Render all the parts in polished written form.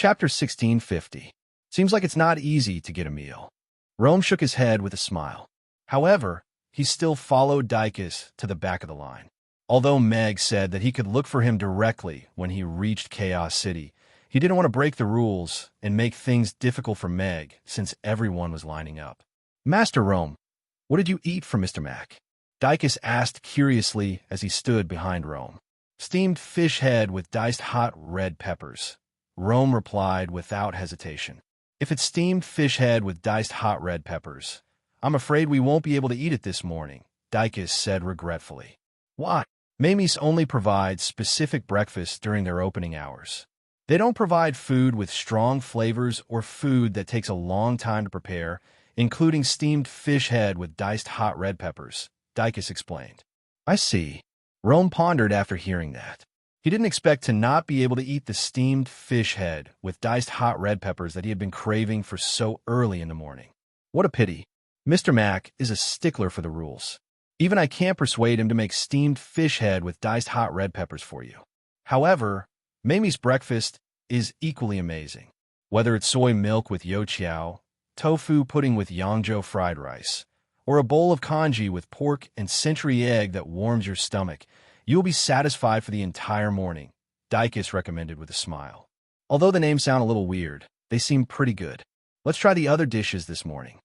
Chapter 1650. Seems like it's not easy to get a meal. Rome shook his head with a smile. However, he still followed Dicus to the back of the line. Although Meg said that he could look for him directly when he reached Chaos City, he didn't want to break the rules and make things difficult for Meg since everyone was lining up. Master Rome, what did you eat from Mr. Mac? Dicus asked curiously as he stood behind Rome. Steamed fish head with diced hot red peppers. Rome replied without hesitation. If it's steamed fish head with diced hot red peppers, I'm afraid we won't be able to eat it this morning, Dicus said regretfully. Why? Mamies only provide specific breakfasts during their opening hours. They don't provide food with strong flavors or food that takes a long time to prepare, including steamed fish head with diced hot red peppers, Dicus explained. I see. Rome pondered after hearing that. He didn't expect to not be able to eat the steamed fish head with diced hot red peppers that he had been craving for so early in the morning. What a pity. Mr. Mac is a stickler for the rules. Even I can't persuade him to make steamed fish head with diced hot red peppers for you. However, Mamie's breakfast is equally amazing. Whether it's soy milk with youtiao, tofu pudding with yangzhou fried rice, or a bowl of congee with pork and century egg that warms your stomach, you'll be satisfied for the entire morning, Dicus recommended with a smile. Although the names sound a little weird, they seem pretty good. Let's try the other dishes this morning.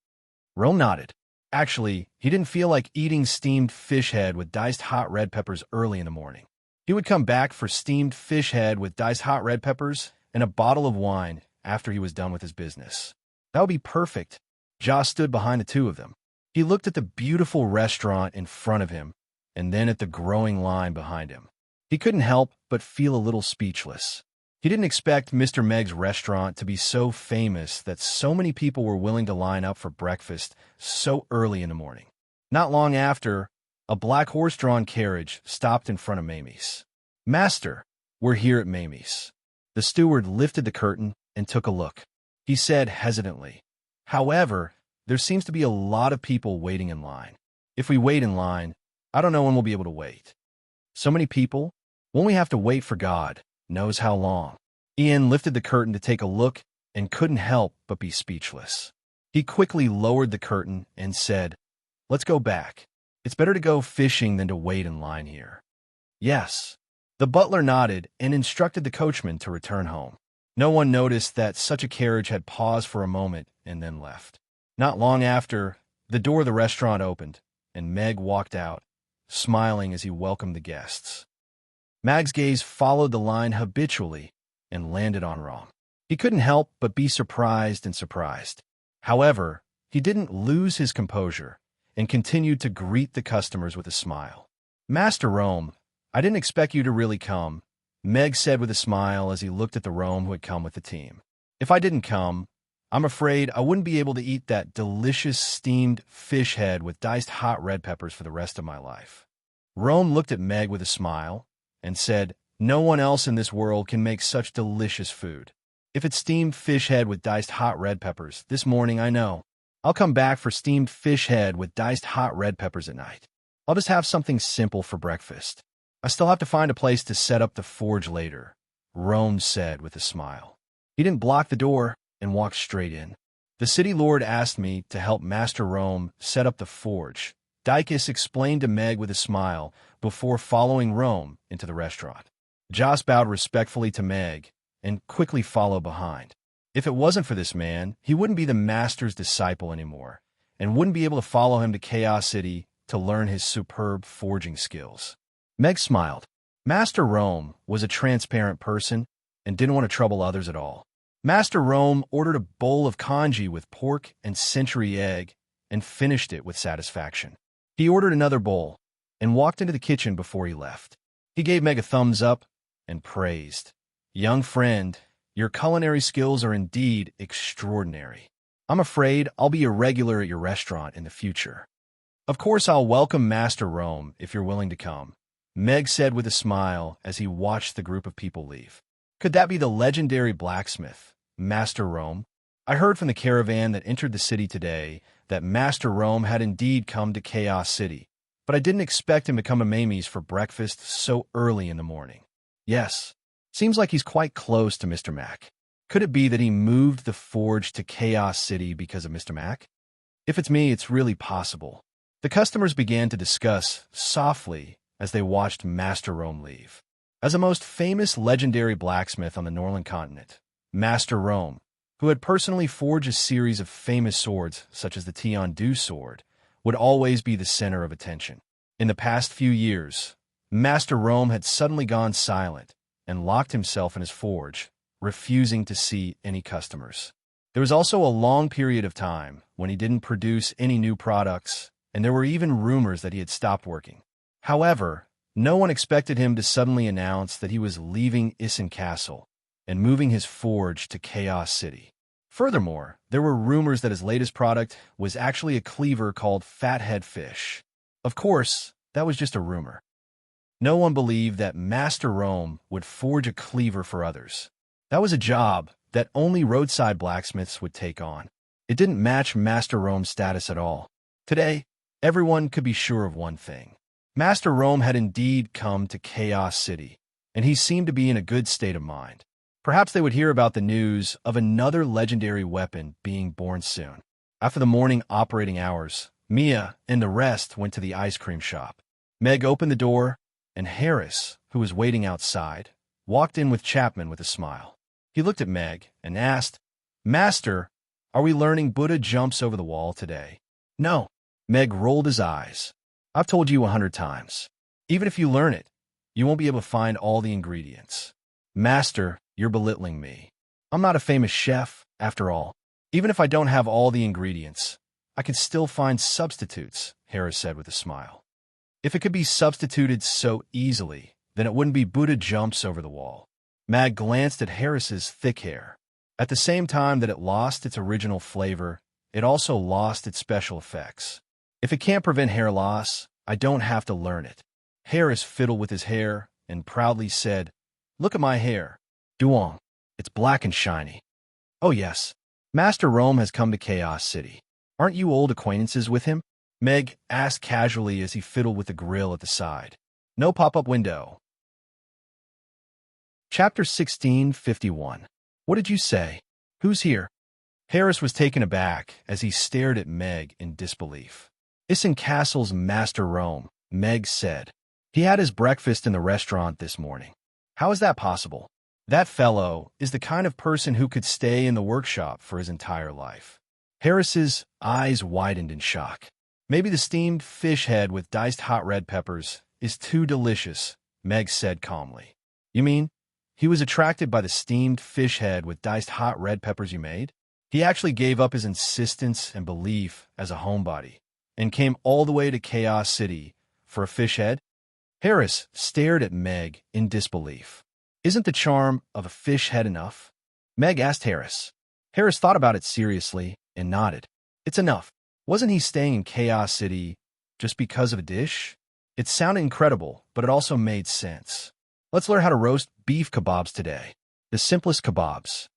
Rome nodded. Actually, he didn't feel like eating steamed fish head with diced hot red peppers early in the morning. He would come back for steamed fish head with diced hot red peppers and a bottle of wine after he was done with his business. That would be perfect. Josh stood behind the two of them. He looked at the beautiful restaurant in front of him and then at the growing line behind him. He couldn't help but feel a little speechless. He didn't expect Mr. Meg's restaurant to be so famous that so many people were willing to line up for breakfast so early in the morning. Not long after, a black horse-drawn carriage stopped in front of Mamie's. Master, we're here at Mamie's. The steward lifted the curtain and took a look. He said hesitantly, however, there seems to be a lot of people waiting in line. If we wait in line, I don't know when we'll be able to wait. So many people? Won't we have to wait for God knows how long? Ian lifted the curtain to take a look and couldn't help but be speechless. He quickly lowered the curtain and said, let's go back. It's better to go fishing than to wait in line here. Yes. The butler nodded and instructed the coachman to return home. No one noticed that such a carriage had paused for a moment and then left. Not long after, the door of the restaurant opened, and Meg walked out, smiling as he welcomed the guests. Meg's gaze followed the line habitually and landed on Rome. He couldn't help but be surprised and surprised. However, he didn't lose his composure and continued to greet the customers with a smile. Master Rome, I didn't expect you to really come, Meg said with a smile as he looked at the Rome who had come with the team. If I didn't come, I'm afraid I wouldn't be able to eat that delicious steamed fish head with diced hot red peppers for the rest of my life. Rome looked at Meg with a smile and said, no one else in this world can make such delicious food. If it's steamed fish head with diced hot red peppers, this morning I know. I'll come back for steamed fish head with diced hot red peppers at night. I'll just have something simple for breakfast. I still have to find a place to set up the forge later, Rome said with a smile. He didn't block the door and walked straight in. The city lord asked me to help Master Rome set up the forge, Dicus explained to Meg with a smile before following Rome into the restaurant. Joss bowed respectfully to Meg and quickly followed behind. If it wasn't for this man, he wouldn't be the master's disciple anymore and wouldn't be able to follow him to Chaos City to learn his superb forging skills. Meg smiled. Master Rome was a transparent person and didn't want to trouble others at all. Master Rome ordered a bowl of congee with pork and century egg and finished it with satisfaction. He ordered another bowl and walked into the kitchen before he left. He gave Meg a thumbs up and praised. Young friend, your culinary skills are indeed extraordinary. I'm afraid I'll be a regular at your restaurant in the future. Of course, I'll welcome Master Rome if you're willing to come, Meg said with a smile as he watched the group of people leave. Could that be the legendary blacksmith, Master Rome? I heard from the caravan that entered the city today that Master Rome had indeed come to Chaos City, but I didn't expect him to come to Mamie's for breakfast so early in the morning. Yes, seems like he's quite close to Mr. Mac. Could it be that he moved the forge to Chaos City because of Mr. Mac? If it's me, it's really possible. The customers began to discuss softly as they watched Master Rome leave. As the most famous legendary blacksmith on the Northern continent, Master Rome, who had personally forged a series of famous swords such as the Tian-Du sword, would always be the center of attention. In the past few years, Master Rome had suddenly gone silent and locked himself in his forge, refusing to see any customers. There was also a long period of time when he didn't produce any new products, and there were even rumors that he had stopped working. However, no one expected him to suddenly announce that he was leaving Isen Castle and moving his forge to Chaos City. Furthermore, there were rumors that his latest product was actually a cleaver called Fathead Fish. Of course, that was just a rumor. No one believed that Master Rome would forge a cleaver for others. That was a job that only roadside blacksmiths would take on. It didn't match Master Rome's status at all. Today, everyone could be sure of one thing. Master Rome had indeed come to Chaos City, and he seemed to be in a good state of mind. Perhaps they would hear about the news of another legendary weapon being born soon. After the morning operating hours, Mia and the rest went to the ice cream shop. Meg opened the door, and Harris, who was waiting outside, walked in with Chapman with a smile. He looked at Meg and asked, "Master, are we learning Buddha jumps over the wall today?" "No." Meg rolled his eyes. "I've told you 100 times. Even if you learn it, you won't be able to find all the ingredients." "Master, you're belittling me. I'm not a famous chef, after all. Even if I don't have all the ingredients, I can still find substitutes," Harris said with a smile. "If it could be substituted so easily, then it wouldn't be Buddha jumps over the wall." Mag glanced at Harris's thick hair. At the same time that it lost its original flavor, it also lost its special effects. "If it can't prevent hair loss, I don't have to learn it." Harris fiddled with his hair and proudly said, "Look at my hair. Duong, it's black and shiny." "Oh yes, Master Rome has come to Chaos City. Aren't you old acquaintances with him?" Meg asked casually as he fiddled with the grill at the side. "No pop-up window." Chapter 1651. "What did you say? Who's here?" Harris was taken aback as he stared at Meg in disbelief. "Isen Castle's Master Rome," Meg said. "He had his breakfast in the restaurant this morning." "How is that possible?" "That fellow is the kind of person who could stay in the workshop for his entire life." Harris's eyes widened in shock. "Maybe the steamed fish head with diced hot red peppers is too delicious," Meg said calmly. "You mean he was attracted by the steamed fish head with diced hot red peppers you made? He actually gave up his insistence and belief as a homebody and came all the way to Chaos City for a fish head?" Harris stared at Meg in disbelief. "Isn't the charm of a fish head enough?" Meg asked Harris. Harris thought about it seriously and nodded. "It's enough. Wasn't he staying in Chaos City just because of a dish?" It sounded incredible, but it also made sense. "Let's learn how to roast beef kebabs today. The simplest kebabs."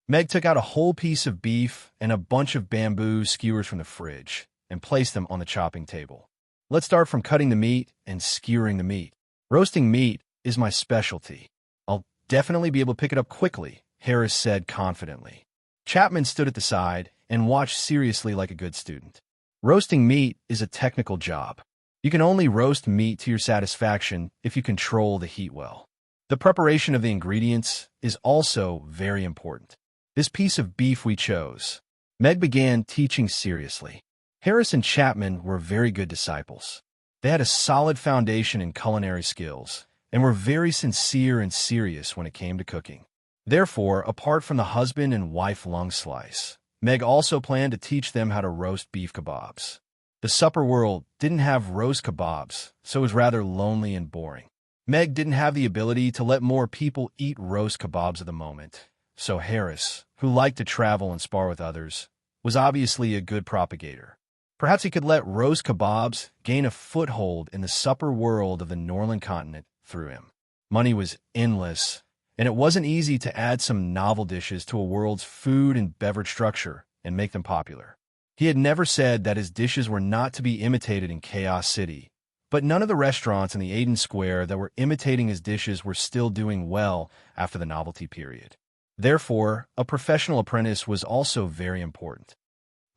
Meg took out a whole piece of beef and a bunch of bamboo skewers from the fridge and placed them on the chopping table. "Let's start from cutting the meat and skewering the meat. Roasting meat is my specialty. I'll definitely be able to pick it up quickly," Harris said confidently. Chapman stood at the side and watched seriously like a good student. "Roasting meat is a technical job. You can only roast meat to your satisfaction if you control the heat well. The preparation of the ingredients is also very important. This piece of beef we chose." Meg began teaching seriously. Harris and Chapman were very good disciples. They had a solid foundation in culinary skills and were very sincere and serious when it came to cooking. Therefore, apart from the husband and wife lung slice, Meg also planned to teach them how to roast beef kebabs. The supper world didn't have roast kebabs, so it was rather lonely and boring. Meg didn't have the ability to let more people eat roast kebabs at the moment, so Harris, who liked to travel and spar with others, was obviously a good propagator. Perhaps he could let roast kebabs gain a foothold in the supper world of the Northern continent through him. Money was endless, and it wasn't easy to add some novel dishes to a world's food and beverage structure and make them popular. He had never said that his dishes were not to be imitated in Chaos City, but none of the restaurants in the Aiden Square that were imitating his dishes were still doing well after the novelty period. Therefore, a professional apprentice was also very important.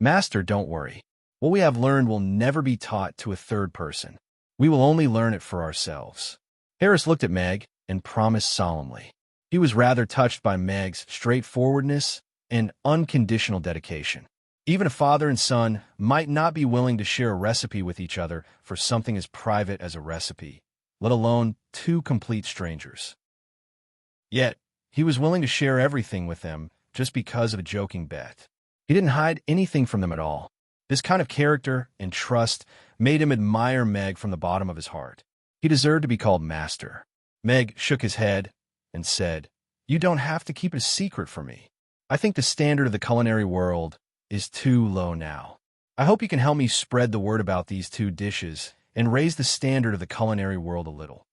Master, don't worry. What we have learned will never be taught to a third person. We will only learn it for ourselves. Harris looked at Meg and promised solemnly. He was rather touched by Meg's straightforwardness and unconditional dedication. Even a father and son might not be willing to share a recipe with each other for something as private as a recipe, let alone two complete strangers. Yet, he was willing to share everything with them just because of a joking bet. He didn't hide anything from them at all. This kind of character and trust made him admire Meg from the bottom of his heart. He deserved to be called master. Meg shook his head and said, "You don't have to keep it a secret from me. I think the standard of the culinary world is too low now. I hope you can help me spread the word about these two dishes and raise the standard of the culinary world a little."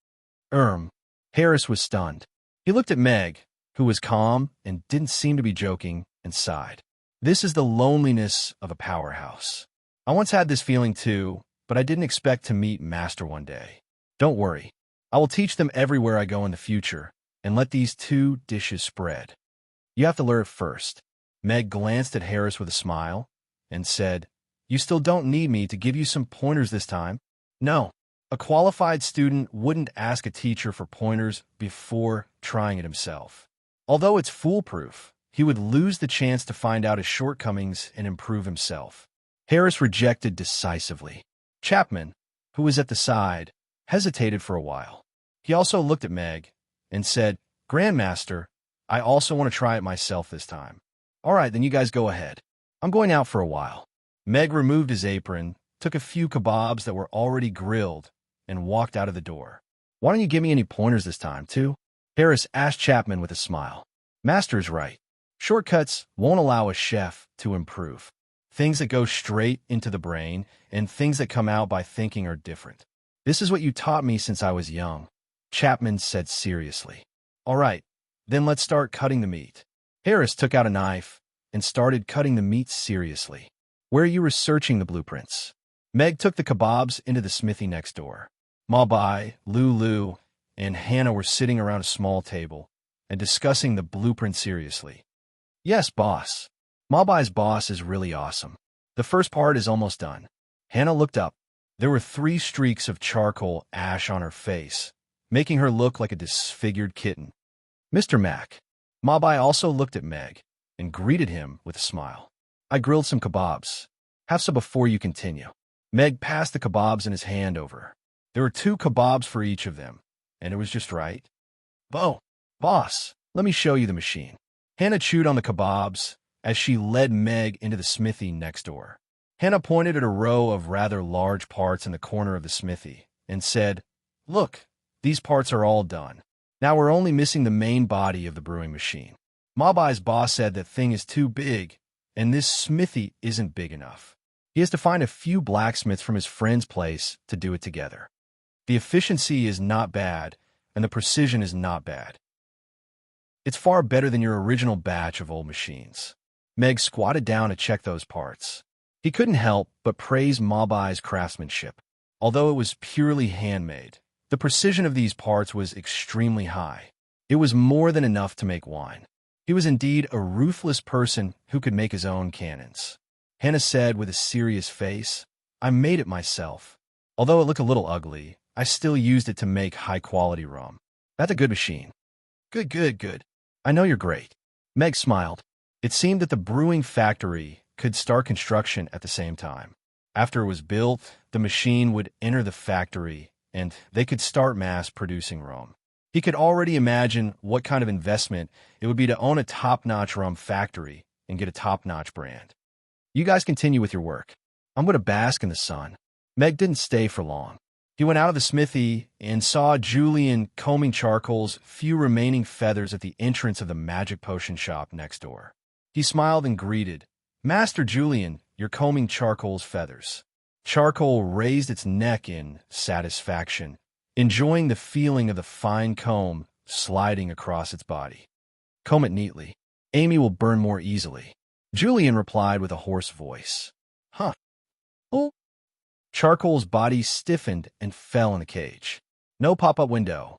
Harris was stunned. He looked at Meg, who was calm and didn't seem to be joking, and sighed. This is the loneliness of a powerhouse. I once had this feeling too, but I didn't expect to meet Master one day. Don't worry. I will teach them everywhere I go in the future and let these two dishes spread. You have to learn it first. Meg glanced at Harris with a smile and said, "You still don't need me to give you some pointers this time?" No. A qualified student wouldn't ask a teacher for pointers before trying it himself. Although it's foolproof, he would lose the chance to find out his shortcomings and improve himself. Harris rejected decisively. Chapman, who was at the side, hesitated for a while. He also looked at Meg and said, "Grandmaster, I also want to try it myself this time." "All right, then you guys go ahead. I'm going out for a while." Meg removed his apron, took a few kebabs that were already grilled, and walked out of the door. "Why don't you give me any pointers this time, too?" Harris asked Chapman with a smile. Master's right. Shortcuts won't allow a chef to improve. Things that go straight into the brain and things that come out by thinking are different. This is what you taught me since I was young, Chapman said seriously. "All right, then let's start cutting the meat." Harris took out a knife and started cutting the meat seriously. "Where are you researching the blueprints?" Meg took the kebabs into the smithy next door. Mabai, Lulu, and Hannah were sitting around a small table and discussing the blueprint seriously. "Yes, boss. Mabai's boss is really awesome. The first part is almost done." Hannah looked up. There were 3 streaks of charcoal ash on her face, making her look like a disfigured kitten. "Mr. Mack." Mabai also looked at Meg and greeted him with a smile. "I grilled some kebabs. Have some before you continue." Meg passed the kebabs in his hand over. There were 2 kebabs for each of them, and it was just right. Boss, let me show you the machine." Hannah chewed on the kebabs as she led Meg into the smithy next door. Hannah pointed at a row of rather large parts in the corner of the smithy and said, "Look, these parts are all done. Now we're only missing the main body of the brewing machine." Mabai's boss said that thing is too big, and this smithy isn't big enough. He has to find a few blacksmiths from his friend's place to do it together. The efficiency is not bad, and the precision is not bad. It's far better than your original batch of old machines. Meg squatted down to check those parts. He couldn't help but praise Mabai's craftsmanship. Although it was purely handmade, the precision of these parts was extremely high. It was more than enough to make wine. He was indeed a ruthless person who could make his own cannons. Hannah said with a serious face, "I made it myself. Although it looked a little ugly, I still used it to make high-quality rum. That's a good machine." Good. I know you're great." Meg smiled. It seemed that the brewing factory could start construction at the same time. After it was built, the machine would enter the factory, and they could start mass-producing rum. He could already imagine what kind of investment it would be to own a top-notch rum factory and get a top-notch brand. "You guys continue with your work. I'm going to bask in the sun." Meg didn't stay for long. He went out of the smithy and saw Julian combing charcoal's few remaining feathers at the entrance of the magic potion shop next door. He smiled and greeted, "Master Julian, you're combing charcoal's feathers." Charcoal raised its neck in satisfaction, enjoying the feeling of the fine comb sliding across its body. "Comb it neatly. Amy will burn more easily." Julian replied with a hoarse voice. "Huh. Oh." Charcoal's body stiffened and fell in the cage. No pop-up window.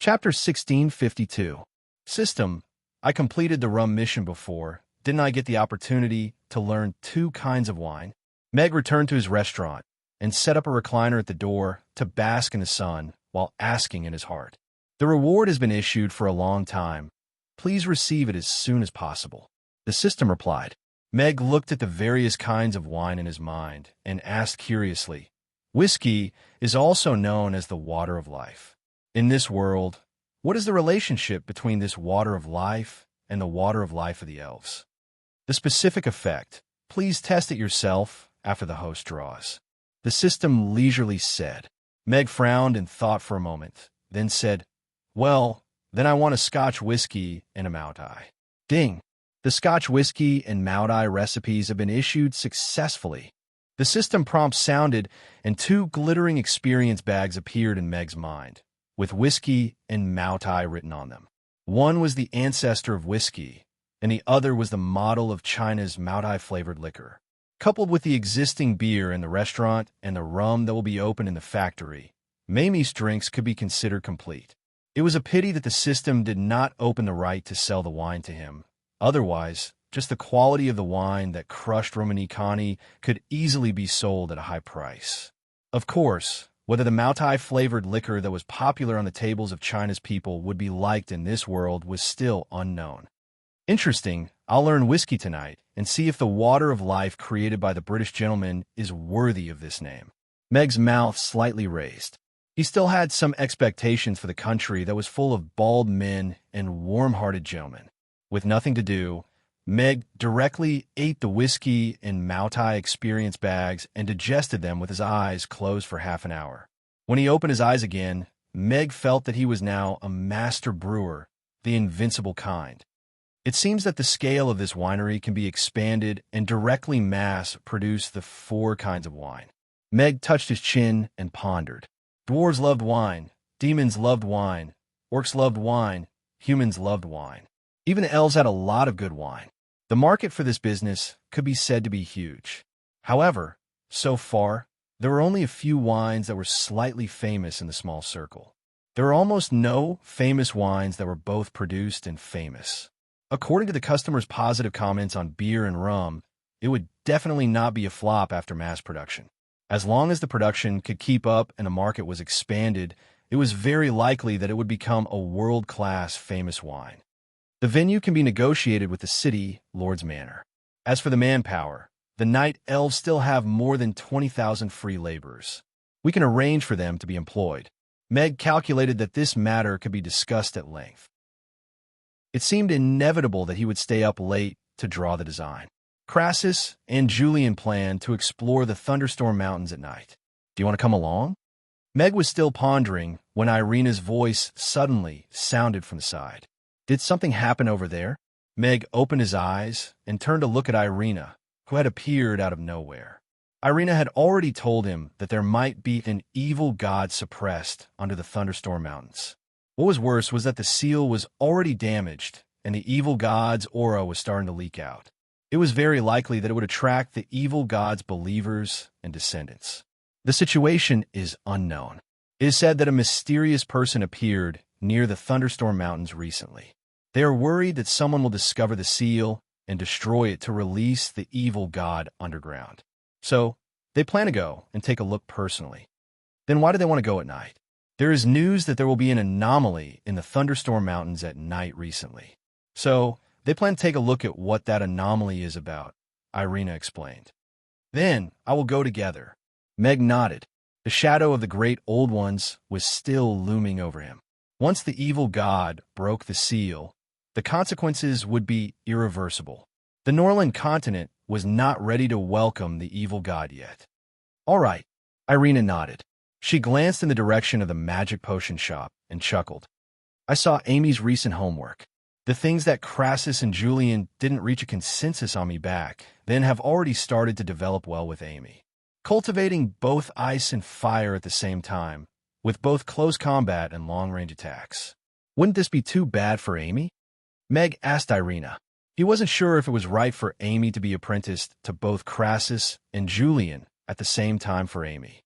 Chapter 1652. System. I completed the rum mission before. Didn't I get the opportunity to learn 2 kinds of wine? Meg returned to his restaurant and set up a recliner at the door to bask in the sun while asking in his heart. The reward has been issued for a long time. Please receive it as soon as possible. The system replied. Meg looked at the various kinds of wine in his mind and asked curiously, Whiskey is also known as the water of life. In this world, what is the relationship between this water of life and the water of life of the elves? The specific effect. Please test it yourself after the host draws. The system leisurely said. Meg frowned and thought for a moment, then said, Well, then I want a Scotch whiskey and a Maui. Ding! The Scotch whiskey and Maui recipes have been issued successfully. The system prompt sounded, and 2 glittering experience bags appeared in Meg's mind, with whiskey and Maui written on them. One was the ancestor of whiskey, and the other was the model of China's Maui-flavored liquor. Coupled with the existing beer in the restaurant and the rum that will be open in the factory, Mamie's drinks could be considered complete. It was a pity that the system did not open the right to sell the wine to him. Otherwise, just the quality of the wine that crushed Romanicani could easily be sold at a high price. Of course, whether the Maui-flavored liquor that was popular on the tables of China's people would be liked in this world was still unknown. Interesting, I'll learn whiskey tonight and see if the water of life created by the British gentleman is worthy of this name. Meg's mouth slightly raised. He still had some expectations for the country that was full of bald men and warm-hearted gentlemen. With nothing to do, Meg directly ate the whiskey and Maui experience bags and digested them with his eyes closed for half an hour. When he opened his eyes again, Meg felt that he was now a master brewer, the invincible kind. It seems that the scale of this winery can be expanded and directly mass-produce the 4 kinds of wine. Meg touched his chin and pondered. Dwarves loved wine, demons loved wine, orcs loved wine, humans loved wine. Even the elves had a lot of good wine. The market for this business could be said to be huge. However, so far, there were only a few wines that were slightly famous in the small circle. There were almost no famous wines that were both produced and famous. According to the customers' positive comments on beer and rum, it would definitely not be a flop after mass production. As long as the production could keep up and the market was expanded, it was very likely that it would become a world-class famous wine. The venue can be negotiated with the city lord's manor. As for the manpower, the night elves still have more than 20,000 free laborers. We can arrange for them to be employed. Meg calculated that this matter could be discussed at length. It seemed inevitable that he would stay up late to draw the design. Crassus and Julian planned to explore the Thunderstorm Mountains at night. Do you want to come along? Meg was still pondering when Irina's voice suddenly sounded from the side. Did something happen over there? Meg opened his eyes and turned to look at Irina, who had appeared out of nowhere. Irina had already told him that there might be an evil god suppressed under the Thunderstorm Mountains. What was worse was that the seal was already damaged, and the evil god's aura was starting to leak out. It was very likely that it would attract the evil god's believers and descendants. The situation is unknown. It is said that a mysterious person appeared near the Thunderstorm Mountains recently. They are worried that someone will discover the seal and destroy it to release the evil god underground. So, they plan to go and take a look personally. Then why do they want to go at night? There is news that there will be an anomaly in the Thunderstorm Mountains at night recently. So, they plan to take a look at what that anomaly is about, Irina explained. Then, I will go together. Meg nodded. The shadow of the great old ones was still looming over him. Once the evil god broke the seal, the consequences would be irreversible. The Norland continent was not ready to welcome the evil god yet. All right, Irina nodded. She glanced in the direction of the magic potion shop and chuckled. I saw Amy's recent homework. The things that Crassus and Julian didn't reach a consensus on me back then have already started to develop well with Amy. Cultivating both ice and fire at the same time, with both close combat and long-range attacks. Wouldn't this be too bad for Amy? Meg asked Irina. He wasn't sure if it was right for Amy to be apprenticed to both Crassus and Julian at the same time for Amy.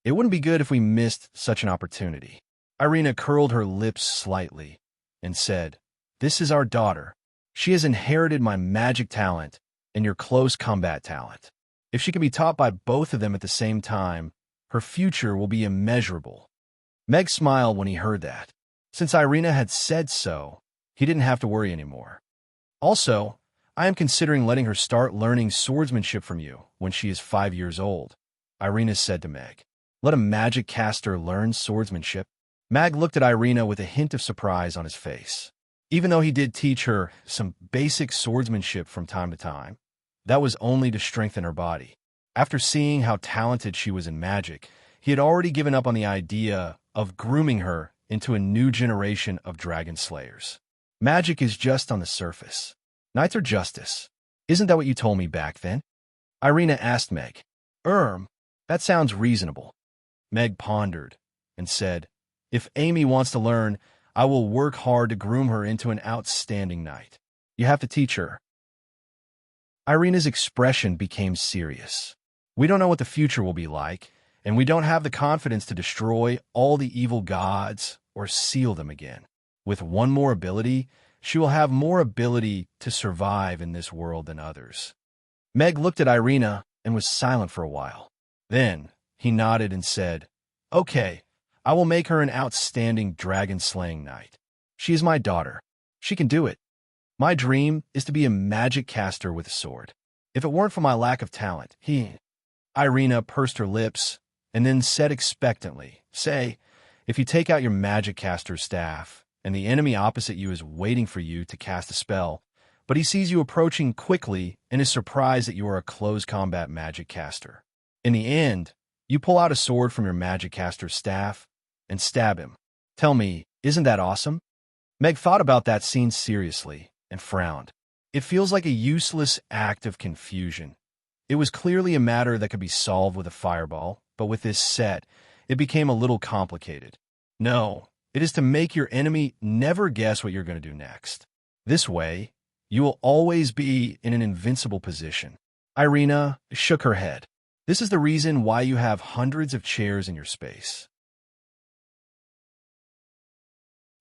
It wouldn't be good if we missed such an opportunity. Irina curled her lips slightly and said, "This is our daughter. She has inherited my magic talent and your close combat talent. If she can be taught by both of them at the same time, her future will be immeasurable." Meg smiled when he heard that. Since Irina had said so, he didn't have to worry anymore. "Also, I am considering letting her start learning swordsmanship from you when she is 5 years old," Irina said to Meg. "Let a magic caster learn swordsmanship?" Meg looked at Irina with a hint of surprise on his face. Even though he did teach her some basic swordsmanship from time to time, that was only to strengthen her body. After seeing how talented she was in magic, he had already given up on the idea of grooming her into a new generation of dragon slayers. Magic is just on the surface. Knights are justice. Isn't that what you told me back then? Irina asked Meg. That sounds reasonable. Meg pondered and said, "If Amy wants to learn, I will work hard to groom her into an outstanding knight. You have to teach her." Irina's expression became serious. "We don't know what the future will be like, and we don't have the confidence to destroy all the evil gods or seal them again. With one more ability, she will have more ability to survive in this world than others." Meg looked at Irina and was silent for a while. Then he nodded and said, "Okay, I will make her an outstanding dragon-slaying knight. She is my daughter. She can do it. My dream is to be a magic caster with a sword. If it weren't for my lack of talent, Irina pursed her lips and then said expectantly, "Say, if you take out your magic caster's staff, and the enemy opposite you is waiting for you to cast a spell, but he sees you approaching quickly and is surprised that you are a close combat magic caster. In the end, you pull out a sword from your magic caster's staff and stab him. Tell me, isn't that awesome?" Meg thought about that scene seriously and frowned. It feels like a useless act of confusion. It was clearly a matter that could be solved with a fireball, but with this set, it became a little complicated. No, it is to make your enemy never guess what you're going to do next. This way, you will always be in an invincible position. Irina shook her head. This is the reason why you have hundreds of chairs in your space.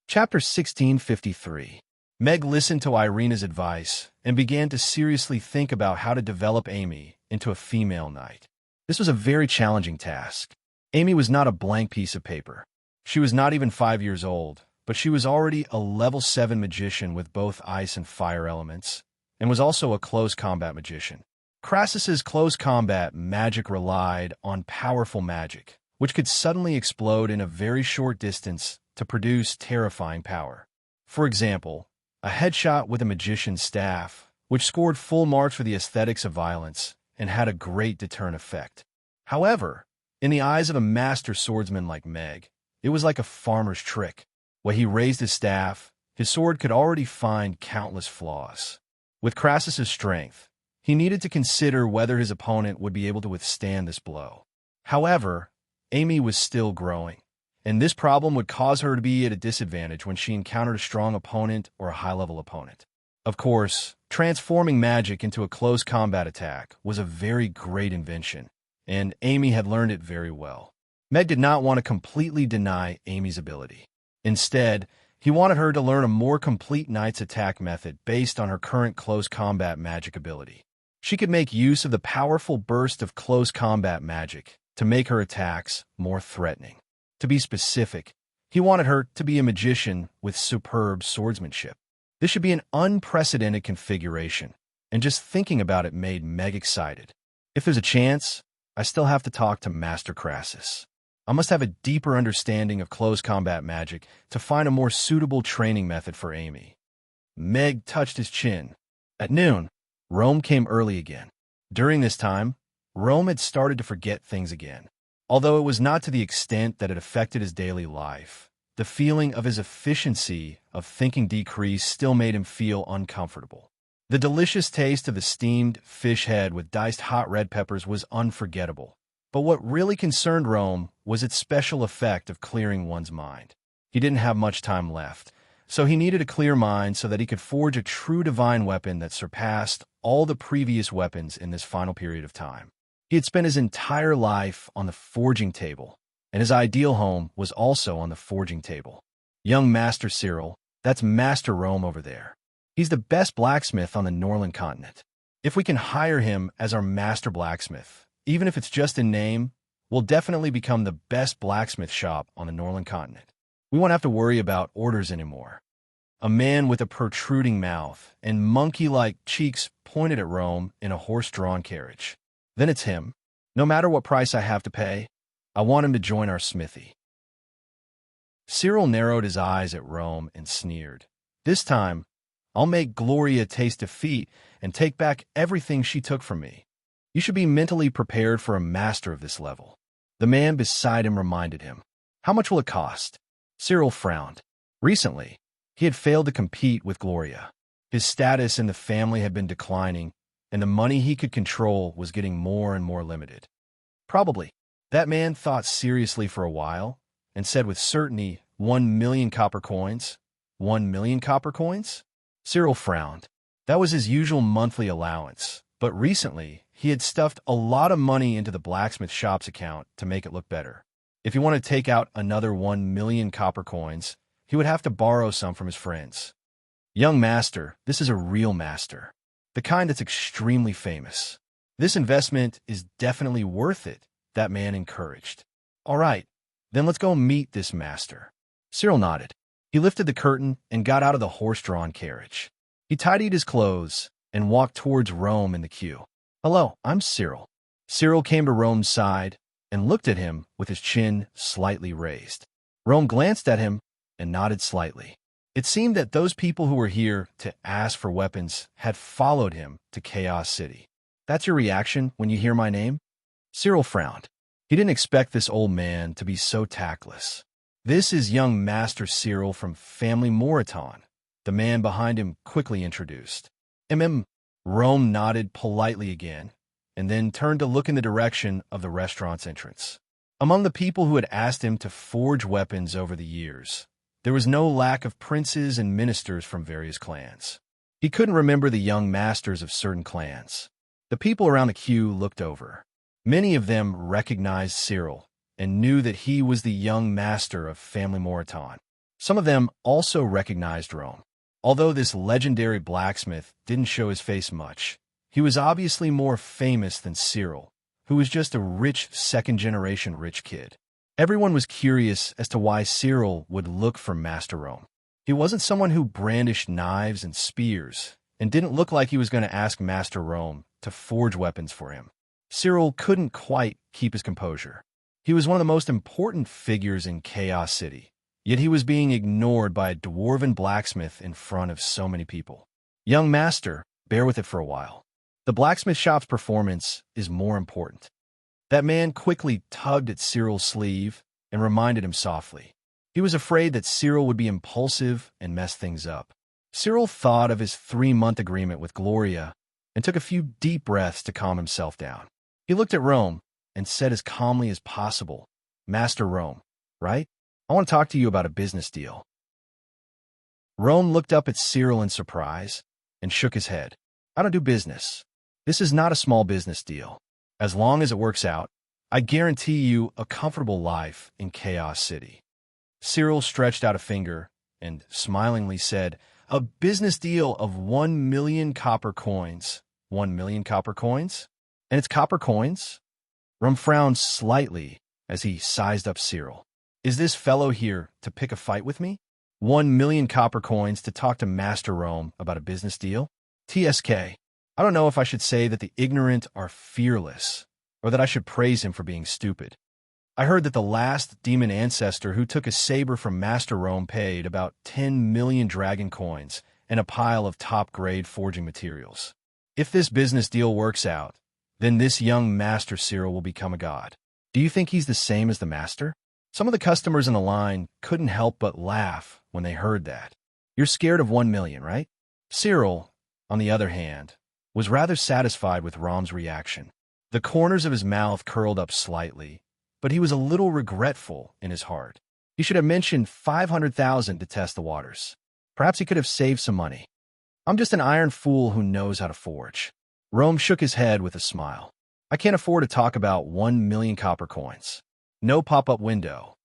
Chapter 1653. Meg listened to Irina's advice and began to seriously think about how to develop Amy into a female knight. This was a very challenging task. Amy was not a blank piece of paper. She was not even 5 years old, but she was already a level 7 magician with both ice and fire elements, and was also a close combat magician. Crassus's close combat magic relied on powerful magic, which could suddenly explode in a very short distance to produce terrifying power. For example, a headshot with a magician's staff, which scored full marks for the aesthetics of violence and had a great deterrent effect. However, in the eyes of a master swordsman like Meg, it was like a farmer's trick. When he raised his staff, his sword could already find countless flaws. With Crassus's strength, he needed to consider whether his opponent would be able to withstand this blow. However, Amy was still growing, and this problem would cause her to be at a disadvantage when she encountered a strong opponent or a high-level opponent. Of course, transforming magic into a close combat attack was a very great invention, and Amy had learned it very well. Meg did not want to completely deny Amy's ability. Instead, he wanted her to learn a more complete knight's attack method based on her current close combat magic ability. She could make use of the powerful burst of close combat magic to make her attacks more threatening. To be specific, he wanted her to be a magician with superb swordsmanship. This should be an unprecedented configuration, and just thinking about it made Meg excited. If there's a chance, I still have to talk to Master Crassus. I must have a deeper understanding of close combat magic to find a more suitable training method for Amy. Meg touched his chin. At noon, Rome came early again. During this time, Rome had started to forget things again. Although it was not to the extent that it affected his daily life, the feeling of his efficiency of thinking decreased still made him feel uncomfortable. The delicious taste of the steamed fish head with diced hot red peppers was unforgettable. But what really concerned Rome was its special effect of clearing one's mind. He didn't have much time left, so he needed a clear mind so that he could forge a true divine weapon that surpassed all the previous weapons in this final period of time. He had spent his entire life on the forging table, and his ideal home was also on the forging table. Young Master Cyril, that's Master Rome over there. He's the best blacksmith on the Norland continent. If we can hire him as our master blacksmith, even if it's just in name, we'll definitely become the best blacksmith shop on the Norland continent. We won't have to worry about orders anymore. A man with a protruding mouth and monkey-like cheeks pointed at Rome in a horse-drawn carriage. Then it's him. No matter what price I have to pay, I want him to join our smithy. Cyril narrowed his eyes at Rome and sneered. This time, I'll make Gloria taste defeat and take back everything she took from me. You should be mentally prepared for a master of this level. The man beside him reminded him. How much will it cost? Cyril frowned. Recently, he had failed to compete with Gloria. His status in the family had been declining, and the money he could control was getting more and more limited. Probably. That man thought seriously for a while and said with certainty, 1,000,000 copper coins. 1,000,000 copper coins? Cyril frowned. That was his usual monthly allowance, but recently he had stuffed a lot of money into the blacksmith shop's account to make it look better. If he wanted to take out another 1,000,000 copper coins, he would have to borrow some from his friends. Young master, this is a real master, the kind that's extremely famous. This investment is definitely worth it, that man encouraged. All right, then let's go meet this master. Cyril nodded. He lifted the curtain and got out of the horse-drawn carriage. He tidied his clothes and walked towards Rome in the queue. Hello, I'm Cyril. Cyril came to Rome's side and looked at him with his chin slightly raised. Rome glanced at him and nodded slightly. It seemed that those people who were here to ask for weapons had followed him to Chaos City. That's your reaction when you hear my name? Cyril frowned. He didn't expect this old man to be so tactless. This is young Master Cyril from Family Moreton, the man behind him quickly introduced. Rome nodded politely again, and then turned to look in the direction of the restaurant's entrance. Among the people who had asked him to forge weapons over the years, there was no lack of princes and ministers from various clans. He couldn't remember the young masters of certain clans. The people around the queue looked over. Many of them recognized Cyril and knew that he was the young master of Family Moreton. Some of them also recognized Rome. Although this legendary blacksmith didn't show his face much, he was obviously more famous than Cyril, who was just a rich second-generation rich kid. Everyone was curious as to why Cyril would look for Master Rome. He wasn't someone who brandished knives and spears, and didn't look like he was going to ask Master Rome to forge weapons for him. Cyril couldn't quite keep his composure. He was one of the most important figures in Chaos City, yet he was being ignored by a dwarven blacksmith in front of so many people. Young master, bear with it for a while. The blacksmith shop's performance is more important. That man quickly tugged at Cyril's sleeve and reminded him softly. He was afraid that Cyril would be impulsive and mess things up. Cyril thought of his 3-month agreement with Gloria and took a few deep breaths to calm himself down. He looked at Rome and said as calmly as possible, Master Rome, right? I want to talk to you about a business deal. Rome looked up at Cyril in surprise and shook his head. I don't do business. This is not a small business deal. As long as it works out, I guarantee you a comfortable life in Chaos City. Cyril stretched out a finger and smilingly said, a business deal of 1,000,000 copper coins. 1,000,000 copper coins? And it's copper coins? Rome frowned slightly as he sized up Cyril. Is this fellow here to pick a fight with me? 1,000,000 copper coins to talk to Master Rome about a business deal? TSK. I don't know if I should say that the ignorant are fearless, or that I should praise him for being stupid. I heard that the last demon ancestor who took a saber from Master Rome paid about 10,000,000 dragon coins and a pile of top-grade forging materials. If this business deal works out, then this young Master Cyril will become a god. Do you think he's the same as the master? Some of the customers in the line couldn't help but laugh when they heard that. You're scared of 1,000,000, right? Cyril, on the other hand, was rather satisfied with Rome's reaction. The corners of his mouth curled up slightly, but he was a little regretful in his heart. He should have mentioned 500,000 to test the waters. Perhaps he could have saved some money. I'm just an iron fool who knows how to forge. Rome shook his head with a smile. I can't afford to talk about 1,000,000 copper coins. No pop-up window.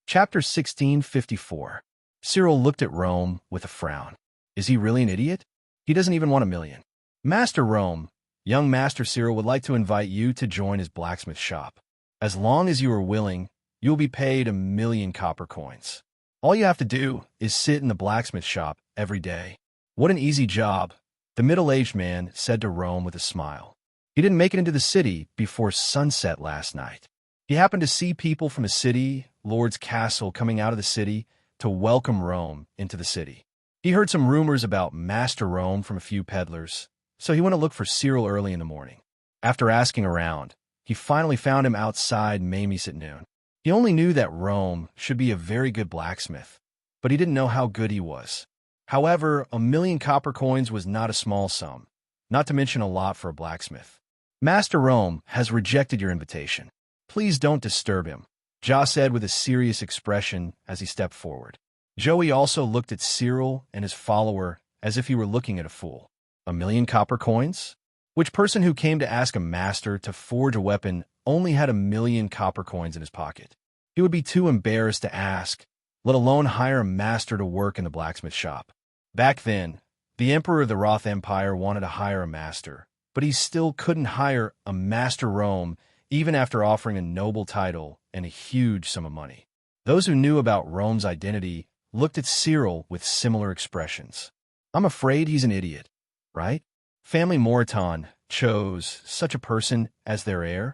Chapter 1654. Cyril looked at Rome with a frown. Is he really an idiot? He doesn't even want 1,000,000. Master Rome, young Master Cyril would like to invite you to join his blacksmith shop. As long as you are willing, you will be paid 1,000,000 copper coins. All you have to do is sit in the blacksmith shop every day. What an easy job, the middle-aged man said to Rome with a smile. He didn't make it into the city before sunset last night. He happened to see people from a city, Lord's castle, coming out of the city to welcome Rome into the city. He heard some rumors about Master Rome from a few peddlers, so he went to look for Cyril early in the morning. After asking around, he finally found him outside Mamie's at noon. He only knew that Rome should be a very good blacksmith, but he didn't know how good he was. However, 1,000,000 copper coins was not a small sum, not to mention a lot for a blacksmith. Master Rome has rejected your invitation. Please don't disturb him, Ja said with a serious expression as he stepped forward. Joey also looked at Cyril and his follower as if he were looking at a fool. 1,000,000 copper coins? Which person who came to ask a master to forge a weapon only had 1,000,000 copper coins in his pocket? He would be too embarrassed to ask, let alone hire a master to work in the blacksmith shop. Back then, the Emperor of the Roth Empire wanted to hire a master, but he still couldn't hire a Master Rome even after offering a noble title and a huge sum of money. Those who knew about Rome's identity looked at Cyril with similar expressions. I'm afraid he's an idiot, right? Family Moreton chose such a person as their heir?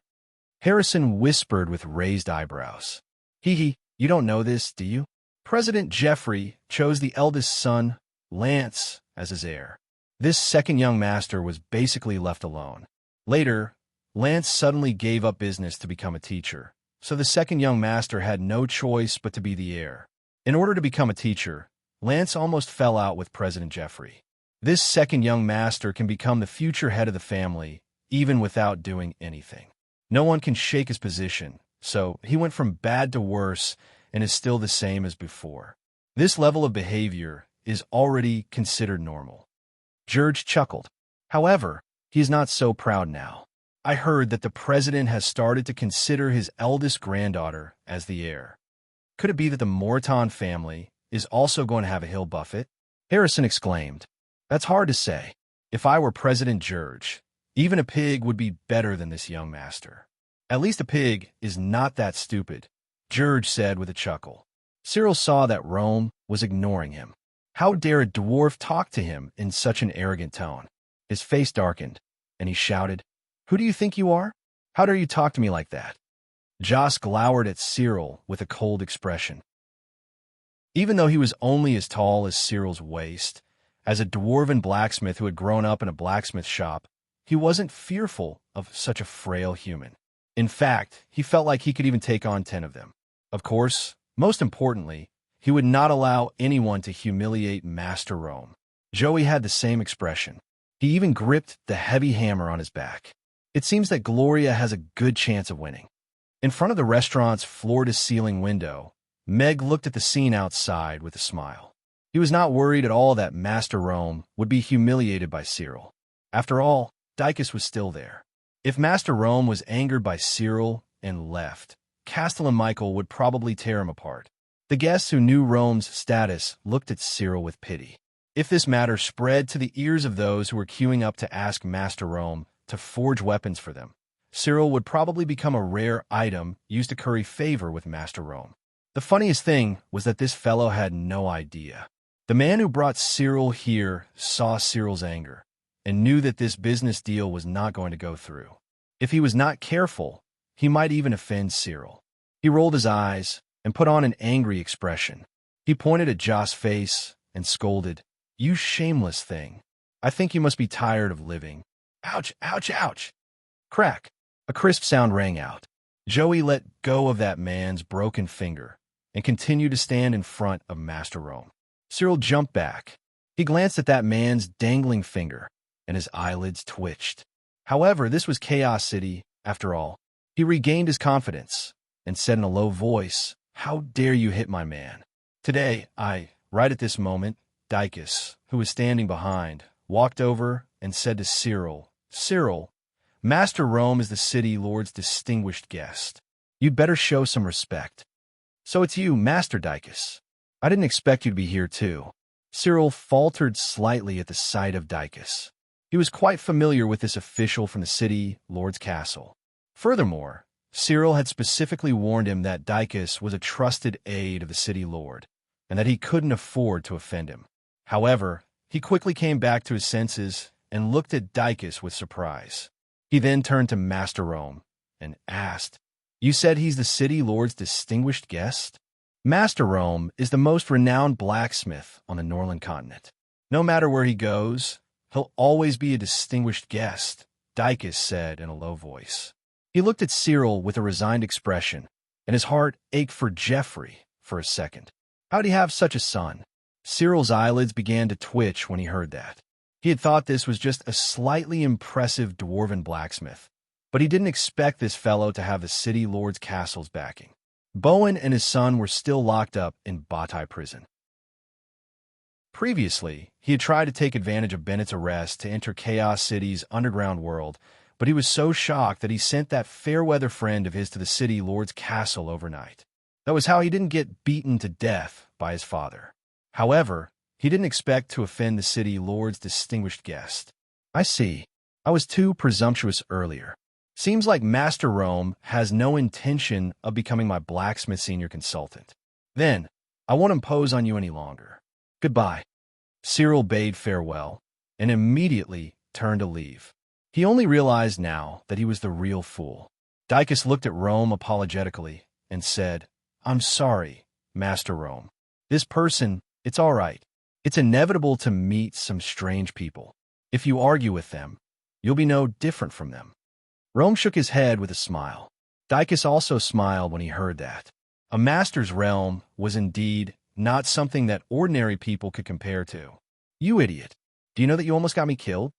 Harrison whispered with raised eyebrows. You don't know this, do you? President Jeffrey chose the eldest son, Lance, as his heir. This second young master was basically left alone. Later, Lance suddenly gave up business to become a teacher, so the second young master had no choice but to be the heir. In order to become a teacher, Lance almost fell out with President Jeffrey. This second young master can become the future head of the family, even without doing anything. No one can shake his position, so he went from bad to worse and is still the same as before. This level of behavior is already considered normal. George chuckled. However, he is not so proud now. I heard that the president has started to consider his eldest granddaughter as the heir. Could it be that the Moreton family is also going to have a Hill Buffett? Harrison exclaimed. That's hard to say. If I were President George, even a pig would be better than this young master. At least a pig is not that stupid, George said with a chuckle. Cyril saw that Rome was ignoring him. How dare a dwarf talk to him in such an arrogant tone? His face darkened, and he shouted, Who do you think you are? How dare you talk to me like that? Joss glowered at Cyril with a cold expression. Even though he was only as tall as Cyril's waist, as a dwarven blacksmith who had grown up in a blacksmith shop, he wasn't fearful of such a frail human. In fact, he felt like he could even take on 10 of them. Of course, most importantly, he would not allow anyone to humiliate Master Rome. Joey had the same expression. He even gripped the heavy hammer on his back. It seems that Gloria has a good chance of winning. In front of the restaurant's floor-to-ceiling window, Meg looked at the scene outside with a smile. He was not worried at all that Master Rome would be humiliated by Cyril. After all, Dicus was still there. If Master Rome was angered by Cyril and left, Castellan Michael would probably tear him apart. The guests who knew Rome's status looked at Cyril with pity. If this matter spread to the ears of those who were queuing up to ask Master Rome to forge weapons for them, Cyril would probably become a rare item used to curry favor with Master Rome. The funniest thing was that this fellow had no idea. The man who brought Cyril here saw Cyril's anger and knew that this business deal was not going to go through. If he was not careful, he might even offend Cyril. He rolled his eyes and put on an angry expression. He pointed at Joss' face and scolded, You shameless thing. I think you must be tired of living. Ouch, ouch, ouch. Crack. A crisp sound rang out. Joey let go of that man's broken finger and continued to stand in front of Master Rome. Cyril jumped back. He glanced at that man's dangling finger, and his eyelids twitched. However, this was Chaos City, after all. He regained his confidence and said in a low voice, How dare you hit my man? Today, right at this moment, Dicus, who was standing behind, walked over and said to Cyril, Cyril, Master Rome is the city lord's distinguished guest. You'd better show some respect. So it's you, Master Dicus. I didn't expect you to be here too. Cyril faltered slightly at the sight of Dicus. He was quite familiar with this official from the city lord's castle. Furthermore, Cyril had specifically warned him that Dicus was a trusted aide of the city lord, and that he couldn't afford to offend him. However, he quickly came back to his senses and looked at Dicus with surprise. He then turned to Master Rome and asked, "You said he's the city lord's distinguished guest?" Master Rome is the most renowned blacksmith on the Norland continent. No matter where he goes, he'll always be a distinguished guest, Dicus said in a low voice. He looked at Cyril with a resigned expression, and his heart ached for Geoffrey for a second. How'd he have such a son? Cyril's eyelids began to twitch when he heard that. He had thought this was just a slightly impressive dwarven blacksmith, but he didn't expect this fellow to have the city lord's castle's backing. Bowen and his son were still locked up in Batai prison. Previously, he had tried to take advantage of Bennett's arrest to enter Chaos City's underground world, but he was so shocked that he sent that fair-weather friend of his to the city lord's castle overnight. That was how he didn't get beaten to death by his father. However, he didn't expect to offend the city lord's distinguished guest. I see. I was too presumptuous earlier. Seems like Master Rome has no intention of becoming my blacksmith senior consultant. Then, I won't impose on you any longer. Goodbye. Cyril bade farewell, and immediately turned to leave. He only realized now that he was the real fool. Dicus looked at Rome apologetically and said, "I'm sorry, Master Rome. This person, it's all right. It's inevitable to meet some strange people. If you argue with them, you'll be no different from them." Rome shook his head with a smile. Dicus also smiled when he heard that. A master's realm was indeed not something that ordinary people could compare to. "You idiot. Do you know that you almost got me killed?"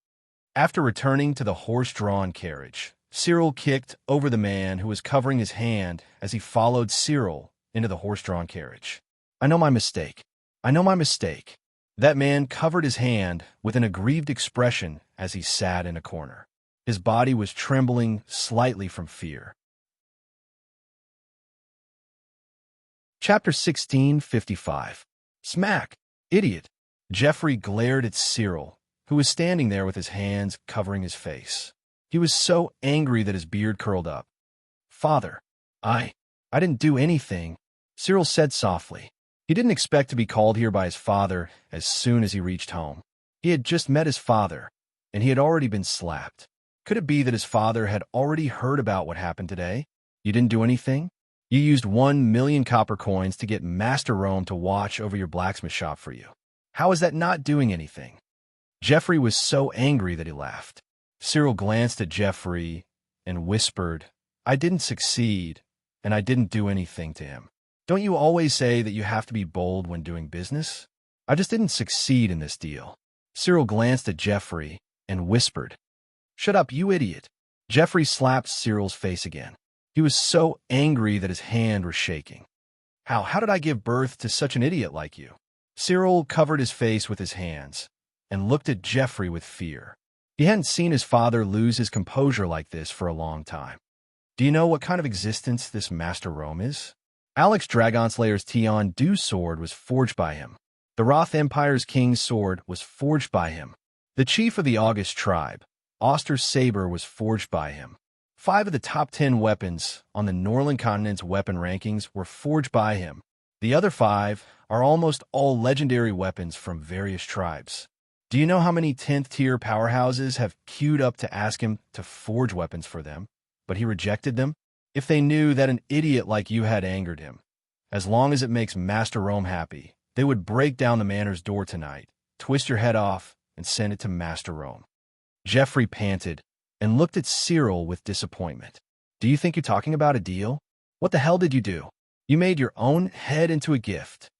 After returning to the horse-drawn carriage, Cyril kicked over the man who was covering his hand as he followed Cyril into the horse-drawn carriage. "I know my mistake. I know my mistake." That man covered his hand with an aggrieved expression as he sat in a corner. His body was trembling slightly from fear. Chapter 1655. Smack! Idiot! Geoffrey glared at Cyril, who was standing there with his hands covering his face. He was so angry that his beard curled up. "Father, I didn't do anything," Cyril said softly. He didn't expect to be called here by his father as soon as he reached home. He had just met his father, and he had already been slapped. Could it be that his father had already heard about what happened today? "You didn't do anything? You used 1,000,000 copper coins to get Master Rome to watch over your blacksmith shop for you. How is that not doing anything?" Geoffrey was so angry that he laughed. Cyril glanced at Geoffrey and whispered, "I didn't succeed, and I didn't do anything to him. Don't you always say that you have to be bold when doing business? I just didn't succeed in this deal." Cyril glanced at Geoffrey and whispered, "Shut up, you idiot." Geoffrey slapped Cyril's face again. He was so angry that his hand was shaking. How did I give birth to such an idiot like you?" Cyril covered his face with his hands and looked at Geoffrey with fear. He hadn't seen his father lose his composure like this for a long time. "Do you know what kind of existence this Master Rome is?" Alex Dragonslayer's Tion Du sword was forged by him. The Roth Empire's King's sword was forged by him. The chief of the August tribe, Oster's saber, was forged by him. 5 of the top 10 weapons on the Norland continent's weapon rankings were forged by him. The other 5 are almost all legendary weapons from various tribes. Do you know how many 10th-tier powerhouses have queued up to ask him to forge weapons for them, but he rejected them? If they knew that an idiot like you had angered him, as long as it makes Master Rome happy, they would break down the manor's door tonight, twist your head off, and send it to Master Rome. Geoffrey panted and looked at Cyril with disappointment. "Do you think you're talking about a deal? What the hell did you do? You made your own head into a gift."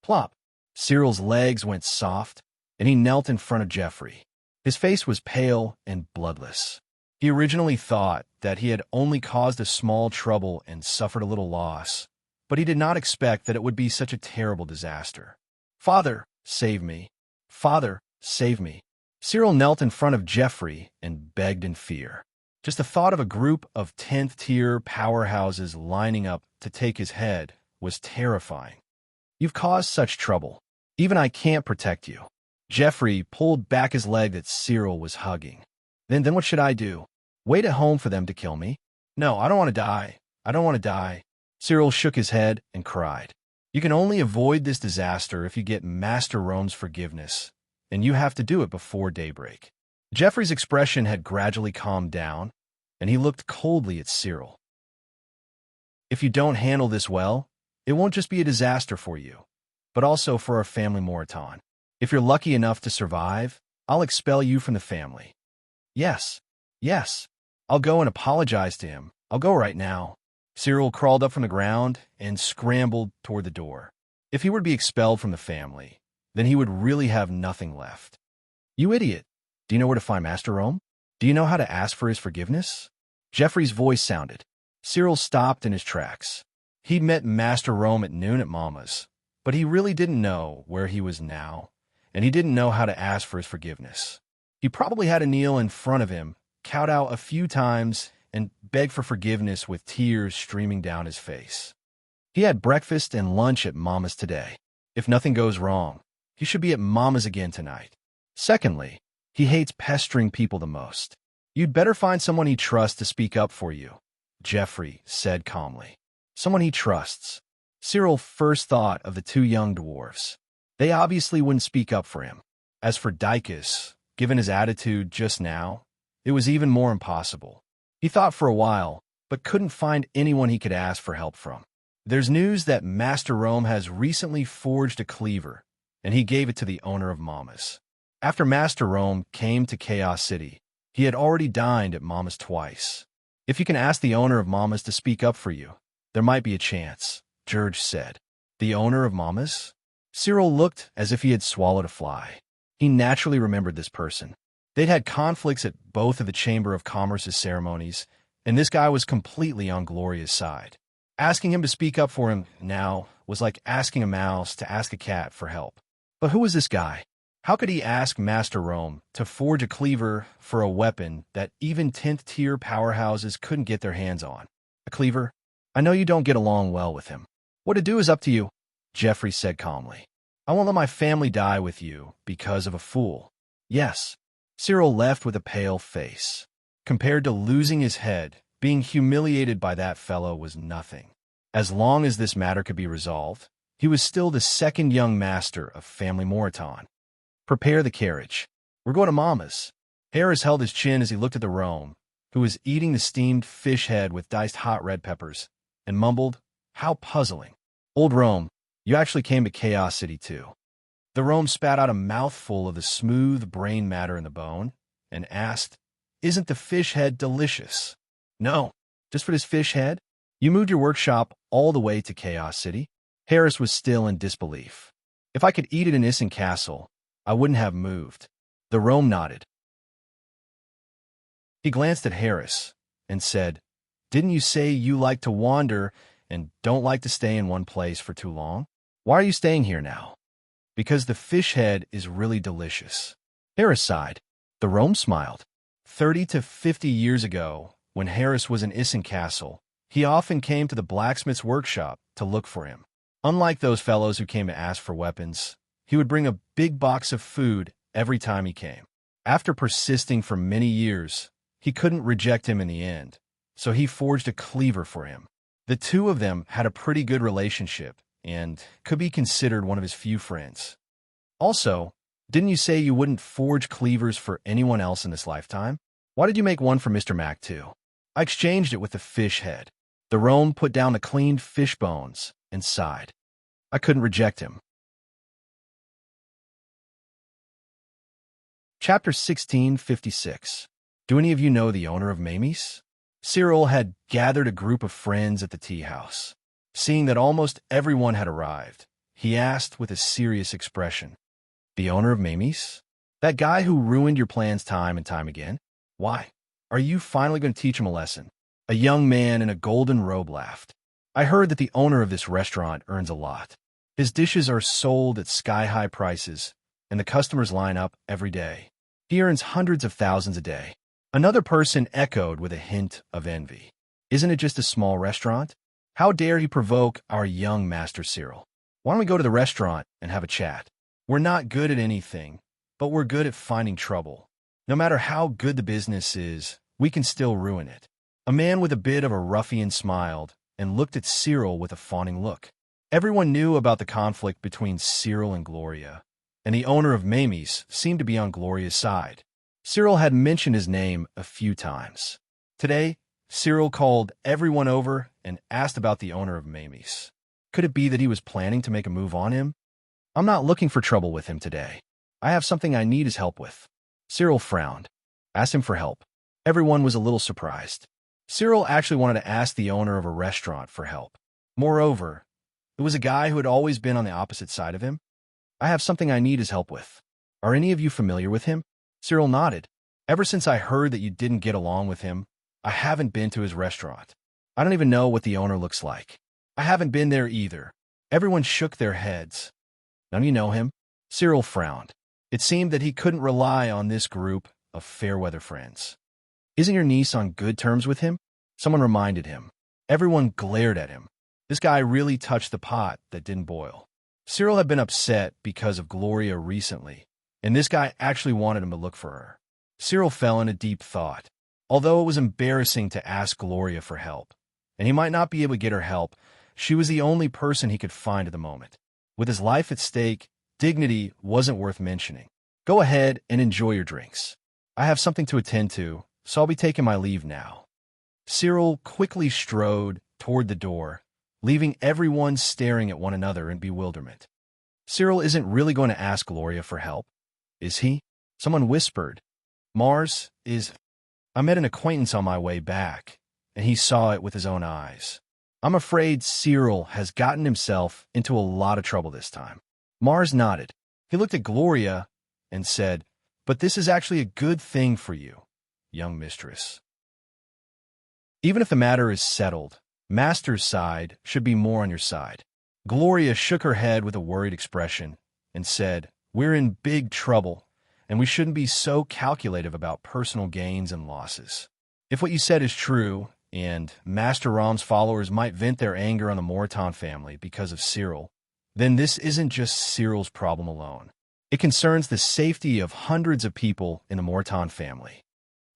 Plop! Cyril's legs went soft, and he knelt in front of Geoffrey. His face was pale and bloodless. He originally thought that he had only caused a small trouble and suffered a little loss, but he did not expect that it would be such a terrible disaster. "Father, save me. Father, save me." Cyril knelt in front of Geoffrey and begged in fear. Just the thought of a group of 10th-tier powerhouses lining up to take his head was terrifying. You've caused such trouble. Even I can't protect you. Jeffrey pulled back his leg that Cyril was hugging. Then what should I do? Wait at home for them to kill me? No, I don't want to die. I don't want to die. Cyril shook his head and cried. You can only avoid this disaster if you get Master Rome's forgiveness, and you have to do it before daybreak. Jeffrey's expression had gradually calmed down, and he looked coldly at Cyril. If you don't handle this well, it won't just be a disaster for you, but also for our family Moraton. If you're lucky enough to survive, I'll expel you from the family. Yes, I'll go and apologize to him. I'll go right now. Cyril crawled up from the ground and scrambled toward the door. If he were to be expelled from the family, then he would really have nothing left. You idiot! Do you know where to find Master Rome? Do you know how to ask for his forgiveness? Jeffrey's voice sounded. Cyril stopped in his tracks. He'd met Master Rome at noon at Mama's, but he really didn't know where he was now, and he didn't know how to ask for his forgiveness. He probably had to kneel in front of him, kowtow a few times, and beg for forgiveness with tears streaming down his face. He had breakfast and lunch at Mama's today. If nothing goes wrong, he should be at Mama's again tonight. Secondly, he hates pestering people the most. You'd better find someone he trusts to speak up for you, Jeffrey said calmly. Someone he trusts. Cyril first thought of the two young dwarfs. They obviously wouldn't speak up for him. As for Dicus, given his attitude just now, it was even more impossible. He thought for a while, but couldn't find anyone he could ask for help from. There's news that Master Rome has recently forged a cleaver, and he gave it to the owner of Mama's. After Master Rome came to Chaos City, he had already dined at Mama's twice. If you can ask the owner of Mama's to speak up for you, there might be a chance, George said. The owner of Mama's? Cyril looked as if he had swallowed a fly. He naturally remembered this person. They'd had conflicts at both of the Chamber of Commerce's ceremonies, and this guy was completely on Gloria's side. Asking him to speak up for him now was like asking a mouse to ask a cat for help. But who was this guy? How could he ask Master Rome to forge a cleaver for a weapon that even 10th-tier powerhouses couldn't get their hands on? A cleaver? I know you don't get along well with him. What to do is up to you, Jeffrey said calmly. I won't let my family die with you because of a fool. Yes. Cyril left with a pale face. Compared to losing his head, being humiliated by that fellow was nothing. As long as this matter could be resolved, he was still the second young master of family Moraton. Prepare the carriage. We're going to Mama's. Harris held his chin as he looked at the Rome, who was eating the steamed fish head with diced hot red peppers, and mumbled, "How puzzling. Old Rome, you actually came to Chaos City too." The Rome spat out a mouthful of the smooth brain matter in the bone and asked, "Isn't the fish head delicious?" "No, just for this fish head? You moved your workshop all the way to Chaos City?" Harris was still in disbelief. "If I could eat it in Isen Castle, I wouldn't have moved." The Rome nodded. He glanced at Harris and said, "Didn't you say you like to wander and don't like to stay in one place for too long? Why are you staying here now?" "Because the fish head is really delicious." Harris sighed. The Rome smiled. 30 to 50 years ago, when Harris was in Isen Castle, he often came to the blacksmith's workshop to look for him. Unlike those fellows who came to ask for weapons, he would bring a big box of food every time he came. After persisting for many years, he couldn't reject him in the end, so he forged a cleaver for him. The two of them had a pretty good relationship and could be considered one of his few friends. Also, didn't you say you wouldn't forge cleavers for anyone else in this lifetime? Why did you make one for Mr. Mac too? I exchanged it with the fish head. The Rome put down the cleaned fish bones and sighed. I couldn't reject him. Chapter 1656. Do any of you know the owner of Mamie's? Cyril had gathered a group of friends at the tea house. Seeing that almost everyone had arrived, he asked with a serious expression, "The owner of Mamie's? That guy who ruined your plans time and time again? Why? Are you finally going to teach him a lesson?" A young man in a golden robe laughed. "I heard that the owner of this restaurant earns a lot. His dishes are sold at sky-high prices, and the customers line up every day. He earns hundreds of thousands a day. Another person echoed with a hint of envy. Isn't it just a small restaurant? How dare he provoke our young Master Cyril? Why don't we go to the restaurant and have a chat? We're not good at anything, but we're good at finding trouble. No matter how good the business is, we can still ruin it. A man with a bit of a ruffian smiled and looked at Cyril with a fawning look. Everyone knew about the conflict between Cyril and Gloria, and the owner of Mamie's seemed to be on Gloria's side. Cyril had mentioned his name a few times. Today, Cyril called everyone over and asked about the owner of Mamie's. Could it be that he was planning to make a move on him? I'm not looking for trouble with him today. I have something I need his help with. Cyril frowned. Asked him for help. Everyone was a little surprised. Cyril actually wanted to ask the owner of a restaurant for help. Moreover, it was a guy who had always been on the opposite side of him. I have something I need his help with. Are any of you familiar with him? Cyril nodded. Ever since I heard that you didn't get along with him, I haven't been to his restaurant. I don't even know what the owner looks like. I haven't been there either. Everyone shook their heads. None of you know him? Cyril frowned. It seemed that he couldn't rely on this group of fair-weather friends. Isn't your niece on good terms with him? Someone reminded him. Everyone glared at him. This guy really touched the pot that didn't boil. Cyril had been upset because of Gloria recently, and this guy actually wanted him to look for her. Cyril fell into deep thought. Although it was embarrassing to ask Gloria for help, and he might not be able to get her help, she was the only person he could find at the moment. With his life at stake, dignity wasn't worth mentioning. Go ahead and enjoy your drinks. I have something to attend to, so I'll be taking my leave now. Cyril quickly strode toward the door, leaving everyone staring at one another in bewilderment. Cyril isn't really going to ask Gloria for help, is he? Someone whispered. Mars is... I met an acquaintance on my way back, and he saw it with his own eyes. I'm afraid Cyril has gotten himself into a lot of trouble this time. Mars nodded. He looked at Gloria and said, But this is actually a good thing for you, young mistress. Even if the matter is settled, Master's side should be more on your side. Gloria shook her head with a worried expression and said, We're in big trouble, and we shouldn't be so calculative about personal gains and losses. If what you said is true, and Master Rom's followers might vent their anger on the Moreton family because of Cyril, then this isn't just Cyril's problem alone. It concerns the safety of hundreds of people in the Moreton family.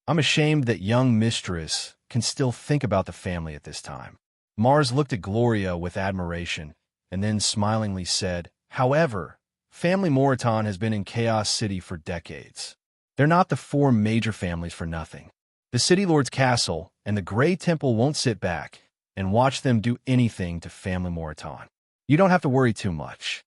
I'm ashamed that young mistress can still think about the family at this time. Mars looked at Gloria with admiration and then smilingly said, However, Family Moreton has been in Chaos City for decades. They're not the four major families for nothing. The City Lord's castle and the Grey Temple won't sit back and watch them do anything to Family Moreton. You don't have to worry too much.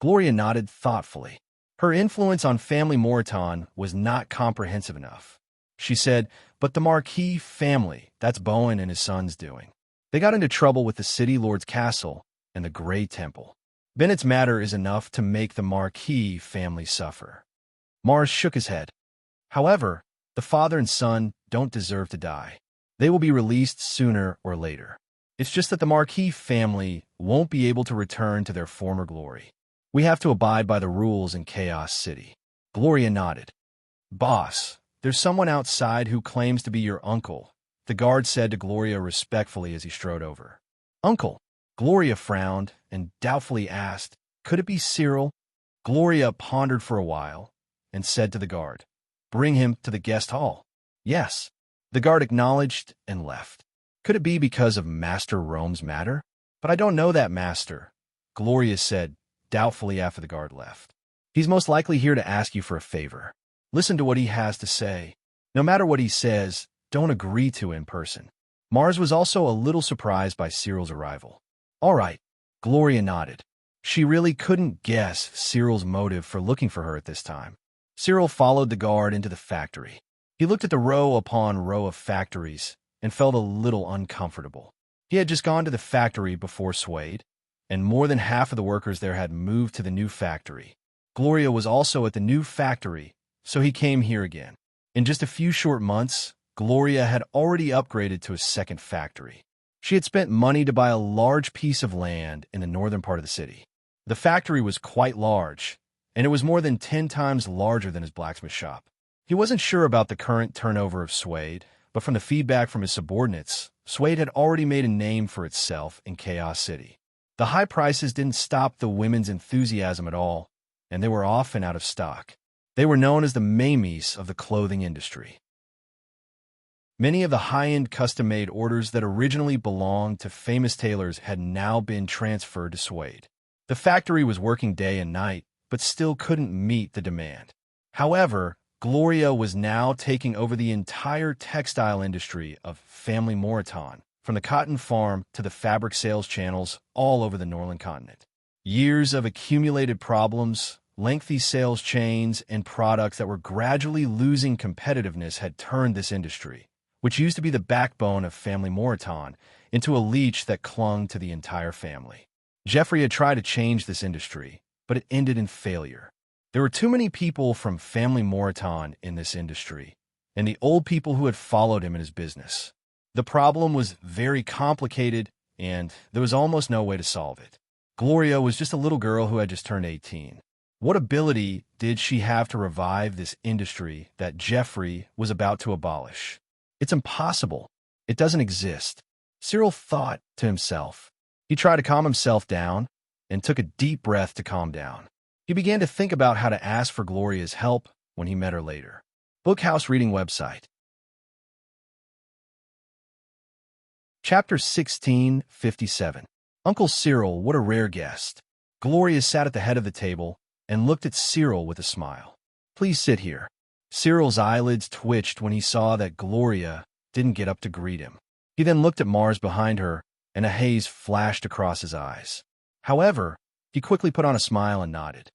Gloria nodded thoughtfully. Her influence on Family Moreton was not comprehensive enough. She said, But the Marquis family, that's Bowen and his son's doing. They got into trouble with the City Lord's castle and the Grey Temple. Bennett's matter is enough to make the Marquis family suffer. Mars shook his head. However, the father and son don't deserve to die. They will be released sooner or later. It's just that the Marquis family won't be able to return to their former glory. We have to abide by the rules in Chaos City. Gloria nodded. Boss, there's someone outside who claims to be your uncle, the guard said to Gloria respectfully as he strode over. Uncle? Gloria frowned and doubtfully asked, Could it be Cyril? Gloria pondered for a while and said to the guard, Bring him to the guest hall. Yes. The guard acknowledged and left. Could it be because of Master Rome's matter? But I don't know that master, Gloria said doubtfully after the guard left. He's most likely here to ask you for a favor. Listen to what he has to say. No matter what he says, don't agree to in person. Mars was also a little surprised by Cyril's arrival. All right, Gloria nodded. She really couldn't guess Cyril's motive for looking for her at this time. Cyril followed the guard into the factory. He looked at the row upon row of factories and felt a little uncomfortable. He had just gone to the factory before Suede, and more than half of the workers there had moved to the new factory. Gloria was also at the new factory, so he came here again. In just a few short months, Gloria had already upgraded to a second factory. She had spent money to buy a large piece of land in the northern part of the city. The factory was quite large, and it was more than 10 times larger than his blacksmith shop. He wasn't sure about the current turnover of Suede, but from the feedback from his subordinates, Suede had already made a name for itself in Chaos City. The high prices didn't stop the women's enthusiasm at all, and they were often out of stock. They were known as the Mamies of the clothing industry. Many of the high-end custom-made orders that originally belonged to famous tailors had now been transferred to Suede. The factory was working day and night, but still couldn't meet the demand. However, Gloria was now taking over the entire textile industry of Family Moreton, from the cotton farm to the fabric sales channels all over the Northern continent. Years of accumulated problems, lengthy sales chains, and products that were gradually losing competitiveness had turned this industry, which used to be the backbone of Family Moreton, into a leech that clung to the entire family. Jeffrey had tried to change this industry, but it ended in failure. There were too many people from Family Moreton in this industry, and the old people who had followed him in his business. The problem was very complicated, and there was almost no way to solve it. Gloria was just a little girl who had just turned 18. What ability did she have to revive this industry that Jeffrey was about to abolish? It's impossible. It doesn't exist. Cyril thought to himself. He tried to calm himself down and took a deep breath to calm down. He began to think about how to ask for Gloria's help when he met her later. Bookhouse Reading Website. Chapter 1657. Uncle Cyril, what a rare guest. Gloria sat at the head of the table and looked at Cyril with a smile. Please sit here. Cyril's eyelids twitched when he saw that Gloria didn't get up to greet him. He then looked at Mars behind her, and a haze flashed across his eyes. However, he quickly put on a smile and nodded.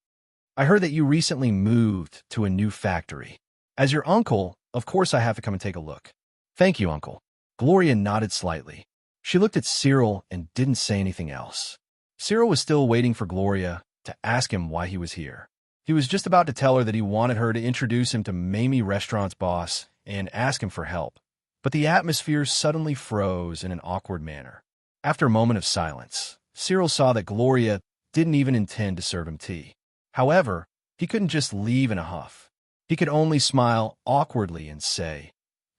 I heard that you recently moved to a new factory. As your uncle, of course I have to come and take a look. Thank you, Uncle. Gloria nodded slightly. She looked at Cyril and didn't say anything else. Cyril was still waiting for Gloria to ask him why he was here. He was just about to tell her that he wanted her to introduce him to Mamie Restaurant's boss and ask him for help. But the atmosphere suddenly froze in an awkward manner. After a moment of silence, Cyril saw that Gloria didn't even intend to serve him tea. However, he couldn't just leave in a huff. He could only smile awkwardly and say,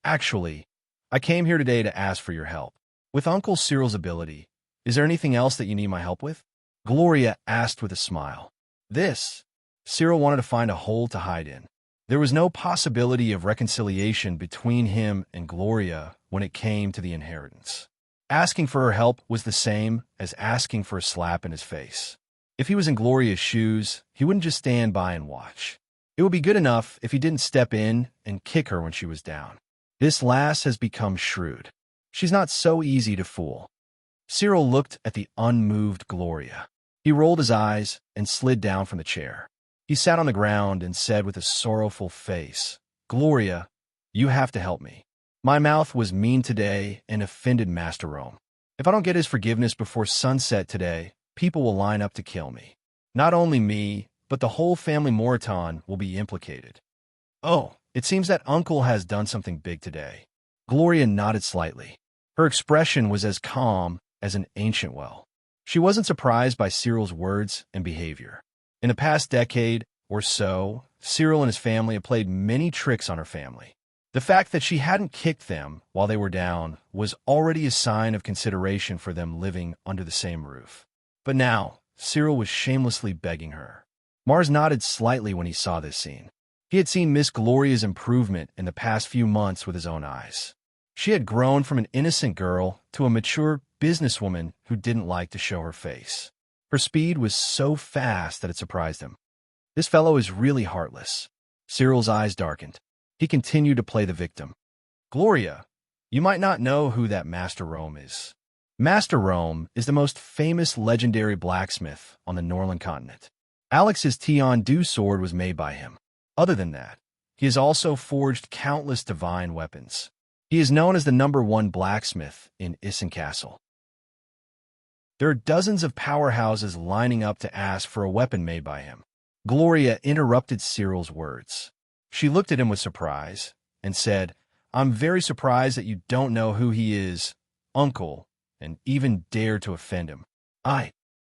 Actually, I came here today to ask for your help. With Uncle Cyril's ability, is there anything else that you need my help with? Gloria asked with a smile. Cyril wanted to find a hole to hide in. There was no possibility of reconciliation between him and Gloria when it came to the inheritance. Asking for her help was the same as asking for a slap in his face. If he was in Gloria's shoes, he wouldn't just stand by and watch. It would be good enough if he didn't step in and kick her when she was down. This lass has become shrewd. She's not so easy to fool. Cyril looked at the unmoved Gloria. He rolled his eyes and slid down from the chair. He sat on the ground and said with a sorrowful face, Gloria, you have to help me. My mouth was mean today and offended Master Rome. If I don't get his forgiveness before sunset today, people will line up to kill me. Not only me, but the whole family Moreton will be implicated. Oh, it seems that Uncle has done something big today. Gloria nodded slightly. Her expression was as calm as an ancient well. She wasn't surprised by Cyril's words and behavior. In the past decade or so, Cyril and his family had played many tricks on her family. The fact that she hadn't kicked them while they were down was already a sign of consideration for them living under the same roof. But now, Cyril was shamelessly begging her. Mars nodded slightly when he saw this scene. He had seen Miss Gloria's improvement in the past few months with his own eyes. She had grown from an innocent girl to a mature businesswoman who didn't like to show her face. Her speed was so fast that it surprised him. This fellow is really heartless. Cyril's eyes darkened. He continued to play the victim. Gloria, you might not know who that Master Rome is. Master Rome is the most famous legendary blacksmith on the Northern continent. Alex's Tion-Du sword was made by him. Other than that, he has also forged countless divine weapons. He is known as the #1 blacksmith in Isen Castle. There are dozens of powerhouses lining up to ask for a weapon made by him. Gloria interrupted Cyril's words. She looked at him with surprise and said, I'm very surprised that you don't know who he is, Uncle, and even dare to offend him.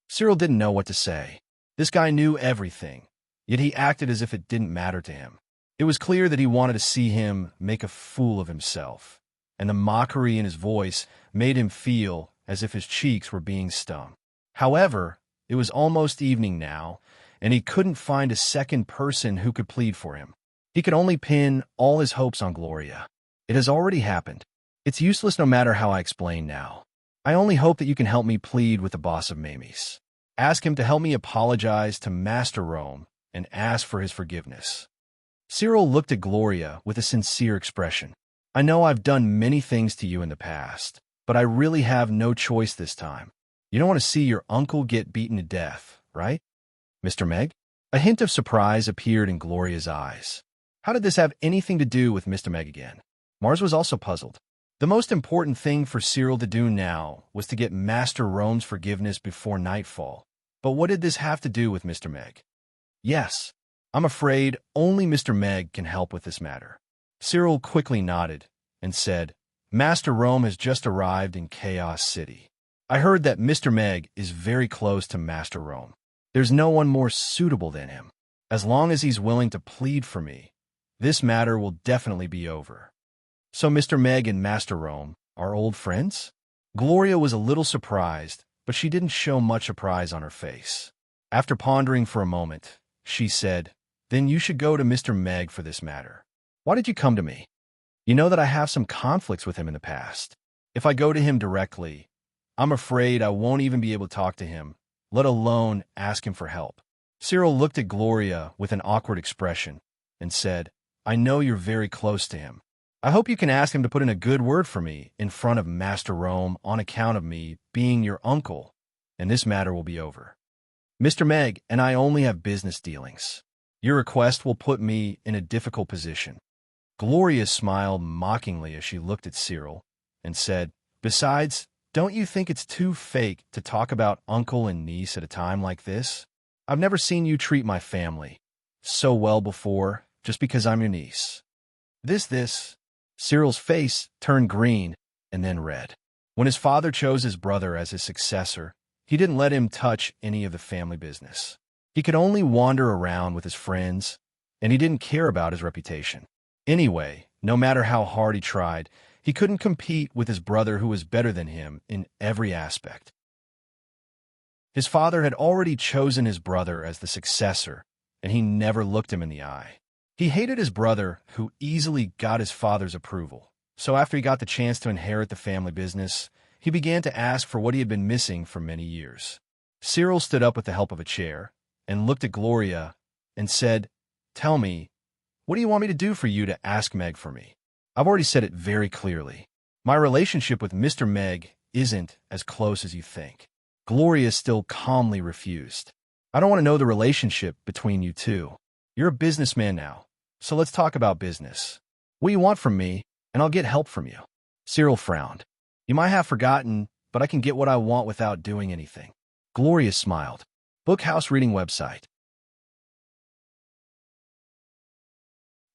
Cyril didn't know what to say. This guy knew everything, yet he acted as if it didn't matter to him. It was clear that he wanted to see him make a fool of himself, and the mockery in his voice made him feel as if his cheeks were being stung. However, it was almost evening now, and he couldn't find a second person who could plead for him. He could only pin all his hopes on Gloria. It has already happened. It's useless no matter how I explain now. I only hope that you can help me plead with the boss of Mamie's. Ask him to help me apologize to Master Rome and ask for his forgiveness. Cyril looked at Gloria with a sincere expression. I know I've done many things to you in the past, but I really have no choice this time. You don't want to see your uncle get beaten to death, right? Mr. Meg? A hint of surprise appeared in Gloria's eyes. How did this have anything to do with Mr. Meg again? Mars was also puzzled. The most important thing for Cyril to do now was to get Master Rome's forgiveness before nightfall. But what did this have to do with Mr. Meg? Yes, I'm afraid only Mr. Meg can help with this matter. Cyril quickly nodded and said, Master Rome has just arrived in Chaos City. I heard that Mr. Meg is very close to Master Rome. There's no one more suitable than him. As long as he's willing to plead for me, this matter will definitely be over. So Mr. Meg and Master Rome are old friends? Gloria was a little surprised, but she didn't show much surprise on her face. After pondering for a moment, she said, Then you should go to Mr. Meg for this matter. Why did you come to me? You know that I have some conflicts with him in the past. If I go to him directly, I'm afraid I won't even be able to talk to him, let alone ask him for help. Cyril looked at Gloria with an awkward expression and said, I know you're very close to him. I hope you can ask him to put in a good word for me in front of Master Rome on account of me being your uncle, and this matter will be over. Mr. Meg and I only have business dealings. Your request will put me in a difficult position. Gloria smiled mockingly as she looked at Cyril and said, Besides, don't you think it's too fake to talk about uncle and niece at a time like this? I've never seen you treat my family so well before just because I'm your niece. Cyril's face turned green and then red. When his father chose his brother as his successor, he didn't let him touch any of the family business. He could only wander around with his friends, and he didn't care about his reputation. Anyway, no matter how hard he tried, he couldn't compete with his brother who was better than him in every aspect. His father had already chosen his brother as the successor, and he never looked him in the eye. He hated his brother, who easily got his father's approval. So after he got the chance to inherit the family business, he began to ask for what he had been missing for many years. Cyril stood up with the help of a chair and looked at Gloria and said, Tell me, what do you want me to do for you to ask Meg for me? I've already said it very clearly. My relationship with Mr. Meg isn't as close as you think. Gloria still calmly refused. I don't want to know the relationship between you two. You're a businessman now, so let's talk about business. What do you want from me, and I'll get help from you. Cyril frowned. You might have forgotten, but I can get what I want without doing anything. Gloria smiled. Bookhouse reading website.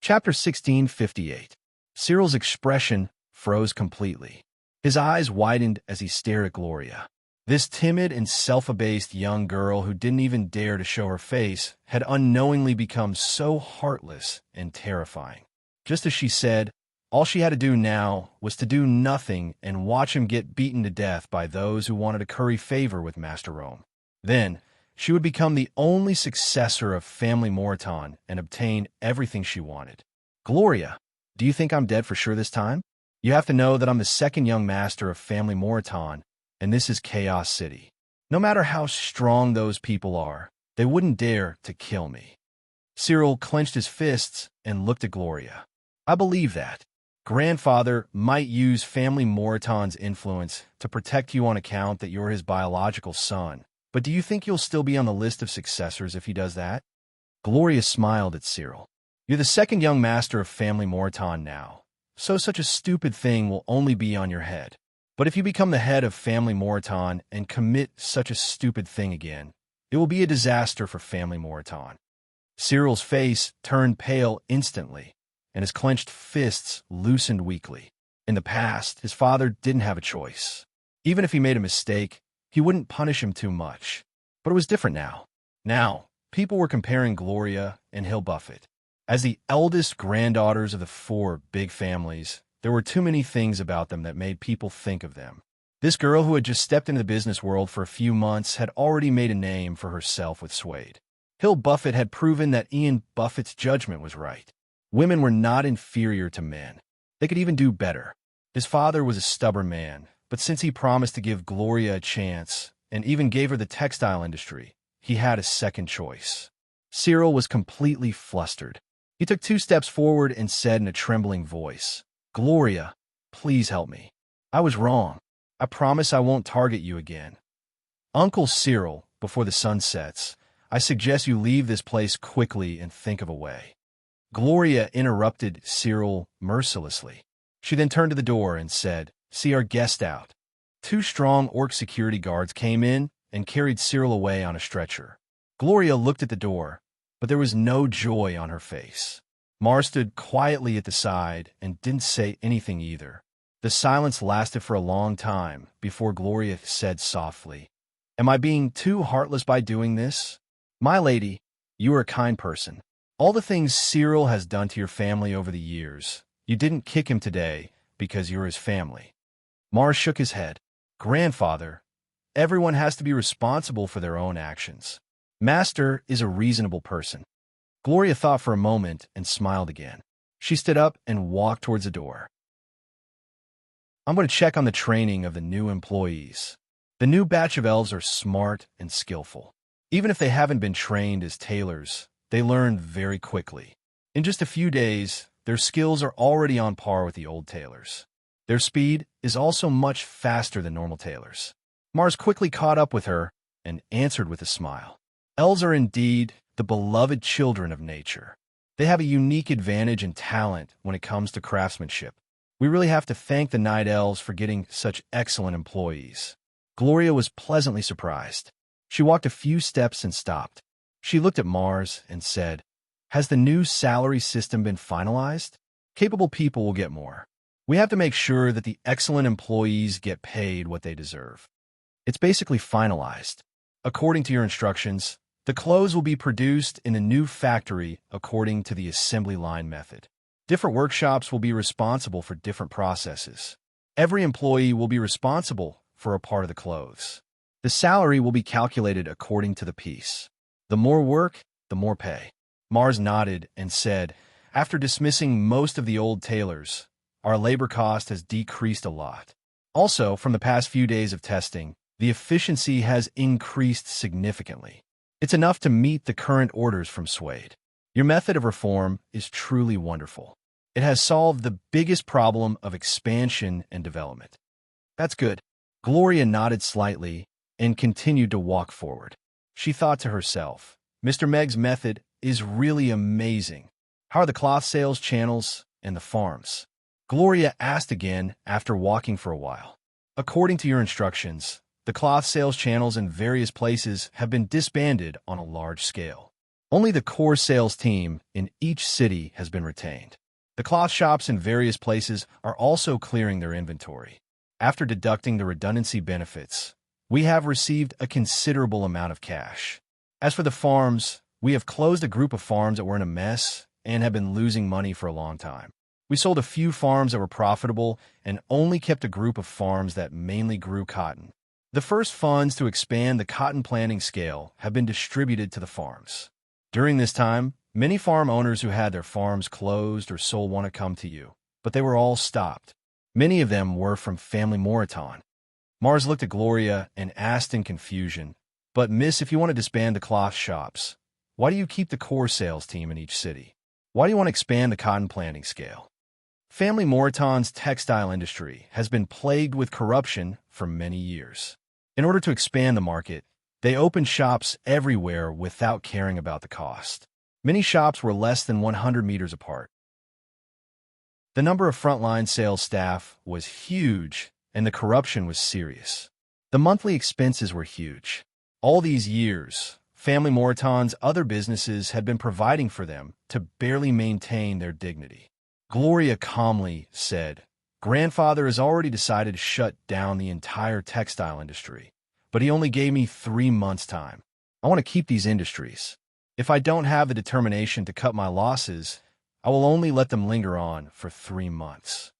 Chapter 1658. Cyril's expression froze completely. His eyes widened as he stared at Gloria. This timid and self-abased young girl who didn't even dare to show her face had unknowingly become so heartless and terrifying. Just as she said, all she had to do now was to do nothing and watch him get beaten to death by those who wanted to curry favor with Master Rome. Then, she would become the only successor of Family Moreton and obtain everything she wanted. Gloria, do you think I'm dead for sure this time? You have to know that I'm the second young master of Family Moreton, and this is Chaos City. No matter how strong those people are, they wouldn't dare to kill me. Cyril clenched his fists and looked at Gloria. I believe that. Grandfather might use Family Moreton's influence to protect you on account that you're his biological son, but do you think you'll still be on the list of successors if he does that? Gloria smiled at Cyril. You're the second young master of Family Moreton now, so such a stupid thing will only be on your head. But if you become the head of Family Moreton and commit such a stupid thing again, it will be a disaster for Family Moreton. Cyril's face turned pale instantly, and his clenched fists loosened weakly. In the past, his father didn't have a choice. Even if he made a mistake, he wouldn't punish him too much. But it was different now. Now, people were comparing Gloria and Hill Buffett. As the eldest granddaughters of the four big families, there were too many things about them that made people think of them. This girl who had just stepped into the business world for a few months had already made a name for herself with Suede. Hill Buffett had proven that Ian Buffett's judgment was right. Women were not inferior to men. They could even do better. His father was a stubborn man, but since he promised to give Gloria a chance, and even gave her the textile industry, he had a second choice. Cyril was completely flustered. He took 2 steps forward and said in a trembling voice, "Gloria, please help me. I was wrong. I promise I won't target you again. Uncle Cyril, before the sun sets, I suggest you leave this place quickly and think of a way." Gloria interrupted Cyril mercilessly. She then turned to the door and said, "See our guest out." 2 strong orc security guards came in and carried Cyril away on a stretcher. Gloria looked at the door, but there was no joy on her face. Mars stood quietly at the side and didn't say anything either. The silence lasted for a long time before Gloria said softly, "Am I being too heartless by doing this? My lady, you are a kind person. All the things Cyril has done to your family over the years, you didn't kick him today because you're his family." Mars shook his head. "Grandfather, everyone has to be responsible for their own actions. Master is a reasonable person." Gloria thought for a moment and smiled again. She stood up and walked towards the door. "I'm going to check on the training of the new employees. The new batch of elves are smart and skillful. Even if they haven't been trained as tailors, they learn very quickly. In just a few days, their skills are already on par with the old tailors. Their speed is also much faster than normal tailors." Mars quickly caught up with her and answered with a smile. "Elves are indeed the beloved children of nature. They have a unique advantage and talent when it comes to craftsmanship. We really have to thank the night elves for getting such excellent employees." Gloria was pleasantly surprised. She walked a few steps and stopped. She looked at Mars and said, "Has the new salary system been finalized? Capable people will get more. We have to make sure that the excellent employees get paid what they deserve." "It's basically finalized. According to your instructions, the clothes will be produced in a new factory according to the assembly line method. Different workshops will be responsible for different processes. Every employee will be responsible for a part of the clothes. The salary will be calculated according to the piece. The more work, the more pay." Mars nodded and said, "After dismissing most of the old tailors, our labor cost has decreased a lot. Also, from the past few days of testing, the efficiency has increased significantly. It's enough to meet the current orders from Suede. Your method of reform is truly wonderful. It has solved the biggest problem of expansion and development." "That's good." Gloria nodded slightly and continued to walk forward. She thought to herself, "Mr. Meg's method is really amazing. How are the cloth sales channels and the farms?" Gloria asked again after walking for a while. "According to your instructions, the cloth sales channels in various places have been disbanded on a large scale. Only the core sales team in each city has been retained. The cloth shops in various places are also clearing their inventory. After deducting the redundancy benefits, we have received a considerable amount of cash. As for the farms, we have closed a group of farms that were in a mess and have been losing money for a long time. We sold a few farms that were profitable and only kept a group of farms that mainly grew cotton. The first funds to expand the cotton planting scale have been distributed to the farms. During this time, many farm owners who had their farms closed or sold want to come to you, but they were all stopped. Many of them were from family Moraton." Mars looked at Gloria and asked in confusion, "But miss, if you want to disband the cloth shops, why do you keep the core sales team in each city? Why do you want to expand the cotton planting scale?" Family Moraton's textile industry has been plagued with corruption for many years. In order to expand the market, they opened shops everywhere without caring about the cost. Many shops were less than 100 meters apart. The number of frontline sales staff was huge, and the corruption was serious. The monthly expenses were huge. All these years, Family Moraton's other businesses had been providing for them to barely maintain their dignity. Gloria calmly said, "Grandfather has already decided to shut down the entire textile industry, but he only gave me 3 months' time. I want to keep these industries. If I don't have the determination to cut my losses, I will only let them linger on for 3 months.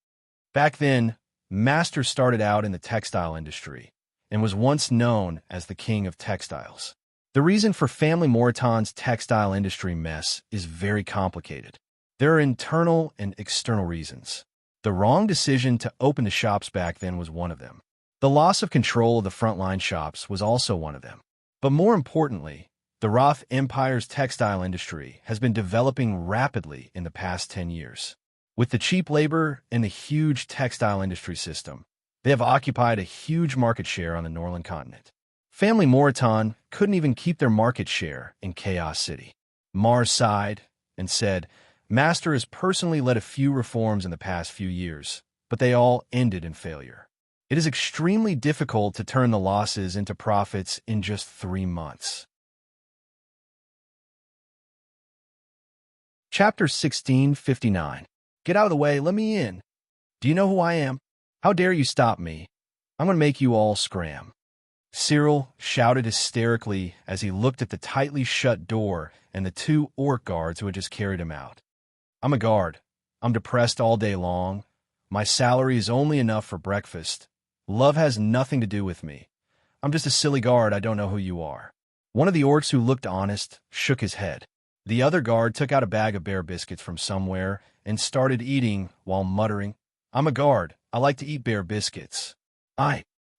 Back then, Master started out in the textile industry and was once known as the king of textiles. The reason for Family Moreton's textile industry mess is very complicated. There are internal and external reasons. The wrong decision to open the shops back then was one of them. The loss of control of the frontline shops was also one of them. But more importantly, the Roth Empire's textile industry has been developing rapidly in the past 10 years. With the cheap labor and the huge textile industry system, they have occupied a huge market share on the Northern continent. Family Moreton couldn't even keep their market share in Chaos City. Mars sighed and said, Master has personally led a few reforms in the past few years, but they all ended in failure. It is extremely difficult to turn the losses into profits in just 3 months. Chapter 1659. Get out of the way, let me in. Do you know who I am? How dare you stop me? I'm going to make you all scram. Cyril shouted hysterically as he looked at the tightly shut door and the 2 orc guards who had just carried him out. I'm a guard. I'm depressed all day long. My salary is only enough for breakfast. Love has nothing to do with me. I'm just a silly guard. I don't know who you are. One of the orcs who looked honest shook his head. The other guard took out a bag of bear biscuits from somewhere and started eating while muttering, I'm a guard. I like to eat bear biscuits.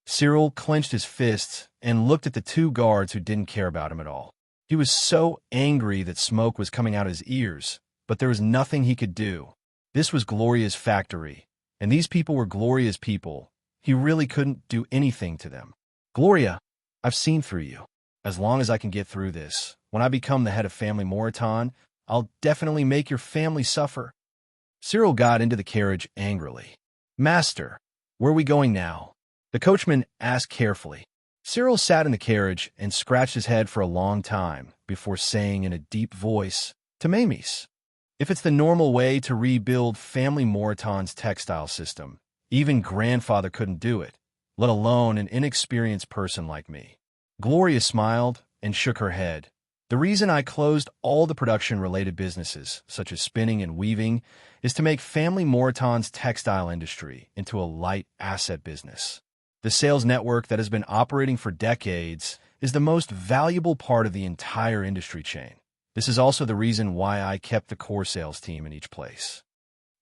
Cyril clenched his fists and looked at the 2 guards who didn't care about him at all. He was so angry that smoke was coming out his ears, but there was nothing he could do. This was Gloria's factory, and these people were Gloria's people. He really couldn't do anything to them. Gloria, I've seen through you. As long as I can get through this, when I become the head of Family Moreton, I'll definitely make your family suffer. Cyril got into the carriage angrily. Master, where are we going now? The coachman asked carefully. Cyril sat in the carriage and scratched his head for a long time before saying in a deep voice, to Mamis. If it's the normal way to rebuild Family Moreton's textile system, even grandfather couldn't do it, let alone an inexperienced person like me. Gloria smiled and shook her head. The reason I closed all the production-related businesses, such as spinning and weaving, is to make Family Moreton's textile industry into a light asset business. The sales network that has been operating for decades is the most valuable part of the entire industry chain. This is also the reason why I kept the core sales team in each place.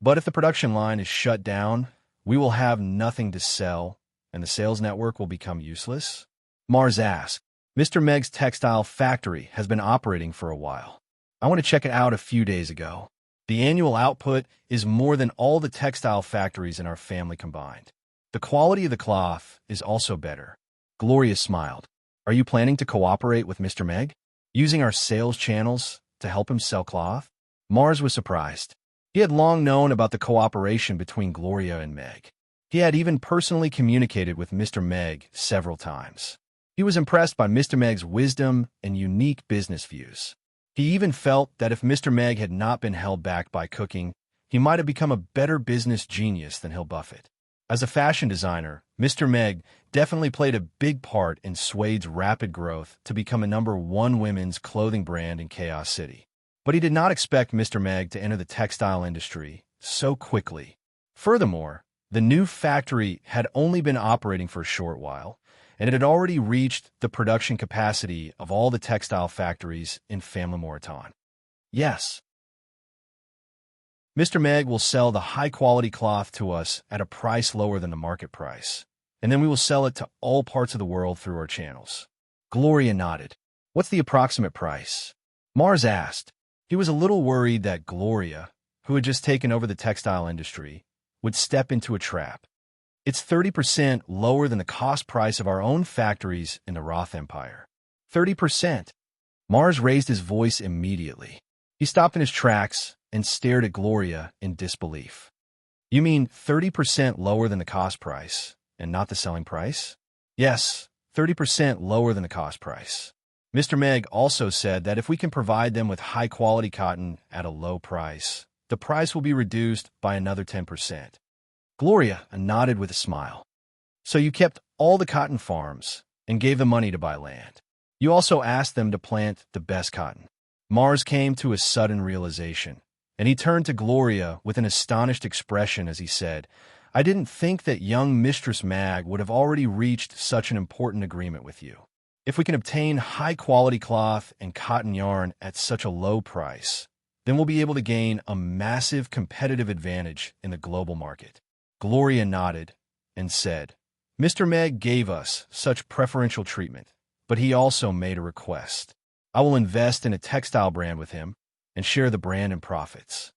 But if the production line is shut down, we will have nothing to sell, and the sales network will become useless? Mars asked. Mr. Meg's textile factory has been operating for a while. I want to check it out a few days ago. The annual output is more than all the textile factories in our family combined. The quality of the cloth is also better. Gloria smiled. Are you planning to cooperate with Mr. Meg? Using our sales channels to help him sell cloth? Mars was surprised. He had long known about the cooperation between Gloria and Meg. He had even personally communicated with Mr. Meg several times. He was impressed by Mr. Meg's wisdom and unique business views. He even felt that if Mr. Meg had not been held back by cooking, he might have become a better business genius than Hill Buffett. As a fashion designer, Mr. Meg definitely played a big part in Suede's rapid growth to become a #1 women's clothing brand in Chaos City. But he did not expect Mr. Meg to enter the textile industry so quickly. Furthermore, the new factory had only been operating for a short while, and it had already reached the production capacity of all the textile factories in Family Moreton. Yes, Mr. Meg will sell the high-quality cloth to us at a price lower than the market price, and then we will sell it to all parts of the world through our channels. Gloria nodded. What's the approximate price? Mars asked. He was a little worried that Gloria, who had just taken over the textile industry, would step into a trap. It's 30% lower than the cost price of our own factories in the Roth Empire. 30%. Mars raised his voice immediately. He stopped in his tracks and stared at Gloria in disbelief. You mean 30% lower than the cost price, and not the selling price? Yes, 30% lower than the cost price. Mr. Meg also said that if we can provide them with high-quality cotton at a low price, the price will be reduced by another 10%. Gloria nodded with a smile. So you kept all the cotton farms and gave them money to buy land. You also asked them to plant the best cotton. Mars came to a sudden realization, and he turned to Gloria with an astonished expression as he said, I didn't think that young Mistress Mag would have already reached such an important agreement with you. If we can obtain high-quality cloth and cotton yarn at such a low price, then we'll be able to gain a massive competitive advantage in the global market. Gloria nodded and said, Mr. Meg gave us such preferential treatment, but he also made a request. I will invest in a textile brand with him and share the brand and profits.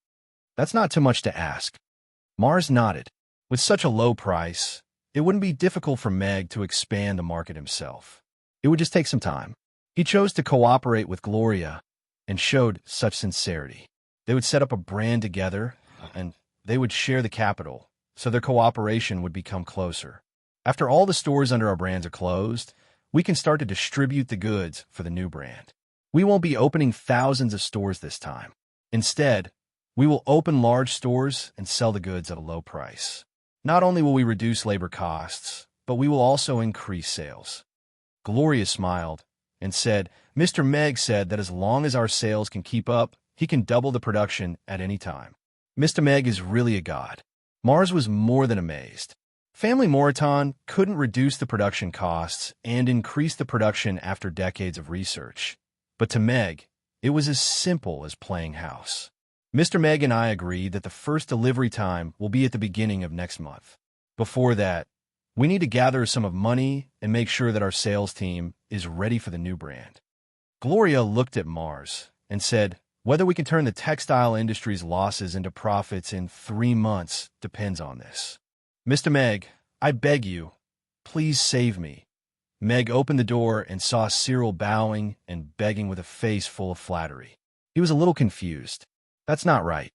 That's not too much to ask. Mars nodded. With such a low price, it wouldn't be difficult for Meg to expand the market himself. It would just take some time. He chose to cooperate with Gloria and showed such sincerity. They would set up a brand together, and they would share the capital, so their cooperation would become closer. After all the stores under our brands are closed, we can start to distribute the goods for the new brand. We won't be opening thousands of stores this time. Instead, we will open large stores and sell the goods at a low price. Not only will we reduce labor costs, but we will also increase sales. Gloria smiled and said, Mr. Meg said that as long as our sales can keep up, he can double the production at any time. Mr. Meg is really a god. Mars was more than amazed. Family Moreton couldn't reduce the production costs and increase the production after decades of research. But to Meg, it was as simple as playing house. Mr. Meg and I agreed that the first delivery time will be at the beginning of next month. Before that, we need to gather some of money and make sure that our sales team is ready for the new brand. Gloria looked at Mars and said, whether we can turn the textile industry's losses into profits in 3 months depends on this. Mr. Meg, I beg you, please save me. Meg opened the door and saw Cyril bowing and begging with a face full of flattery. He was a little confused. That's not right.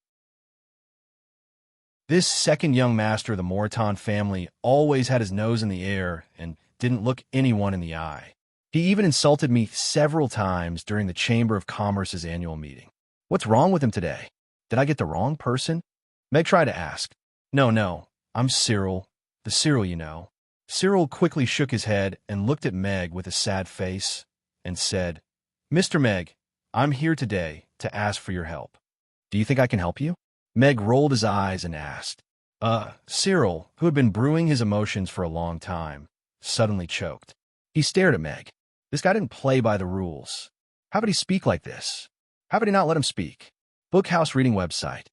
This second young master of the Moreton family always had his nose in the air and didn't look anyone in the eye. He even insulted me several times during the Chamber of Commerce's annual meeting. What's wrong with him today? Did I get the wrong person? Meg tried to ask. No, I'm Cyril. The Cyril you know. Cyril quickly shook his head and looked at Meg with a sad face and said, Mr. Meg, I'm here today to ask for your help. Do you think I can help you? Meg rolled his eyes and asked. Cyril, who had been brewing his emotions for a long time, suddenly choked. He stared at Meg. This guy didn't play by the rules. How could he speak like this? How could he not let him speak? Bookhouse reading website.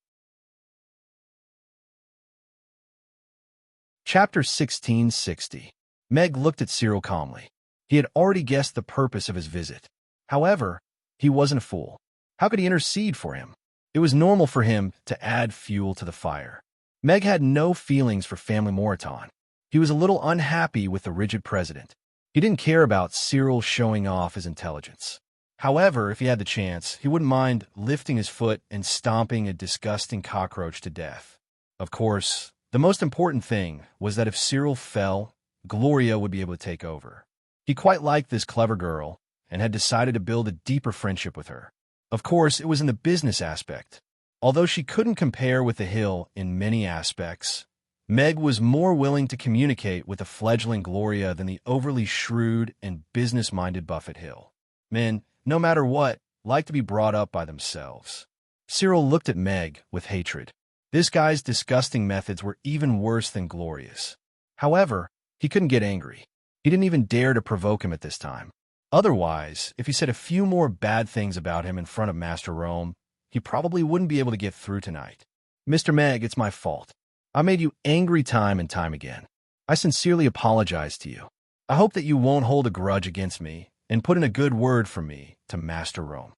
Chapter 1660. Meg looked at Cyril calmly. He had already guessed the purpose of his visit. However, he wasn't a fool. How could he intercede for him? It was normal for him to add fuel to the fire. Meg had no feelings for family Moreton. He was a little unhappy with the rigid president. He didn't care about Cyril showing off his intelligence. However, if he had the chance, he wouldn't mind lifting his foot and stomping a disgusting cockroach to death. Of course, the most important thing was that if Cyril fell, Gloria would be able to take over. He quite liked this clever girl and had decided to build a deeper friendship with her. Of course, it was in the business aspect. Although she couldn't compare with the Hill in many aspects, Meg was more willing to communicate with the fledgling Gloria than the overly shrewd and business-minded Buffett Hill. Men, no matter what, like to be brought up by themselves. Cyril looked at Meg with hatred. This guy's disgusting methods were even worse than Gloria's. However, he couldn't get angry. He didn't even dare to provoke him at this time. Otherwise, if he said a few more bad things about him in front of Master Rome, he probably wouldn't be able to get through tonight. Mr. Meg, it's my fault. I made you angry time and time again. I sincerely apologize to you. I hope that you won't hold a grudge against me and put in a good word for me to Master Rome.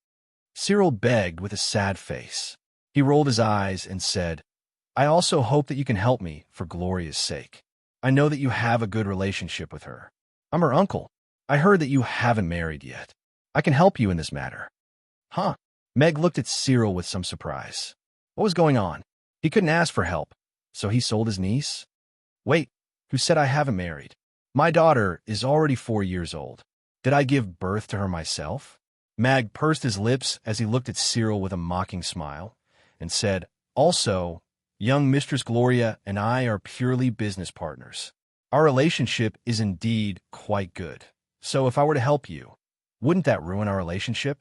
Cyril begged with a sad face. He rolled his eyes and said, I also hope that you can help me for Gloria's sake. I know that you have a good relationship with her. I'm her uncle. I heard that you haven't married yet. I can help you in this matter. Huh? Meg looked at Cyril with some surprise. What was going on? He couldn't ask for help, so he sold his niece? Wait, who said I haven't married? My daughter is already 4 years old. Did I give birth to her myself? Mag pursed his lips as he looked at Cyril with a mocking smile and said, Also, young Mistress Gloria and I are purely business partners. Our relationship is indeed quite good. So if I were to help you, wouldn't that ruin our relationship?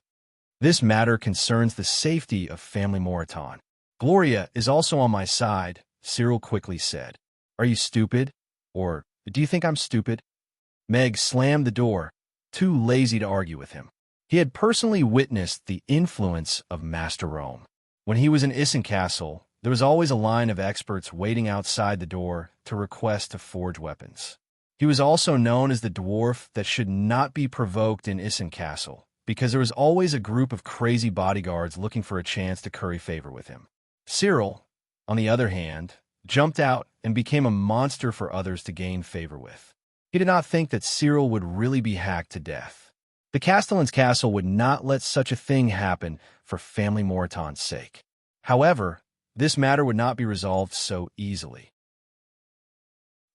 This matter concerns the safety of family Moreton. Gloria is also on my side, Cyril quickly said. Are you stupid? Or do you think I'm stupid? Meg slammed the door, too lazy to argue with him. He had personally witnessed the influence of Master Rome. When he was in Castle, there was always a line of experts waiting outside the door to request to forge weapons. He was also known as the dwarf that should not be provoked in Castle, because there was always a group of crazy bodyguards looking for a chance to curry favor with him. Cyril, on the other hand, jumped out and became a monster for others to gain favor with. He did not think that Cyril would really be hacked to death. The Castellan's castle would not let such a thing happen for family Moreton's sake. However, this matter would not be resolved so easily.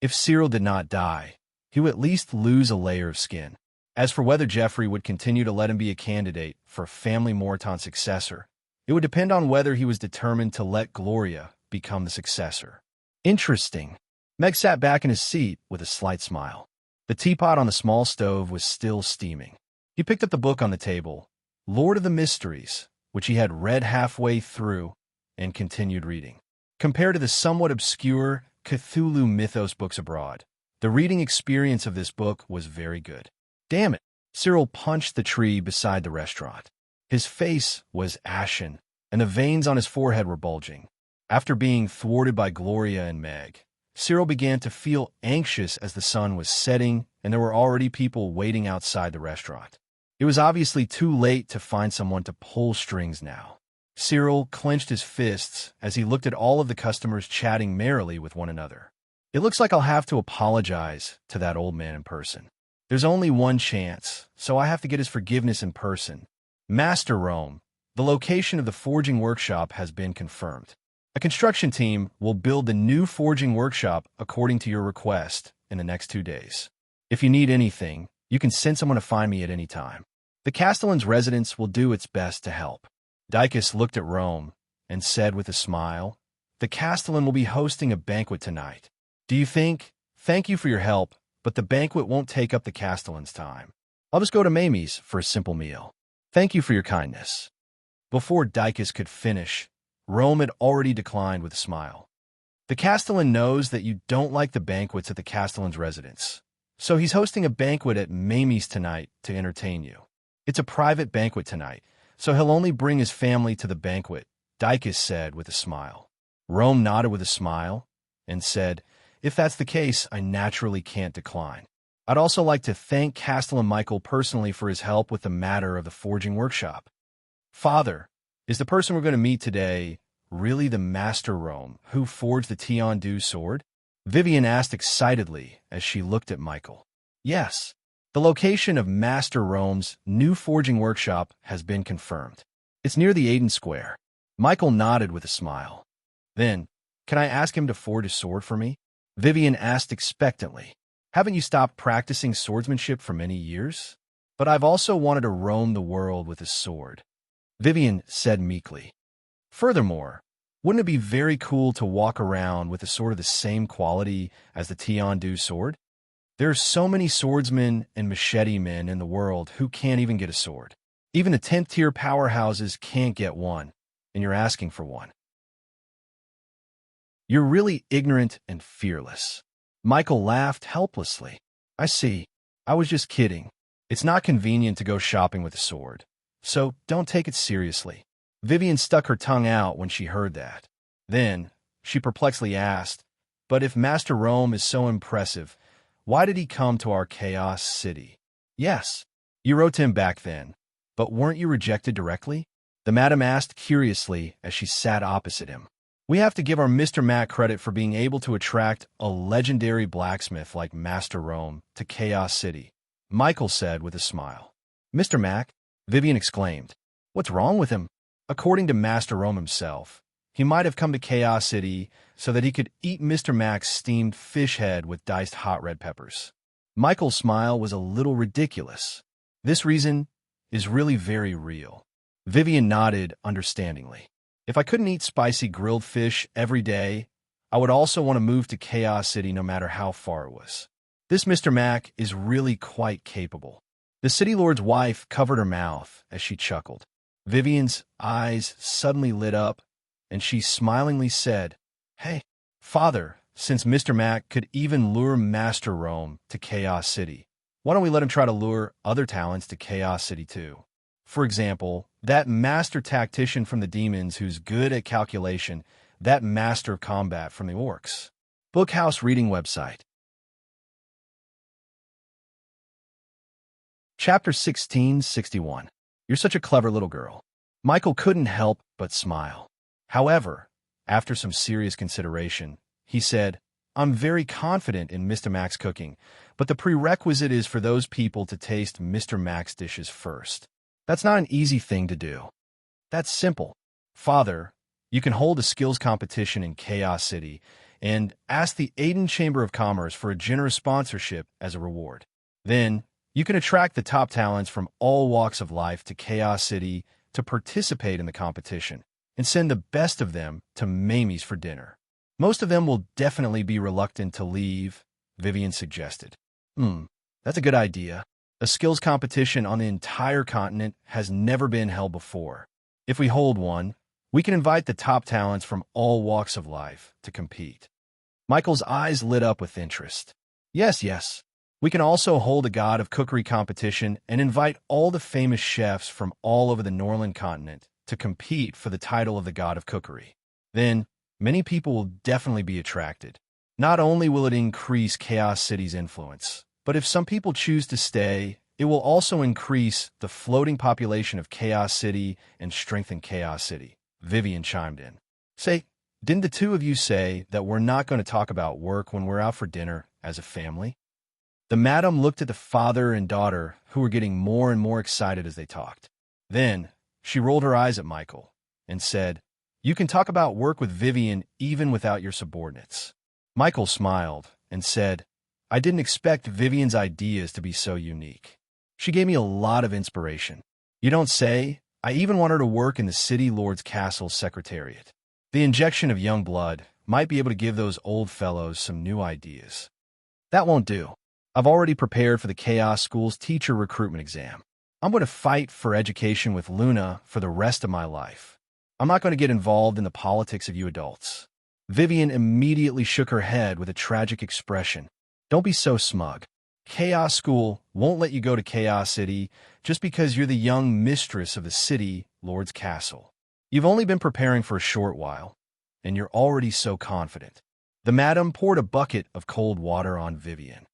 If Cyril did not die, he would at least lose a layer of skin. As for whether Geoffrey would continue to let him be a candidate for family Moreton's successor, it would depend on whether he was determined to let Gloria become the successor. Interesting. Meg sat back in his seat with a slight smile. The teapot on the small stove was still steaming. He picked up the book on the table, Lord of the Mysteries, which he had read halfway through, and continued reading. Compared to the somewhat obscure Cthulhu mythos books abroad, the reading experience of this book was very good. Damn it! Cyril punched the tree beside the restaurant. His face was ashen, and the veins on his forehead were bulging. After being thwarted by Gloria and Meg, Cyril began to feel anxious as the sun was setting and there were already people waiting outside the restaurant. It was obviously too late to find someone to pull strings now. Cyril clenched his fists as he looked at all of the customers chatting merrily with one another. It looks like I'll have to apologize to that old man in person. There's only one chance, so I have to get his forgiveness in person. Master Rome, the location of the forging workshop has been confirmed. A construction team will build the new forging workshop according to your request in the next 2 days. If you need anything, you can send someone to find me at any time. The Castellan's residence will do its best to help. Dicus looked at Rome and said with a smile, The Castellan will be hosting a banquet tonight. Do you think? Thank you for your help, but the banquet won't take up the Castellan's time. I'll just go to Mamie's for a simple meal. Thank you for your kindness. Before Dicus could finish, Rome had already declined with a smile. The Castellan knows that you don't like the banquets at the Castellan's residence, so he's hosting a banquet at Mamie's tonight to entertain you. It's a private banquet tonight, so he'll only bring his family to the banquet, Dicus said with a smile. Rome nodded with a smile and said, If that's the case, I naturally can't decline. I'd also like to thank Castellan Michael personally for his help with the matter of the forging workshop. Father, is the person we're going to meet today really the Master Rome who forged the Tiandu sword? Vivian asked excitedly as she looked at Michael. Yes. The location of Master Rome's new forging workshop has been confirmed. It's near the Aiden Square. Michael nodded with a smile. Then, can I ask him to forge a sword for me? Vivian asked expectantly. Haven't you stopped practicing swordsmanship for many years? But I've also wanted to roam the world with a sword, Vivian said meekly. Furthermore, wouldn't it be very cool to walk around with a sword of the same quality as the Tiandu sword? There are so many swordsmen and machete men in the world who can't even get a sword. Even the 10th-tier powerhouses can't get one, and you're asking for one. You're really ignorant and fearless. Michael laughed helplessly. I see. I was just kidding. It's not convenient to go shopping with a sword, so don't take it seriously. Vivian stuck her tongue out when she heard that. Then, she perplexedly asked, But if Master Rome is so impressive, why did he come to our chaos city? Yes, you wrote to him back then, but weren't you rejected directly? The madam asked curiously as she sat opposite him. We have to give our Mr. Mac credit for being able to attract a legendary blacksmith like Master Rome to Chaos City, Michael said with a smile. Mr. Mac? Vivian exclaimed. What's wrong with him? According to Master Rome himself, he might have come to Chaos City so that he could eat Mr. Mac's steamed fish head with diced hot red peppers. Michael's smile was a little ridiculous. This reason is really very real. Vivian nodded understandingly. If I couldn't eat spicy grilled fish every day, I would also want to move to Chaos City no matter how far it was. This Mr. Mac is really quite capable. The city lord's wife covered her mouth as she chuckled. Vivian's eyes suddenly lit up, and she smilingly said, "Hey, Father, since Mr. Mac could even lure Master Rome to Chaos City, why don't we let him try to lure other talents to Chaos City too? For example, that master tactician from the demons who's good at calculation, that master of combat from the orcs." Bookhouse reading website. Chapter 1661. You're such a clever little girl. Michael couldn't help but smile. However, after some serious consideration, he said, "I'm very confident in Mr. Mac's cooking, but the prerequisite is for those people to taste Mr. Mac's dishes first. That's not an easy thing to do. That's simple. Father, you can hold a skills competition in Chaos City and ask the Aiden Chamber of Commerce for a generous sponsorship as a reward. Then, you can attract the top talents from all walks of life to Chaos City to participate in the competition and send the best of them to Mamie's for dinner. Most of them will definitely be reluctant to leave," Vivian suggested. That's a good idea. A skills competition on the entire continent has never been held before. If we hold one, we can invite the top talents from all walks of life to compete." Michael's eyes lit up with interest. Yes. We can also hold a God of Cookery competition and invite all the famous chefs from all over the Norland continent to compete for the title of the God of Cookery. Then, many people will definitely be attracted. Not only will it increase Chaos City's influence, but if some people choose to stay, it will also increase the floating population of Chaos City and strengthen Chaos City, Vivian chimed in. Say, didn't the two of you say that we're not going to talk about work when we're out for dinner as a family? The madam looked at the father and daughter, who were getting more and more excited as they talked. Then, she rolled her eyes at Michael and said, "You can talk about work with Vivian even without your subordinates." Michael smiled and said, "I didn't expect Vivian's ideas to be so unique. She gave me a lot of inspiration. You don't say? I even want her to work in the City Lord's Castle Secretariat. The injection of young blood might be able to give those old fellows some new ideas." "That won't do. I've already prepared for the Chaos School's teacher recruitment exam. I'm going to fight for education with Luna for the rest of my life. I'm not going to get involved in the politics of you adults." Vivian immediately shook her head with a tragic expression. "Don't be so smug. Chaos School won't let you go to Chaos City just because you're the young mistress of the City Lord's Castle. You've only been preparing for a short while, and you're already so confident." The madam poured a bucket of cold water on Vivian.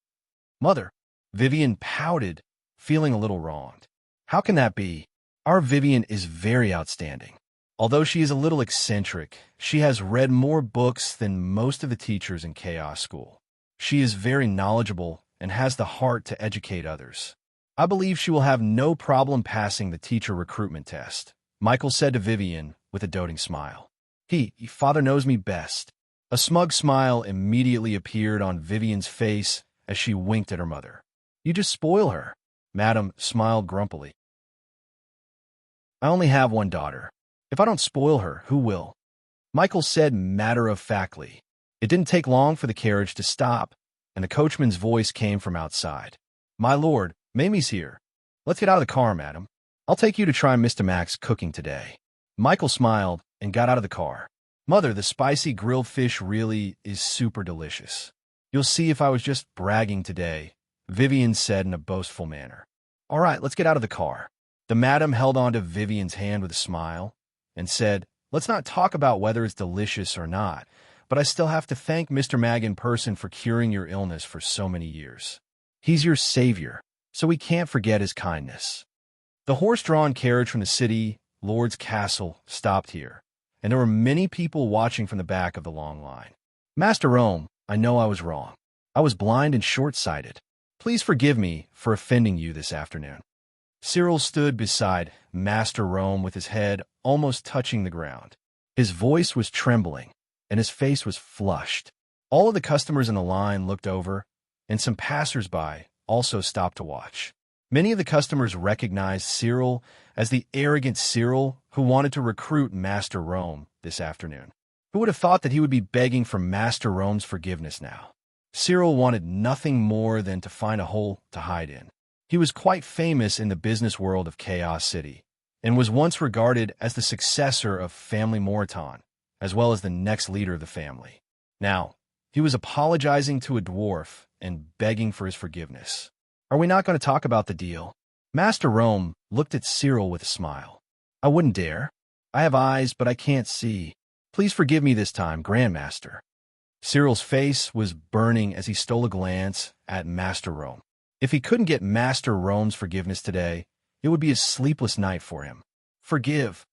"Mother," Vivian pouted, feeling a little wronged. "How can that be? Our Vivian is very outstanding. Although she is a little eccentric, she has read more books than most of the teachers in Chaos School. She is very knowledgeable and has the heart to educate others. I believe she will have no problem passing the teacher recruitment test," Michael said to Vivian with a doting smile. Father knows me best." A smug smile immediately appeared on Vivian's face as she winked at her mother. "You just spoil her," Madam smiled grumpily. "I only have one daughter. If I don't spoil her, who will?" Michael said matter-of-factly. It didn't take long for the carriage to stop, and the coachman's voice came from outside. "My lord, Mamie's here. Let's get out of the car, madam. I'll take you to try Mr. Mac's cooking today." Michael smiled and got out of the car. "Mother, the spicy grilled fish really is super delicious. You'll see if I was just bragging today," Vivian said in a boastful manner. "All right, let's get out of the car." The madam held onto Vivian's hand with a smile and said, "Let's not talk about whether it's delicious or not, but I still have to thank Mr. Mag in person for curing your illness for so many years. He's your savior, so we can't forget his kindness." The horse-drawn carriage from the City Lord's Castle stopped here, and there were many people watching from the back of the long line. "Master Rome, I know I was wrong. I was blind and short-sighted. Please forgive me for offending you this afternoon." Cyril stood beside Master Rome with his head almost touching the ground. His voice was trembling, and his face was flushed. All of the customers in the line looked over, and some passers-by also stopped to watch. Many of the customers recognized Cyril as the arrogant Cyril who wanted to recruit Master Rome this afternoon. Who would have thought that he would be begging for Master Rome's forgiveness now? Cyril wanted nothing more than to find a hole to hide in. He was quite famous in the business world of Chaos City, and was once regarded as the successor of Family Moreton, as well as the next leader of the family. Now, he was apologizing to a dwarf and begging for his forgiveness. Are we not going to talk about the deal? Master Rome looked at Cyril with a smile. I wouldn't dare. I have eyes, but I can't see. Please forgive me this time, Grandmaster. Cyril's face was burning as he stole a glance at Master Rome. If he couldn't get Master Rome's forgiveness today, it would be a sleepless night for him. Forgive.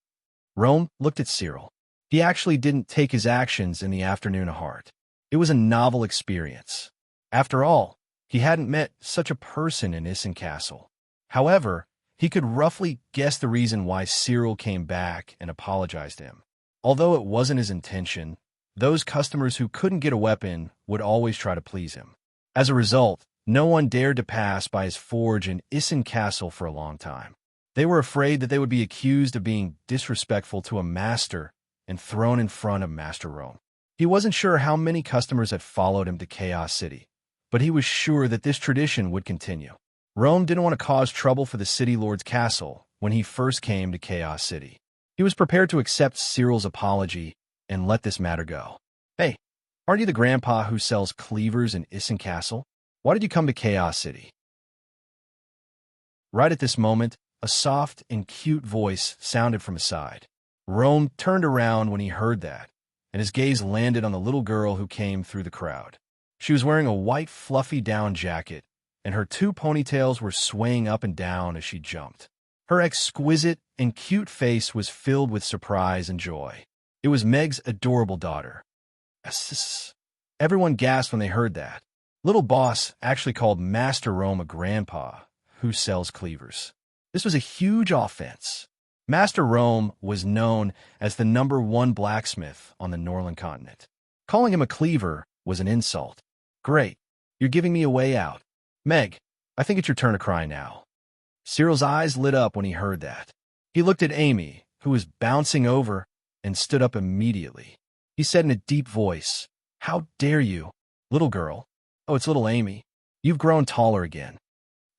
Rome looked at Cyril. He actually didn't take his actions in the afternoon to heart. It was a novel experience. After all, he hadn't met such a person in Isen Castle. However, he could roughly guess the reason why Cyril came back and apologized to him. Although it wasn't his intention, those customers who couldn't get a weapon would always try to please him. As a result, no one dared to pass by his forge in Isen Castle for a long time. They were afraid that they would be accused of being disrespectful to a master and thrown in front of Master Rome. He wasn't sure how many customers had followed him to Chaos City, but he was sure that this tradition would continue. Rome didn't want to cause trouble for the City Lord's castle when he first came to Chaos City. He was prepared to accept Cyril's apology and let this matter go. Hey, aren't you the grandpa who sells cleavers in Isen Castle? Why did you come to Chaos City? Right at this moment, a soft and cute voice sounded from his side. Rome turned around when he heard that, and his gaze landed on the little girl who came through the crowd. She was wearing a white fluffy down jacket, and her two ponytails were swaying up and down as she jumped. Her exquisite and cute face was filled with surprise and joy. It was Meg's adorable daughter. Everyone gasped when they heard that. Little Boss actually called Master Rome a grandpa who sells cleavers. This was a huge offense. Master Rome was known as the #1 blacksmith on the Northern continent. Calling him a cleaver was an insult. Great, you're giving me a way out. Meg, I think it's your turn to cry now. Cyril's eyes lit up when he heard that. He looked at Amy, who was bouncing over, and stood up immediately. He said in a deep voice, "How dare you, little girl? Oh, it's little Amy. You've grown taller again."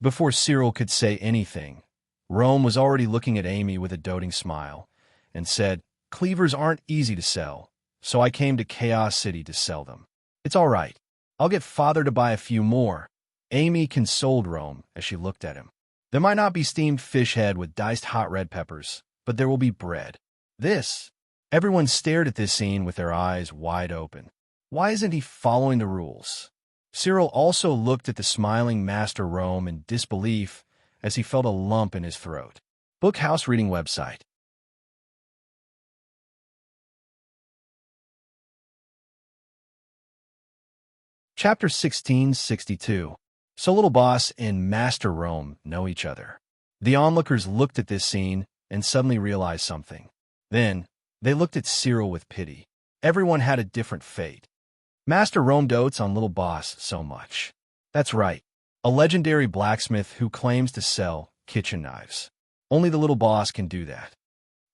Before Cyril could say anything, Rome was already looking at Amy with a doting smile and said, "Cleavers aren't easy to sell, so I came to Chaos City to sell them. It's all right. I'll get Father to buy a few more." Amy consoled Rome as she looked at him. "There might not be steamed fish head with diced hot red peppers, but there will be bread." Everyone stared at this scene with their eyes wide open. Why isn't he following the rules? Cyril also looked at the smiling Master Rome in disbelief as he felt a lump in his throat. Bookhouse Reading Website. Chapter 1662. So Little Boss and Master Rome know each other. The onlookers looked at this scene and suddenly realized something. Then, they looked at Cyril with pity. Everyone had a different fate. Master Rome dotes on Little Boss so much. That's right, a legendary blacksmith who claims to sell kitchen knives. Only the Little Boss can do that.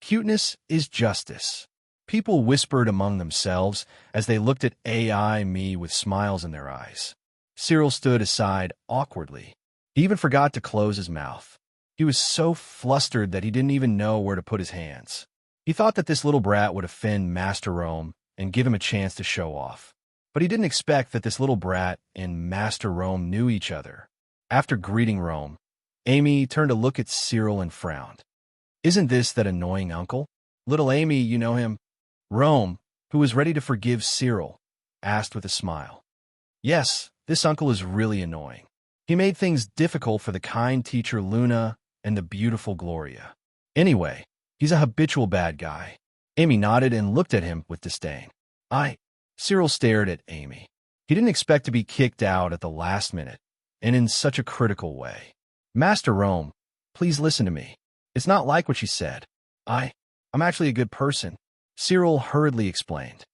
Cuteness is justice. People whispered among themselves as they looked at me with smiles in their eyes. Cyril stood aside awkwardly. He even forgot to close his mouth. He was so flustered that he didn't even know where to put his hands. He thought that this little brat would offend Master Rome and give him a chance to show off. But he didn't expect that this little brat and Master Rome knew each other. After greeting Rome, Amy turned to look at Cyril and frowned. "Isn't this that annoying uncle? Little Amy, you know him?" Rome, who was ready to forgive Cyril, asked with a smile. "Yes, this uncle is really annoying. He made things difficult for the kind teacher Luna and the beautiful Gloria. Anyway, he's a habitual bad guy." Amy nodded and looked at him with disdain. Cyril stared at Amy. He didn't expect to be kicked out at the last minute, and in such a critical way. "Master Rome, please listen to me. It's not like what she said. I'm actually a good person," Cyril hurriedly explained.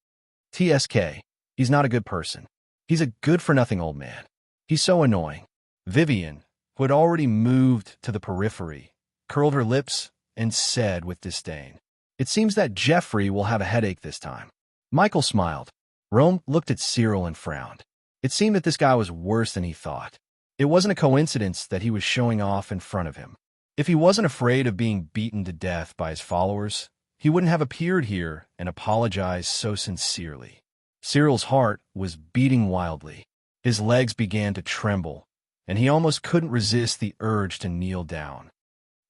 "TSK, he's not a good person. He's a good-for-nothing old man. He's so annoying." Vivian, who had already moved to the periphery, curled her lips and said with disdain, "It seems that Jeffrey will have a headache this time." Michael smiled. Rome looked at Cyril and frowned. It seemed that this guy was worse than he thought. It wasn't a coincidence that he was showing off in front of him. If he wasn't afraid of being beaten to death by his followers, he wouldn't have appeared here and apologized so sincerely. Cyril's heart was beating wildly. His legs began to tremble, and he almost couldn't resist the urge to kneel down.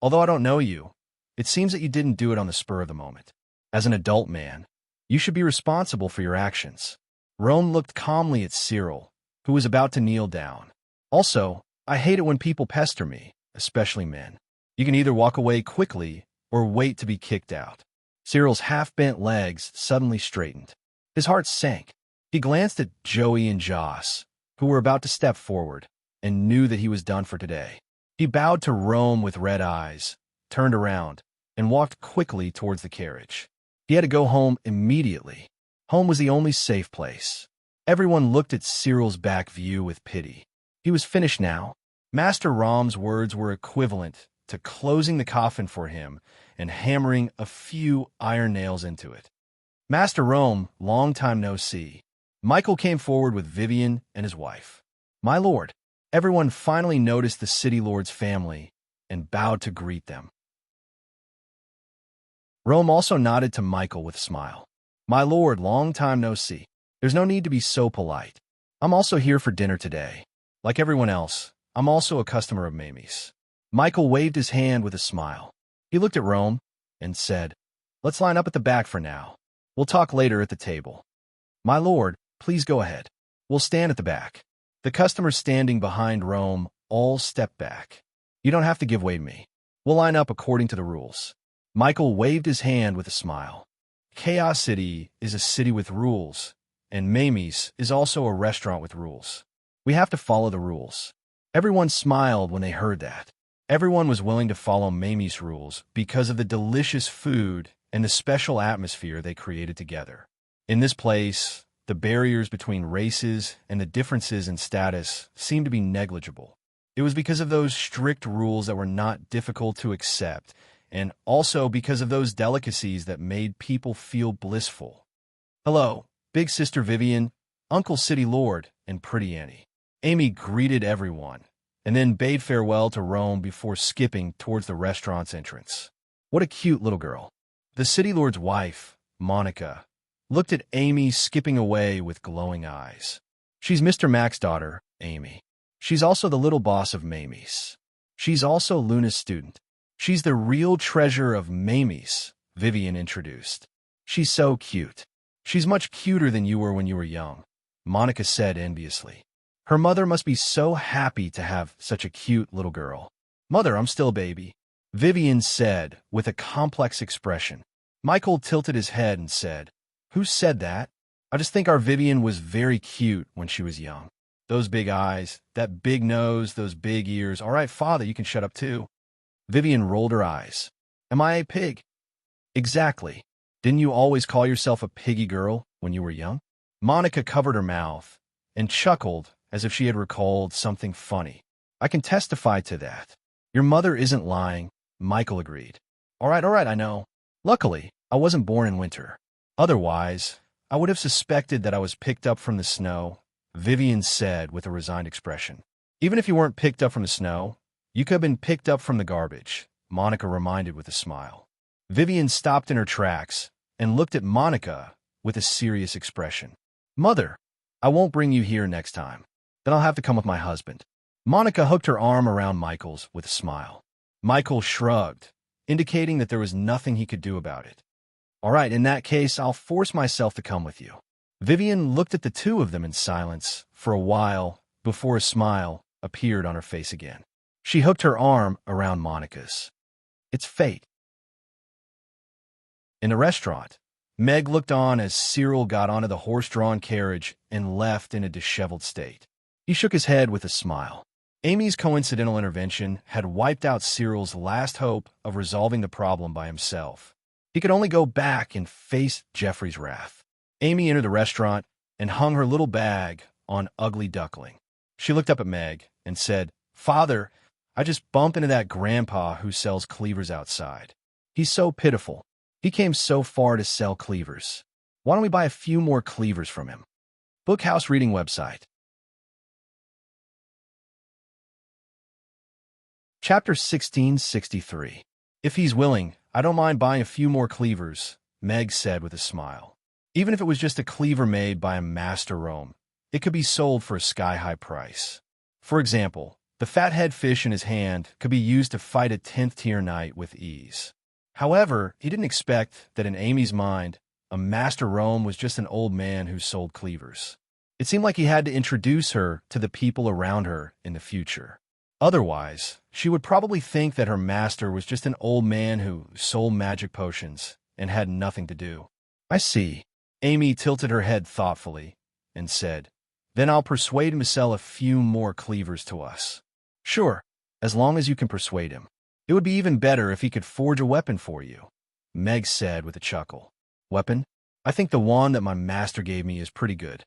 Although I don't know you, it seems that you didn't do it on the spur of the moment. As an adult man, you should be responsible for your actions. Rome looked calmly at Cyril, who was about to kneel down. Also, I hate it when people pester me, especially men. You can either walk away quickly or wait to be kicked out. Cyril's half-bent legs suddenly straightened. His heart sank. He glanced at Joey and Joss, who were about to step forward, and knew that he was done for today. He bowed to Rome with red eyes, turned around, and walked quickly towards the carriage. He had to go home immediately. Home was the only safe place. Everyone looked at Cyril's back view with pity. He was finished now. Master Rom's words were equivalent to closing the coffin for him and hammering a few iron nails into it. Master Rome, long time no see. Michael came forward with Vivian and his wife. My lord. Everyone finally noticed the city lord's family and bowed to greet them. Rome also nodded to Michael with a smile. My lord, long time no see. There's no need to be so polite. I'm also here for dinner today. Like everyone else, I'm also a customer of Mamie's. Michael waved his hand with a smile. He looked at Rome and said, Let's line up at the back for now. We'll talk later at the table. My lord, please go ahead. We'll stand at the back. The customers standing behind Rome all stepped back. You don't have to give way to me. We'll line up according to the rules. Michael waved his hand with a smile. Chaos City is a city with rules, and Mamie's is also a restaurant with rules. We have to follow the rules. Everyone smiled when they heard that. Everyone was willing to follow Mamie's rules because of the delicious food and the special atmosphere they created together. In this place, the barriers between races and the differences in status seemed to be negligible. It was because of those strict rules that were not difficult to accept, and also because of those delicacies that made people feel blissful. Hello, Big Sister Vivian, Uncle City Lord, and Pretty Annie. Amy greeted everyone, and then bade farewell to Rome before skipping towards the restaurant's entrance. What a cute little girl. The city lord's wife, Monica, looked at Amy skipping away with glowing eyes. She's Mr. Mac's daughter, Amy. She's also the little boss of Mamie's. She's also Luna's student. She's the real treasure of Mamie's, Vivian introduced. She's so cute. She's much cuter than you were when you were young, Monica said enviously. Her mother must be so happy to have such a cute little girl. Mother, I'm still a baby, Vivian said with a complex expression. Michael tilted his head and said, Who said that? I just think our Vivian was very cute when she was young. Those big eyes, that big nose, those big ears. All right, father, you can shut up too. Vivian rolled her eyes. Am I a pig? Exactly. Didn't you always call yourself a piggy girl when you were young? Monica covered her mouth and chuckled as if she had recalled something funny. I can testify to that. Your mother isn't lying, Michael agreed. All right, I know. Luckily, I wasn't born in winter. Otherwise, I would have suspected that I was picked up from the snow, Vivian said with a resigned expression. Even if you weren't picked up from the snow, you could have been picked up from the garbage, Monica reminded with a smile. Vivian stopped in her tracks and looked at Monica with a serious expression. Mother, I won't bring you here next time. Then I'll have to come with my husband. Monica hooked her arm around Michael's with a smile. Michael shrugged, indicating that there was nothing he could do about it. All right, in that case, I'll force myself to come with you. Vivian looked at the two of them in silence for a while before a smile appeared on her face again. She hooked her arm around Monica's. It's fate. In the restaurant, Meg looked on as Cyril got onto the horse-drawn carriage and left in a disheveled state. He shook his head with a smile. Amy's coincidental intervention had wiped out Cyril's last hope of resolving the problem by himself. He could only go back and face Jeffrey's wrath. Amy entered the restaurant and hung her little bag on Ugly Duckling. She looked up at Meg and said, Father, I just bumped into that grandpa who sells cleavers outside. He's so pitiful. He came so far to sell cleavers. Why don't we buy a few more cleavers from him? Bookhouse reading website. Chapter 1663. If he's willing, I don't mind buying a few more cleavers, Meg said with a smile. Even if it was just a cleaver made by a master Rome, it could be sold for a sky-high price. For example, the fathead fish in his hand could be used to fight a 10th-tier knight with ease. However, he didn't expect that in Amy's mind, a master Rome was just an old man who sold cleavers. It seemed like he had to introduce her to the people around her in the future. Otherwise, she would probably think that her master was just an old man who sold magic potions and had nothing to do. I see. Amy tilted her head thoughtfully and said, Then I'll persuade him to sell a few more cleavers to us. Sure, as long as you can persuade him. It would be even better if he could forge a weapon for you, Meg said with a chuckle. Weapon? I think the wand that my master gave me is pretty good.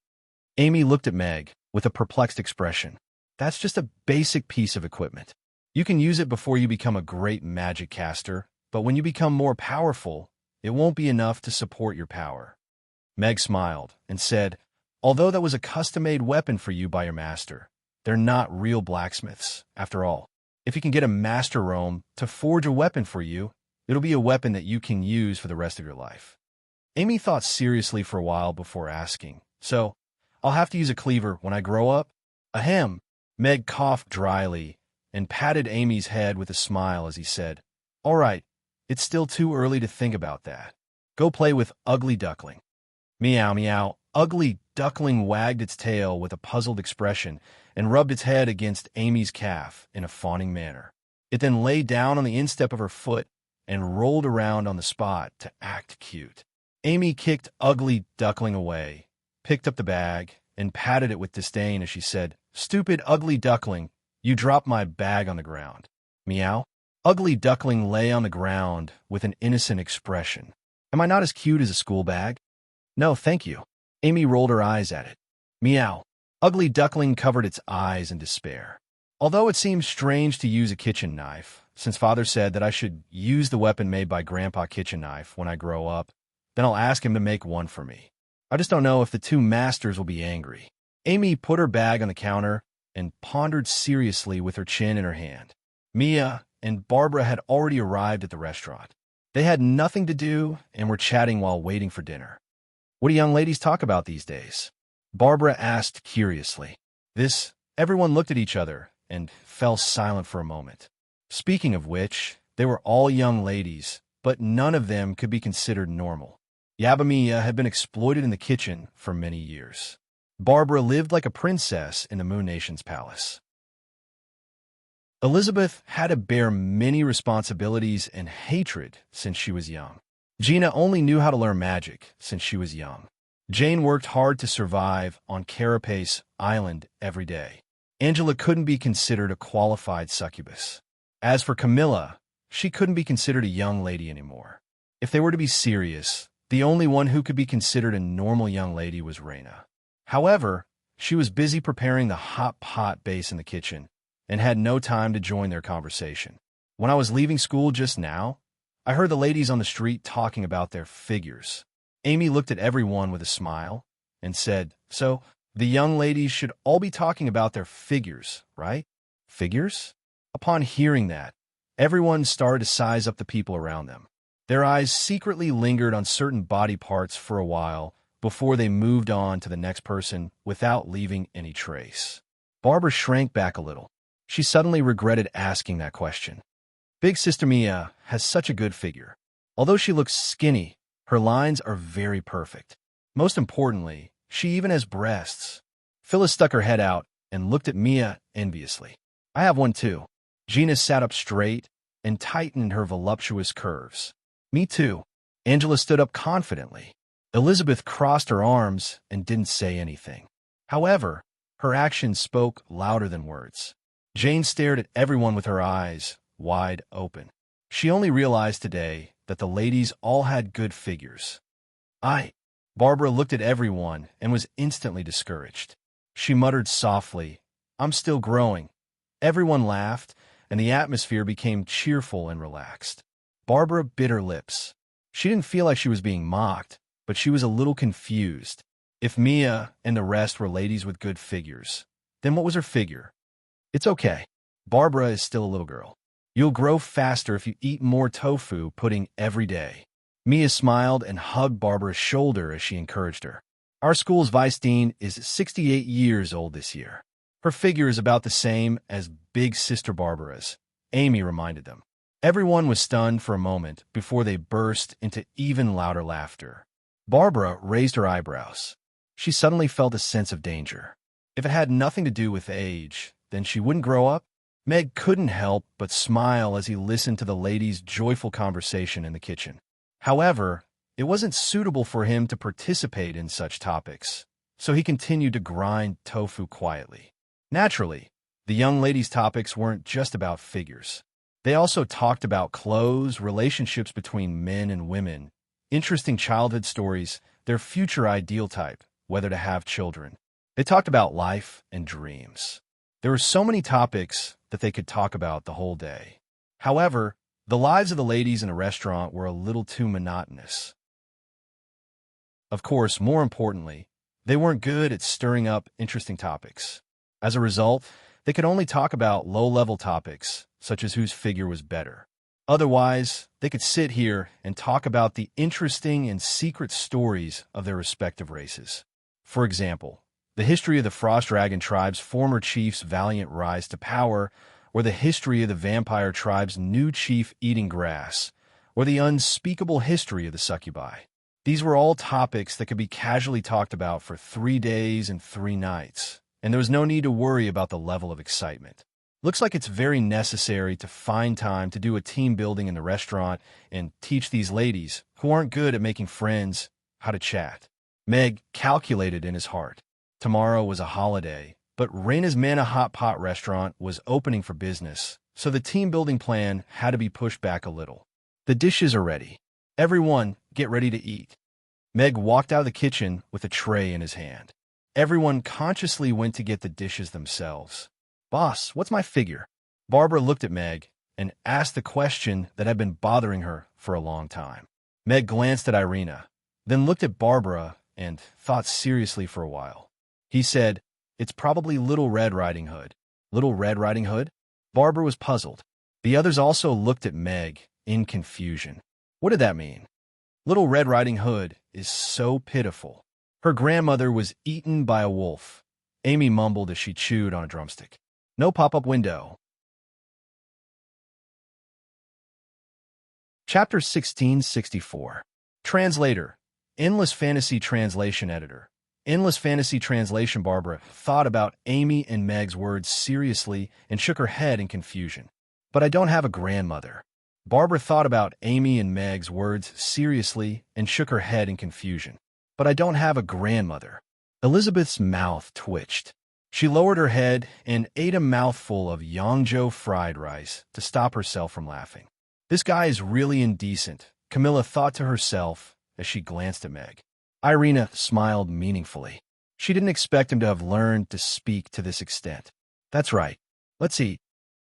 Amy looked at Meg with a perplexed expression. That's just a basic piece of equipment. You can use it before you become a great magic caster, but when you become more powerful, it won't be enough to support your power. Meg smiled and said, Although that was a custom-made weapon for you by your master, they're not real blacksmiths, after all. If you can get a master Rome to forge a weapon for you, it'll be a weapon that you can use for the rest of your life. Amy thought seriously for a while before asking, So, I'll have to use a cleaver when I grow up? Ahem. Meg coughed dryly and patted Amy's head with a smile as he said, All right, it's still too early to think about that. Go play with Ugly Duckling. Meow meow. Ugly Duckling wagged its tail with a puzzled expression and rubbed its head against Amy's calf in a fawning manner. It then lay down on the instep of her foot and rolled around on the spot to act cute. Amy kicked Ugly Duckling away, picked up the bag, and patted it with disdain as she said, Stupid Ugly Duckling, you dropped my bag on the ground. Meow. Ugly Duckling lay on the ground with an innocent expression. Am I not as cute as a school bag? No, thank you. Amy rolled her eyes at it. Meow. Ugly Duckling covered its eyes in despair. Although it seems strange to use a kitchen knife, since Father said that I should use the weapon made by Grandpa Kitchen Knife when I grow up, then I'll ask him to make one for me. I just don't know if the two masters will be angry. Amy put her bag on the counter and pondered seriously with her chin in her hand. Mia and Barbara had already arrived at the restaurant. They had nothing to do and were chatting while waiting for dinner. What do young ladies talk about these days? Barbara asked curiously. Everyone looked at each other and fell silent for a moment. Speaking of which, they were all young ladies, but none of them could be considered normal. Yabamiya had been exploited in the kitchen for many years. Barbara lived like a princess in the Moon Nation's palace. Elizabeth had to bear many responsibilities and hatred since she was young. Gina only knew how to learn magic since she was young. Jane worked hard to survive on Carapace Island every day. Angela couldn't be considered a qualified succubus. As for Camilla, she couldn't be considered a young lady anymore. If they were to be serious, the only one who could be considered a normal young lady was Raina. However, she was busy preparing the hot pot base in the kitchen and had no time to join their conversation. When I was leaving school just now, I heard the ladies on the street talking about their figures. Amy looked at everyone with a smile and said, So, the young ladies should all be talking about their figures, right? Figures? Upon hearing that, everyone started to size up the people around them. Their eyes secretly lingered on certain body parts for a while before they moved on to the next person without leaving any trace. Barbara shrank back a little. She suddenly regretted asking that question. Big Sister Mia has such a good figure. Although she looks skinny, her lines are very perfect. Most importantly, she even has breasts. Phyllis stuck her head out and looked at Mia enviously. I have one too. Gina sat up straight and tightened her voluptuous curves. Me too. Angela stood up confidently. Elizabeth crossed her arms and didn't say anything. However, her actions spoke louder than words. Jane stared at everyone with her eyes wide open. She only realized today that the ladies all had good figures. Barbara looked at everyone and was instantly discouraged. She muttered softly, I'm still growing. Everyone laughed, and the atmosphere became cheerful and relaxed. Barbara bit her lips. She didn't feel like she was being mocked, but she was a little confused. If Mia and the rest were ladies with good figures, then what was her figure? It's okay. Barbara is still a little girl. You'll grow faster if you eat more tofu pudding every day. Mia smiled and hugged Barbara's shoulder as she encouraged her. Our school's vice dean is 68 years old this year. Her figure is about the same as big sister Barbara's, Amy reminded them. Everyone was stunned for a moment before they burst into even louder laughter. Barbara raised her eyebrows. She suddenly felt a sense of danger. If it had nothing to do with age, then she wouldn't grow up. Meg couldn't help but smile as he listened to the ladies' joyful conversation in the kitchen. However, it wasn't suitable for him to participate in such topics, so he continued to grind tofu quietly. Naturally, the young ladies' topics weren't just about figures. They also talked about clothes, relationships between men and women, interesting childhood stories, their future ideal type, whether to have children. They talked about life and dreams. There were so many topics that they could talk about the whole day. However, the lives of the ladies in a restaurant were a little too monotonous. Of course, more importantly, they weren't good at stirring up interesting topics. As a result, they could only talk about low-level topics, such as whose figure was better. Otherwise, they could sit here and talk about the interesting and secret stories of their respective races. For example, the history of the Frost Dragon tribe's former chief's valiant rise to power, or the history of the vampire tribe's new chief eating grass, or the unspeakable history of the succubi. These were all topics that could be casually talked about for 3 days and 3 nights, and there was no need to worry about the level of excitement. Looks like it's very necessary to find time to do a team building in the restaurant and teach these ladies, who aren't good at making friends, how to chat. Meg calculated in his heart. Tomorrow was a holiday, but Raina's Manna Hot Pot restaurant was opening for business, so the team-building plan had to be pushed back a little. The dishes are ready. Everyone, get ready to eat. Meg walked out of the kitchen with a tray in his hand. Everyone consciously went to get the dishes themselves. Boss, what's my figure? Barbara looked at Meg and asked the question that had been bothering her for a long time. Meg glanced at Irina, then looked at Barbara and thought seriously for a while. He said, "It's probably Little Red Riding Hood." Little Red Riding Hood? Barbara was puzzled. The others also looked at Meg in confusion. What did that mean? Little Red Riding Hood is so pitiful. Her grandmother was eaten by a wolf, Amy mumbled as she chewed on a drumstick. No pop-up window. Chapter 1664. Translator. Endless Fantasy Translation Editor. Endless Fantasy Translation. Barbara thought about Amy and Meg's words seriously and shook her head in confusion. But I don't have a grandmother. Barbara thought about Amy and Meg's words seriously and shook her head in confusion. But I don't have a grandmother. Elizabeth's mouth twitched. She lowered her head and ate a mouthful of Yangzhou fried rice to stop herself from laughing. This guy is really indecent, Camilla thought to herself as she glanced at Meg. Irina smiled meaningfully. She didn't expect him to have learned to speak to this extent. That's right. Let's eat.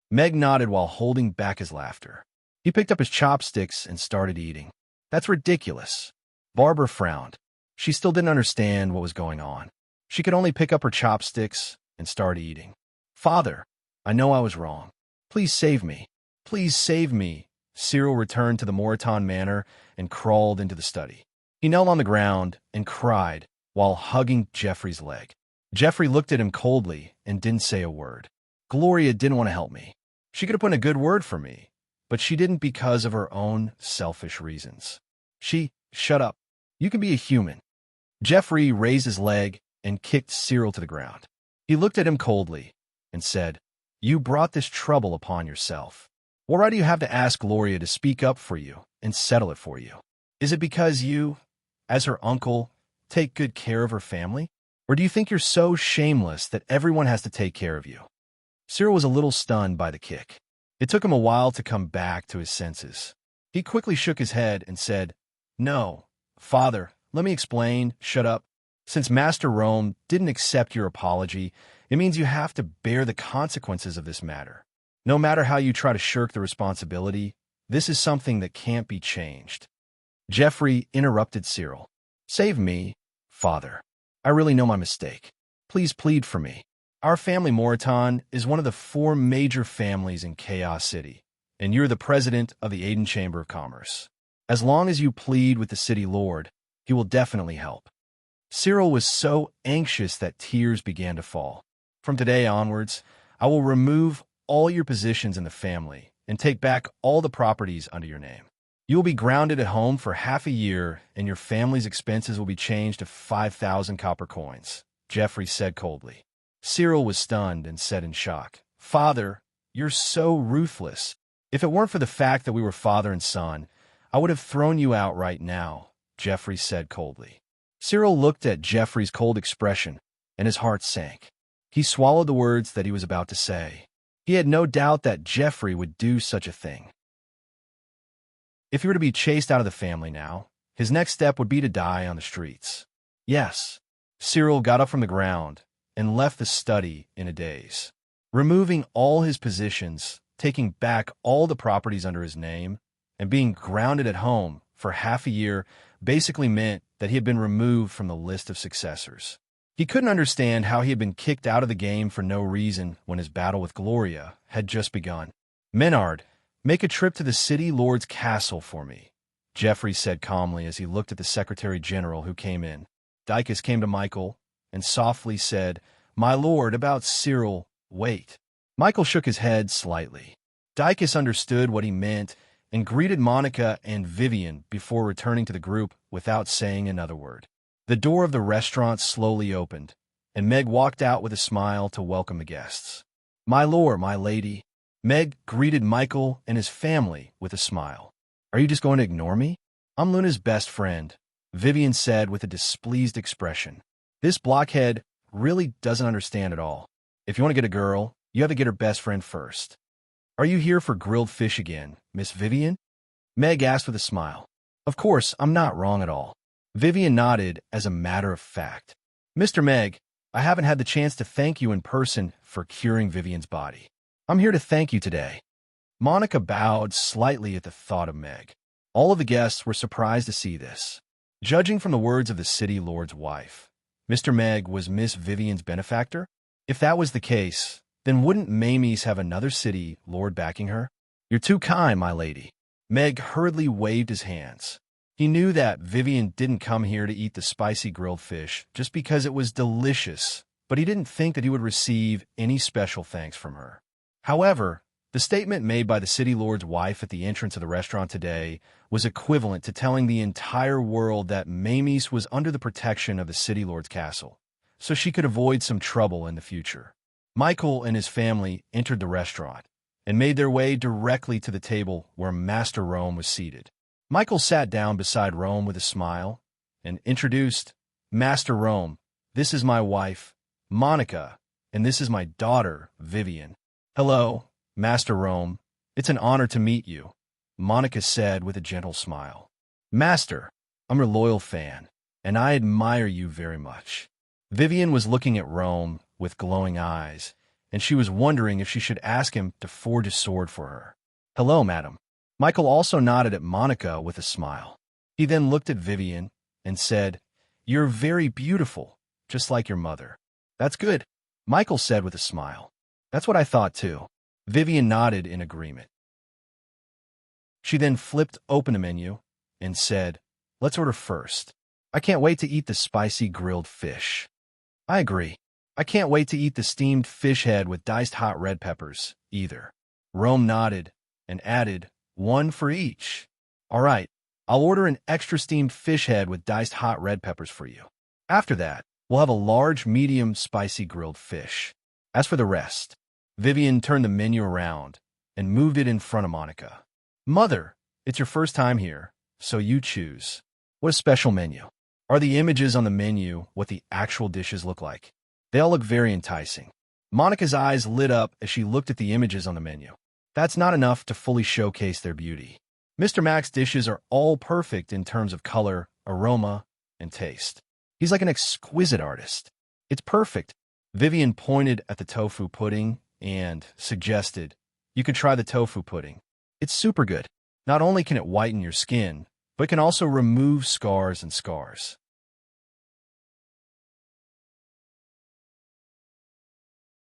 Meg nodded while holding back his laughter. He picked up his chopsticks and started eating. That's ridiculous. Barbara frowned. She still didn't understand what was going on. She could only pick up her chopsticks and start eating. Father, I know I was wrong. Please save me. Please save me. Cyril returned to the Moreton Manor and crawled into the study. He knelt on the ground and cried while hugging Jeffrey's leg. Jeffrey looked at him coldly and didn't say a word. Gloria didn't want to help me. She could have put in a good word for me, but she didn't because of her own selfish reasons. Shut up. You can be a human. Jeffrey raised his leg and kicked Cyril to the ground. He looked at him coldly and said, You brought this trouble upon yourself. What right do you have to ask Gloria to speak up for you and settle it for you? Is it because you, as her uncle, take good care of her family? Or do you think you're so shameless that everyone has to take care of you? Cyril was a little stunned by the kick. It took him a while to come back to his senses. He quickly shook his head and said, No, Father, let me explain. Shut up. Since Master Rome didn't accept your apology, it means you have to bear the consequences of this matter. No matter how you try to shirk the responsibility, this is something that can't be changed. Jeffrey interrupted Cyril. Save me, Father. I really know my mistake. Please plead for me. Our family, Moreton, is one of the 4 major families in Chaos City, and you're the president of the Aden Chamber of Commerce. As long as you plead with the city lord, he will definitely help." Cyril was so anxious that tears began to fall. "From today onwards, I will remove all your positions in the family and take back all the properties under your name. You will be grounded at home for half a year, and your family's expenses will be changed to 5,000 copper coins," Geoffrey said coldly. Cyril was stunned and said in shock, "Father, you're so ruthless. If it weren't for the fact that we were father and son, I would have thrown you out right now," Geoffrey said coldly. Cyril looked at Geoffrey's cold expression, and his heart sank. He swallowed the words that he was about to say. He had no doubt that Geoffrey would do such a thing. If he were to be chased out of the family now, his next step would be to die on the streets. Yes, Cyril got up from the ground and left the study in a daze. Removing all his positions, taking back all the properties under his name, and being grounded at home for half a year basically meant that he had been removed from the list of successors. He couldn't understand how he had been kicked out of the game for no reason when his battle with Gloria had just begun. "Menard, make a trip to the city lord's castle for me," Geoffrey said calmly as he looked at the Secretary General who came in. Dicus came to Michael and softly said, "My lord, about Cyril, wait." Michael shook his head slightly. Dicus understood what he meant and greeted Monica and Vivian before returning to the group without saying another word. The door of the restaurant slowly opened, and Meg walked out with a smile to welcome the guests. "My lord, my lady." Meg greeted Michael and his family with a smile. "Are you just going to ignore me? I'm Luna's best friend," Vivian said with a displeased expression. "This blockhead really doesn't understand at all. If you want to get a girl, you have to get her best friend first." "Are you here for grilled fish again, Miss Vivian?" Meg asked with a smile. "Of course, I'm not wrong at all." Vivian nodded as a matter of fact. "Mr. Meg, I haven't had the chance to thank you in person for curing Vivian's body. I'm here to thank you today." Monica bowed slightly at the thought of Meg. All of the guests were surprised to see this. Judging from the words of the city lord's wife, Mr. Meg was Miss Vivian's benefactor? If that was the case, then wouldn't Mamie's have another city lord backing her? "You're too kind, my lady." Meg hurriedly waved his hands. He knew that Vivian didn't come here to eat the spicy grilled fish just because it was delicious, but he didn't think that he would receive any special thanks from her. However, the statement made by the city lord's wife at the entrance of the restaurant today was equivalent to telling the entire world that Mamie's was under the protection of the city lord's castle, so she could avoid some trouble in the future. Michael and his family entered the restaurant and made their way directly to the table where Master Rome was seated. Michael sat down beside Rome with a smile and introduced, "Master Rome, this is my wife, Monica, and this is my daughter, Vivian." "Hello, Master Rome. It's an honor to meet you," Monica said with a gentle smile. "Master, I'm your loyal fan, and I admire you very much." Vivian was looking at Rome with glowing eyes, and she was wondering if she should ask him to forge a sword for her. "Hello, madam." Michael also nodded at Monica with a smile. He then looked at Vivian and said, "You're very beautiful, just like your mother." "That's good," Michael said with a smile. "That's what I thought too." Vivian nodded in agreement. She then flipped open the menu and said, "Let's order first. I can't wait to eat the spicy grilled fish." "I agree. I can't wait to eat the steamed fish head with diced hot red peppers, either." Rome nodded and added, "One for each." "All right, I'll order an extra steamed fish head with diced hot red peppers for you. After that, we'll have a large medium spicy grilled fish. As for the rest," Vivian turned the menu around and moved it in front of Monica. "Mother, it's your first time here, so you choose. What a special menu. Are the images on the menu what the actual dishes look like?" "They all look very enticing." Monica's eyes lit up as she looked at the images on the menu. That's not enough to fully showcase their beauty. Mr. Mac's dishes are all perfect in terms of color, aroma, and taste. He's like an exquisite artist. "It's perfect." Vivian pointed at the tofu pudding and suggested, "You could try the tofu pudding. It's super good. Not only can it whiten your skin, but it can also remove scars and scars."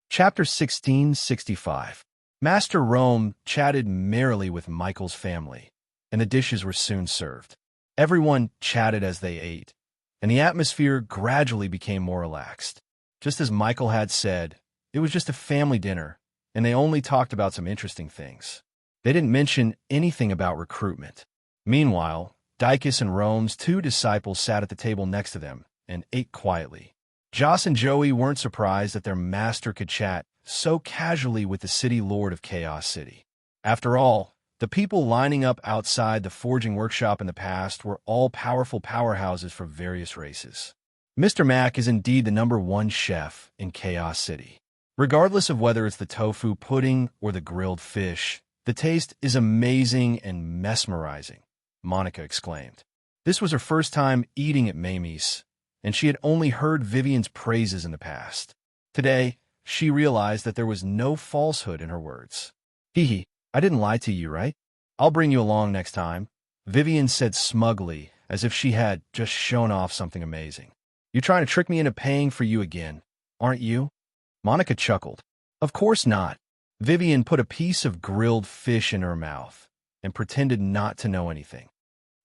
Chapter 1665. Master Rome chatted merrily with Michael's family, and the dishes were soon served. Everyone chatted as they ate, and the atmosphere gradually became more relaxed. Just as Michael had said, it was just a family dinner, and they only talked about some interesting things. They didn't mention anything about recruitment. Meanwhile, Dicus and Rome's two disciples sat at the table next to them and ate quietly. Joss and Joey weren't surprised that their master could chat so casually with the city lord of Chaos City. After all, the people lining up outside the forging workshop in the past were all powerful powerhouses for various races. Mr. Mac is indeed the #1 chef in Chaos City. Regardless of whether it's the tofu pudding or the grilled fish, the taste is amazing and mesmerizing, Monica exclaimed. This was her first time eating at Mamie's, and she had only heard Vivian's praises in the past. Today, she realized that there was no falsehood in her words. Hee, I didn't lie to you, right? I'll bring you along next time, Vivian said smugly, as if she had just shown off something amazing. You're trying to trick me into paying for you again, aren't you? Monica chuckled. Of course not. Vivian put a piece of grilled fish in her mouth and pretended not to know anything.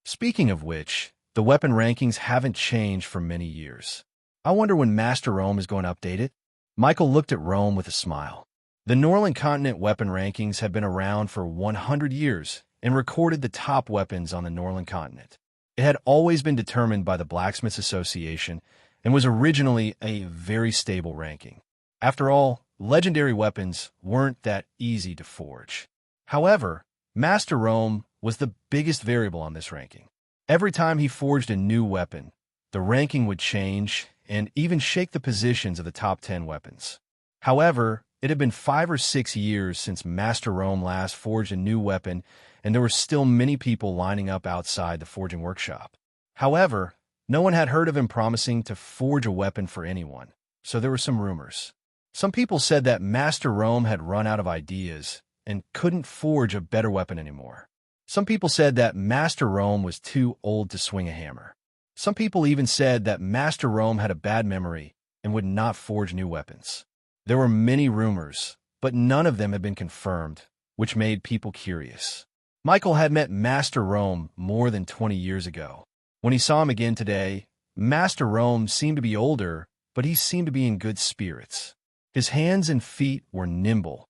Speaking of which, the weapon rankings haven't changed for many years. I wonder when Master Rome is going to update it? Michael looked at Rome with a smile. The Norland Continent weapon rankings have been around for 100 years and recorded the top weapons on the Norland Continent. It had always been determined by the Blacksmiths Association and was originally a very stable ranking. After all, legendary weapons weren't that easy to forge. However, Master Rome was the biggest variable on this ranking. Every time he forged a new weapon, the ranking would change and even shake the positions of the top 10 weapons. However, it had been 5 or 6 years since Master Rome last forged a new weapon, and there were still many people lining up outside the forging workshop. However, no one had heard of him promising to forge a weapon for anyone, so there were some rumors. Some people said that Master Rome had run out of ideas and couldn't forge a better weapon anymore. Some people said that Master Rome was too old to swing a hammer. Some people even said that Master Rome had a bad memory and would not forge new weapons. There were many rumors, but none of them had been confirmed, which made people curious. Michael had met Master Rome more than 20 years ago. When he saw him again today, Master Rome seemed to be older, but he seemed to be in good spirits. His hands and feet were nimble,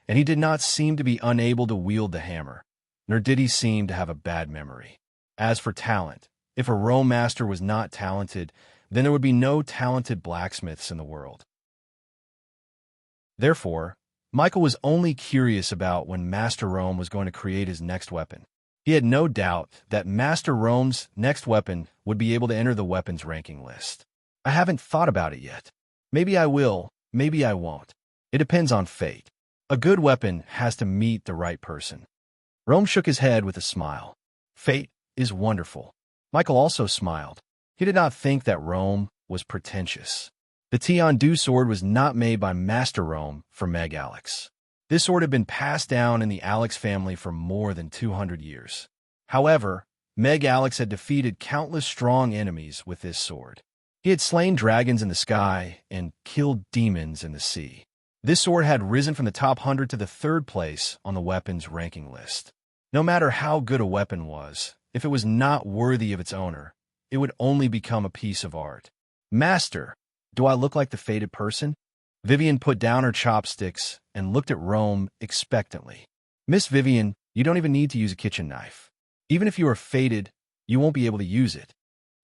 and he did not seem to be unable to wield the hammer, nor did he seem to have a bad memory. As for talent, if a Rome master was not talented, then there would be no talented blacksmiths in the world. Therefore, Michael was only curious about when Master Rome was going to create his next weapon. He had no doubt that Master Rome's next weapon would be able to enter the weapons ranking list. I haven't thought about it yet. Maybe I will, maybe I won't. It depends on fate. A good weapon has to meet the right person. Rome shook his head with a smile. Fate is wonderful. Michael also smiled. He did not think that Rome was pretentious. The Tian-Du sword was not made by Master Rome for Meg Alex. This sword had been passed down in the Alex family for more than 200 years. However, Meg Alex had defeated countless strong enemies with this sword. He had slain dragons in the sky and killed demons in the sea. This sword had risen from the top 100 to the 3rd place on the weapons ranking list. No matter how good a weapon was, if it was not worthy of its owner, it would only become a piece of art. Master, do I look like the fated person? Vivian put down her chopsticks and looked at Rome expectantly. Miss Vivian, you don't even need to use a kitchen knife. Even if you are fated, you won't be able to use it.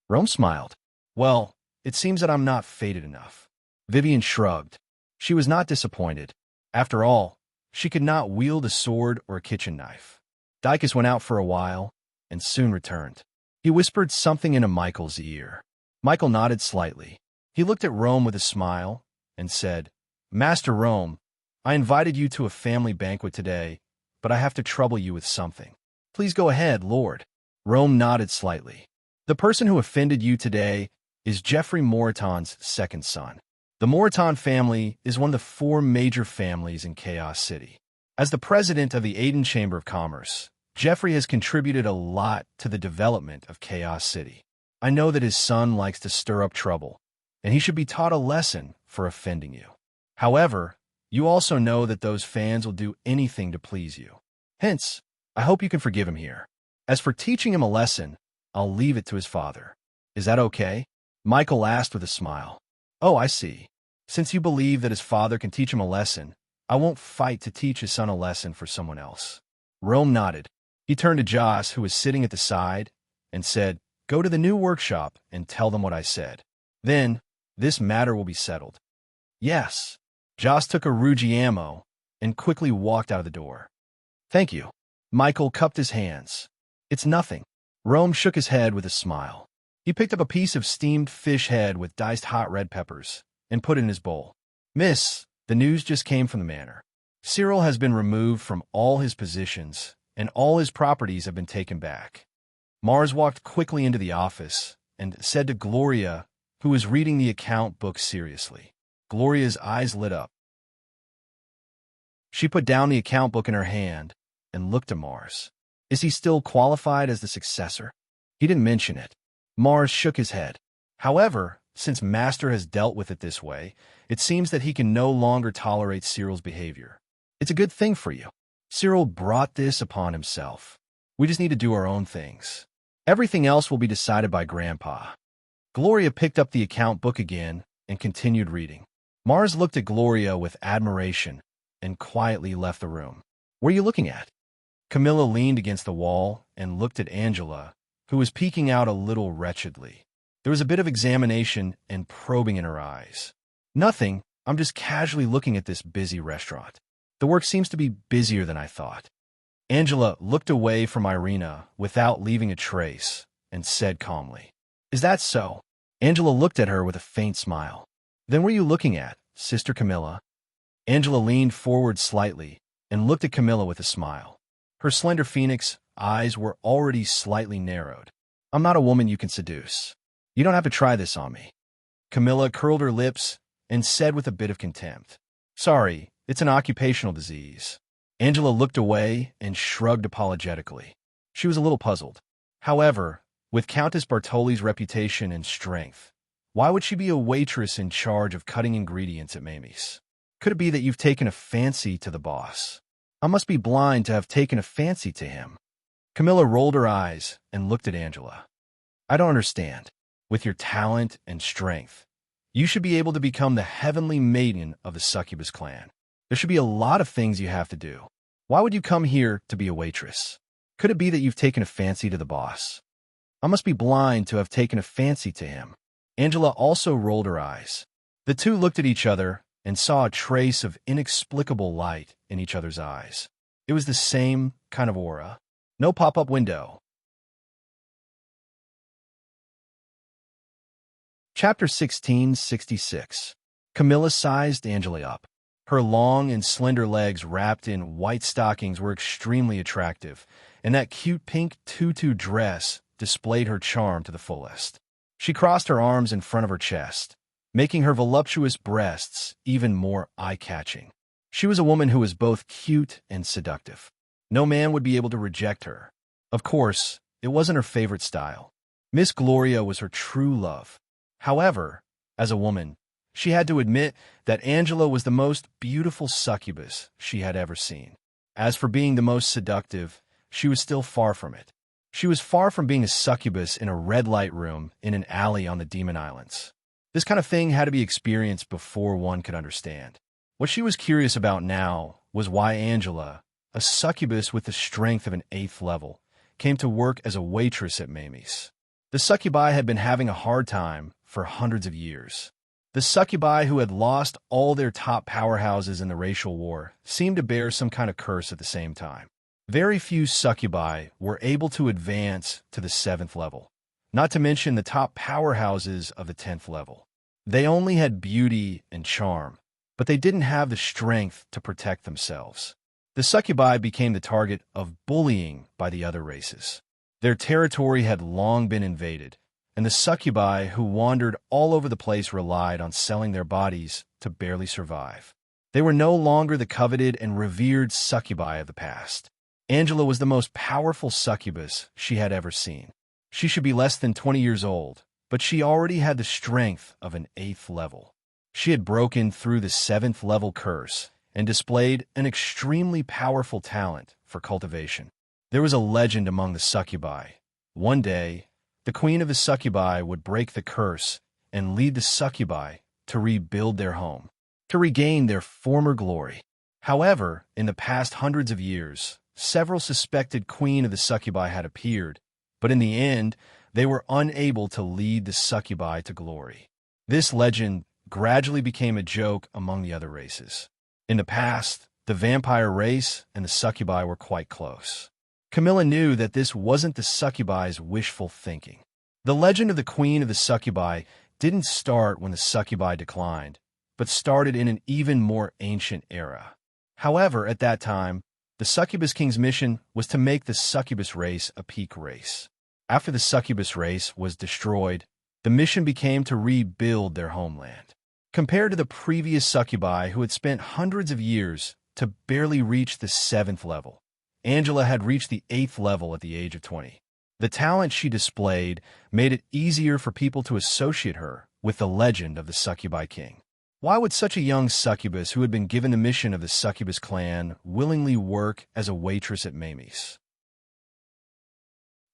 Rome smiled. Well, it seems that I'm not fated enough. Vivian shrugged. She was not disappointed. After all, she could not wield a sword or a kitchen knife. Dicus went out for a while and soon returned. He whispered something into Michael's ear. Michael nodded slightly. He looked at Rome with a smile and said, Master Rome, I invited you to a family banquet today, but I have to trouble you with something. Please go ahead, Lord. Rome nodded slightly. The person who offended you today is Geoffrey Moreton's second son. The Moreton family is one of the 4 major families in Chaos City. As the president of the Aiden Chamber of Commerce, Geoffrey has contributed a lot to the development of Chaos City. I know that his son likes to stir up trouble, and he should be taught a lesson for offending you. However, You also know that those fans will do anything to please you. Hence, I hope you can forgive him here. As for teaching him a lesson, I'll leave it to his father. Is that okay? Michael asked with a smile. Oh, I see. Since you believe that his father can teach him a lesson, I won't fight to teach his son a lesson for someone else. Rome nodded. He turned to Joss, who was sitting at the side, and said, Go to the new workshop and tell them what I said. Then, this matter will be settled. Yes. Joss took a Ruggiamo and quickly walked out of the door. Thank you. Michael cupped his hands. It's nothing. Rome shook his head with a smile. He picked up a piece of steamed fish head with diced hot red peppers and put it in his bowl. Miss, the news just came from the manor. Cyril has been removed from all his positions, and all his properties have been taken back. Mars walked quickly into the office and said to Gloria, who was reading the account book seriously. Gloria's eyes lit up. She put down the account book in her hand and looked at Mars. Is he still qualified as the successor? He didn't mention it. Mars shook his head. However, since Master has dealt with it this way, it seems that he can no longer tolerate Cyril's behavior. It's a good thing for you. Cyril brought this upon himself. We just need to do our own things. Everything else will be decided by Grandpa. Gloria picked up the account book again and continued reading. Mars looked at Gloria with admiration and quietly left the room. What are you looking at? Camilla leaned against the wall and looked at Angela, who was peeking out a little wretchedly. There was a bit of examination and probing in her eyes. Nothing, I'm just casually looking at this busy restaurant. The work seems to be busier than I thought. Angela looked away from Irina without leaving a trace and said calmly, Is that so? Angela looked at her with a faint smile. Then what are you looking at, Sister Camilla? Angela leaned forward slightly and looked at Camilla with a smile. Her slender phoenix eyes were already slightly narrowed. I'm not a woman you can seduce. You don't have to try this on me. Camilla curled her lips and said with a bit of contempt, Sorry, it's an occupational disease. Angela looked away and shrugged apologetically. She was a little puzzled. However, with Countess Bartoli's reputation and strength, why would she be a waitress in charge of cutting ingredients at Mamie's? Could it be that you've taken a fancy to the boss? I must be blind to have taken a fancy to him. Camilla rolled her eyes and looked at Angela. I don't understand. With your talent and strength, you should be able to become the heavenly maiden of the succubus clan. There should be a lot of things you have to do. Why would you come here to be a waitress? Could it be that you've taken a fancy to the boss? I must be blind to have taken a fancy to him. Angela also rolled her eyes. The two looked at each other and saw a trace of inexplicable light in each other's eyes. It was the same kind of aura. No pop-up window. Chapter 1666. Camilla sized Angela up. Her long and slender legs wrapped in white stockings were extremely attractive, and that cute pink tutu dress displayed her charm to the fullest. She crossed her arms in front of her chest, making her voluptuous breasts even more eye-catching. She was a woman who was both cute and seductive. No man would be able to reject her. Of course, it wasn't her favorite style. Miss Gloria was her true love. However, as a woman, she had to admit that Angela was the most beautiful succubus she had ever seen. As for being the most seductive, she was still far from it. She was far from being a succubus in a red light room in an alley on the Demon Islands. This kind of thing had to be experienced before one could understand. What she was curious about now was why Angela, a succubus with the strength of an 8th level, came to work as a waitress at Mamie's. The succubi had been having a hard time for hundreds of years. The succubi who had lost all their top powerhouses in the racial war seemed to bear some kind of curse at the same time. Very few succubi were able to advance to the 7th level, not to mention the top powerhouses of the 10th level. They only had beauty and charm, but they didn't have the strength to protect themselves. The succubi became the target of bullying by the other races. Their territory had long been invaded, and the succubi who wandered all over the place relied on selling their bodies to barely survive. They were no longer the coveted and revered succubi of the past. Angela was the most powerful succubus she had ever seen. She should be less than 20 years old, but she already had the strength of an 8th level. She had broken through the 7th level curse and displayed an extremely powerful talent for cultivation. There was a legend among the succubi. One day, the queen of the succubi would break the curse and lead the succubi to rebuild their home, to regain their former glory. However, in the past hundreds of years, several suspected queen of the succubi had appeared, but in the end, they were unable to lead the succubi to glory. This legend gradually became a joke among the other races. In the past, the vampire race and the succubi were quite close. Camilla knew that this wasn't the succubi's wishful thinking. The legend of the queen of the succubi didn't start when the succubi declined, but started in an even more ancient era. However, at that time, the succubus king's mission was to make the succubus race a peak race. After the succubus race was destroyed, the mission became to rebuild their homeland. Compared to the previous succubi who had spent hundreds of years to barely reach the 7th level, Angela had reached the 8th level at the age of 20. The talent she displayed made it easier for people to associate her with the legend of the succubi king. Why would such a young succubus who had been given the mission of the succubus clan willingly work as a waitress at Mamie's?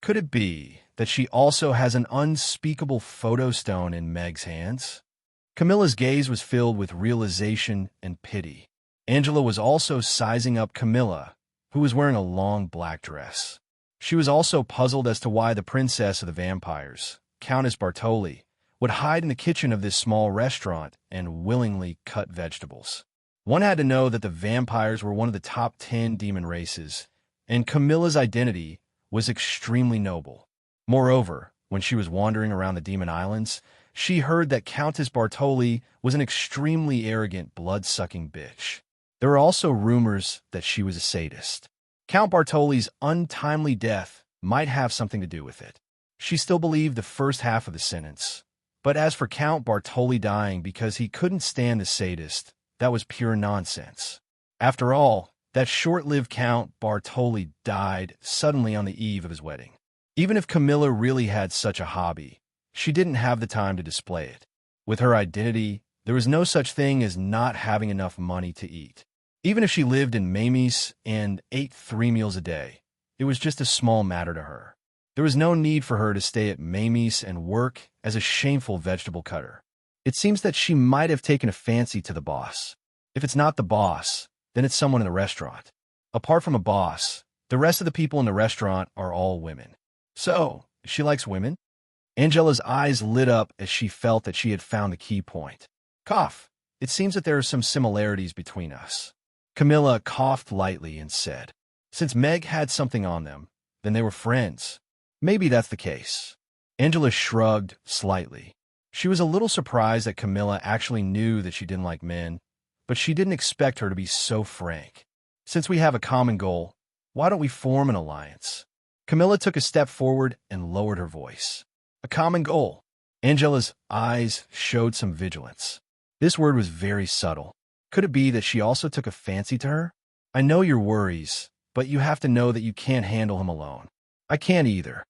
Could it be that she also has an unspeakable photo stone in Meg's hands? Camilla's gaze was filled with realization and pity. Angela was also sizing up Camilla, who was wearing a long black dress. She was also puzzled as to why the princess of the vampires, Countess Bartoli, would hide in the kitchen of this small restaurant and willingly cut vegetables. One had to know that the vampires were one of the top 10 demon races, and Camilla's identity was extremely noble. Moreover, when she was wandering around the demon islands, she heard that Countess Bartoli was an extremely arrogant, blood-sucking bitch. There were also rumors that she was a sadist. Count Bartoli's untimely death might have something to do with it. She still believed the first half of the sentence. But as for Count Bartoli dying because he couldn't stand the sadist, that was pure nonsense. After all, that short-lived Count Bartoli died suddenly on the eve of his wedding. Even if Camilla really had such a hobby, she didn't have the time to display it. With her identity, there was no such thing as not having enough money to eat. Even if she lived in Mamie's and ate 3 meals a day, it was just a small matter to her. There was no need for her to stay at Mamie's and work as a shameful vegetable cutter. It seems that she might have taken a fancy to the boss. If it's not the boss, then it's someone in the restaurant. Apart from a boss, the rest of the people in the restaurant are all women. So, she likes women? Angela's eyes lit up as she felt that she had found the key point. Cough. It seems that there are some similarities between us. Camilla coughed lightly and said, since Meg had something on them, then they were friends. Maybe that's the case. Angela shrugged slightly. She was a little surprised that Camilla actually knew that she didn't like men, but she didn't expect her to be so frank. Since we have a common goal, why don't we form an alliance? Camilla took a step forward and lowered her voice. A common goal. Angela's eyes showed some vigilance. This word was very subtle. Could it be that she also took a fancy to her? I know your worries, but you have to know that you can't handle him alone. I can't either.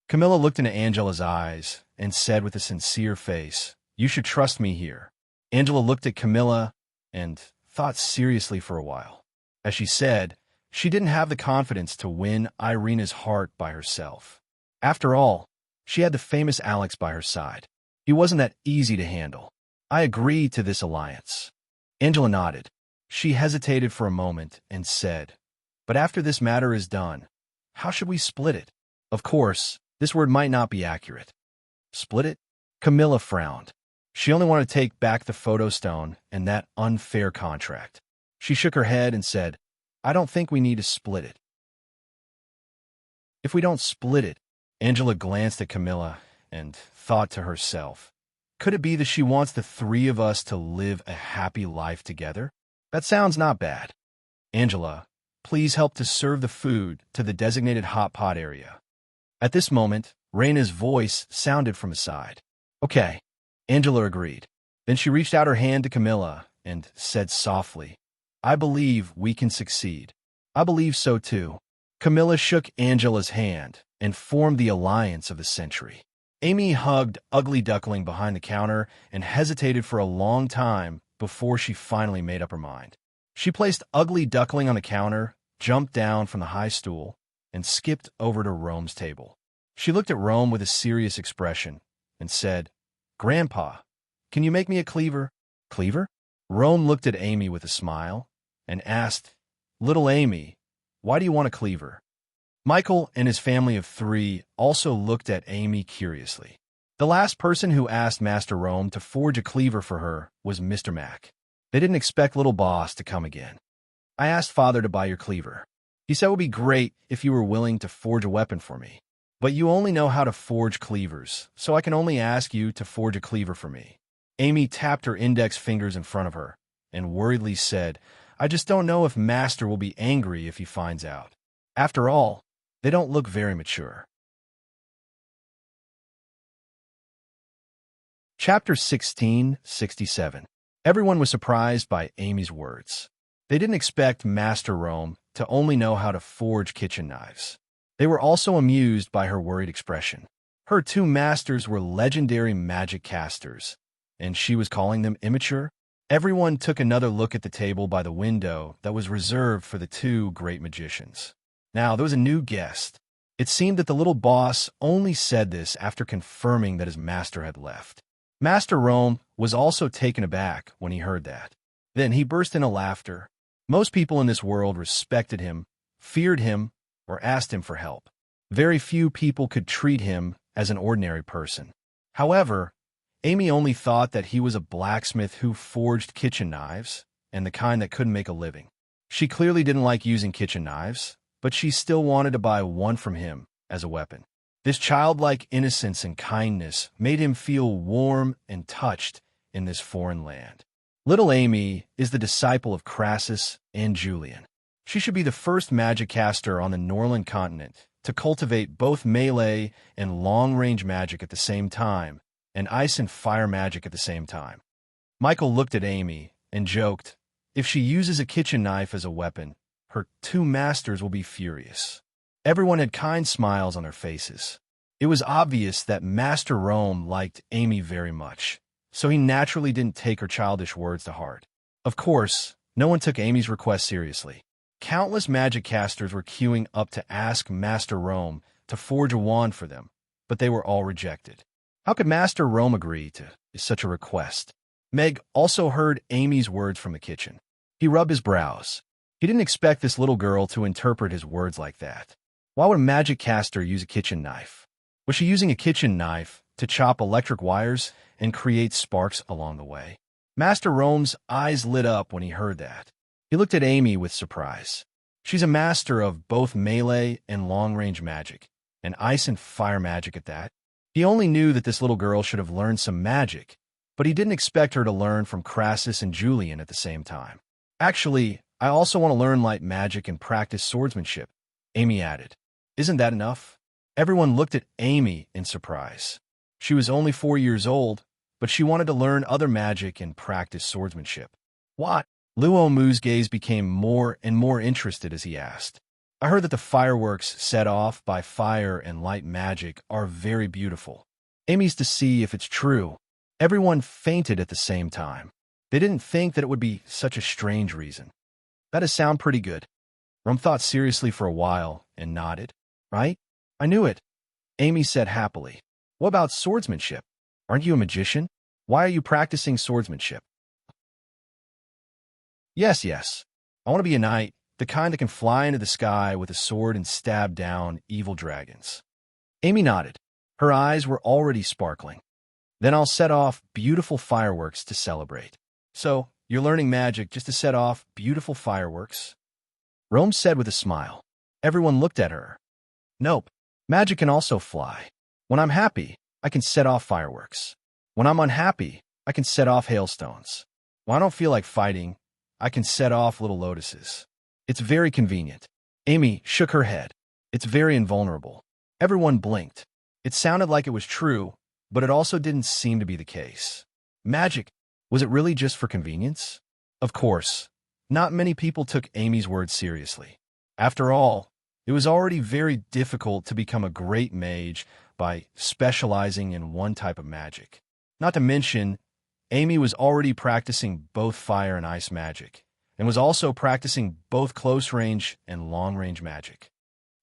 Camilla looked into Angela's eyes and said with a sincere face, you should trust me here. Angela looked at Camilla and thought seriously for a while. As she said, she didn't have the confidence to win Irina's heart by herself. After all, she had the famous Alex by her side. He wasn't that easy to handle. I agree to this alliance. Angela nodded. She hesitated for a moment and said, but after this matter is done, how should we split it? Of course, this word might not be accurate. Split it? Camilla frowned. She only wanted to take back the photo stone and that unfair contract. She shook her head and said, I don't think we need to split it. If we don't split it, Angela glanced at Camilla and thought to herself, could it be that she wants the 3 of us to live a happy life together? That sounds not bad. Angela, please help to serve the food to the designated hot pot area. At this moment, Raina's voice sounded from aside. Okay, Angela agreed. Then she reached out her hand to Camilla and said softly, I believe we can succeed. I believe so too. Camilla shook Angela's hand and formed the alliance of the century. Amy hugged Ugly Duckling behind the counter and hesitated for a long time before she finally made up her mind. She placed Ugly Duckling on the counter, jumped down from the high stool, and skipped over to Rome's table. She looked at Rome with a serious expression and said, "Grandpa, can you make me a cleaver?" "Cleaver?" Rome looked at Amy with a smile and asked, "Little Amy, why do you want a cleaver?" Michael and his family of 3 also looked at Amy curiously. The last person who asked Master Rome to forge a cleaver for her was Mr. Mac. They didn't expect little boss to come again. "I asked Father to buy your cleaver. He said it would be great if you were willing to forge a weapon for me. But you only know how to forge cleavers, so I can only ask you to forge a cleaver for me." Amy tapped her index fingers in front of her and worriedly said, "I just don't know if Master will be angry if he finds out. After all, they don't look very mature." Chapter 1667. Everyone was surprised by Amy's words. They didn't expect Master Rome to only know how to forge kitchen knives. They were also amused by her worried expression. Her 2 masters were legendary magic casters, and she was calling them immature? Everyone took another look at the table by the window that was reserved for the 2 great magicians. Now, there was a new guest. It seemed that the little boss only said this after confirming that his master had left. Master Rome was also taken aback when he heard that. Then he burst into laughter. Most people in this world respected him, feared him, or asked him for help. Very few people could treat him as an ordinary person. However, Amy only thought that he was a blacksmith who forged kitchen knives, and the kind that couldn't make a living. She clearly didn't like using kitchen knives, but she still wanted to buy one from him as a weapon. This childlike innocence and kindness made him feel warm and touched in this foreign land. Little Amy is the disciple of Crassus and Julian. She should be the first magic caster on the Norland continent to cultivate both melee and long-range magic at the same time, and ice and fire magic at the same time. Michael looked at Amy and joked, "If she uses a kitchen knife as a weapon, her 2 masters will be furious." Everyone had kind smiles on their faces. It was obvious that Master Rome liked Amy very much, so he naturally didn't take her childish words to heart. Of course, no one took Amy's request seriously. Countless magic casters were queuing up to ask Master Rome to forge a wand for them, but they were all rejected. How could Master Rome agree to such a request? Meg also heard Amy's words from the kitchen. He rubbed his brows. He didn't expect this little girl to interpret his words like that. Why would a magic caster use a kitchen knife? Was she using a kitchen knife to chop electric wires and create sparks along the way? Master Rome's eyes lit up when he heard that. He looked at Amy with surprise. She's a master of both melee and long-range magic, and ice and fire magic at that. He only knew that this little girl should have learned some magic, but he didn't expect her to learn from Crassus and Julian at the same time. "Actually, I also want to learn light magic and practice swordsmanship," Amy added. "Isn't that enough?" Everyone looked at Amy in surprise. She was only 4 years old, but she wanted to learn other magic and practice swordsmanship. "What?" Luo Mu's gaze became more and more interested as he asked. "I heard that the fireworks set off by fire and light magic are very beautiful." Amy's to see if it's true. Everyone fainted at the same time. They didn't think that it would be such a strange reason. "That does sound pretty good." Rome thought seriously for a while and nodded. "Right? I knew it," Amy said happily. "What about swordsmanship? Aren't you a magician? Why are you practicing swordsmanship?" Yes. I want to be a knight, the kind that can fly into the sky with a sword and stab down evil dragons." Amy nodded. Her eyes were already sparkling. "Then I'll set off beautiful fireworks to celebrate." "So, you're learning magic just to set off beautiful fireworks?" Rome said with a smile. Everyone looked at her. "Nope. Magic can also fly. When I'm happy, I can set off fireworks. When I'm unhappy, I can set off hailstones. When I don't feel like fighting, I can set off little lotuses. It's very convenient." Amy shook her head. "It's very invulnerable." Everyone blinked. It sounded like it was true, but it also didn't seem to be the case. Magic, was it really just for convenience? Of course, not many people took Amy's words seriously. After all, it was already very difficult to become a great mage by specializing in one type of magic. Not to mention, Amy was already practicing both fire and ice magic, and was also practicing both close-range and long-range magic.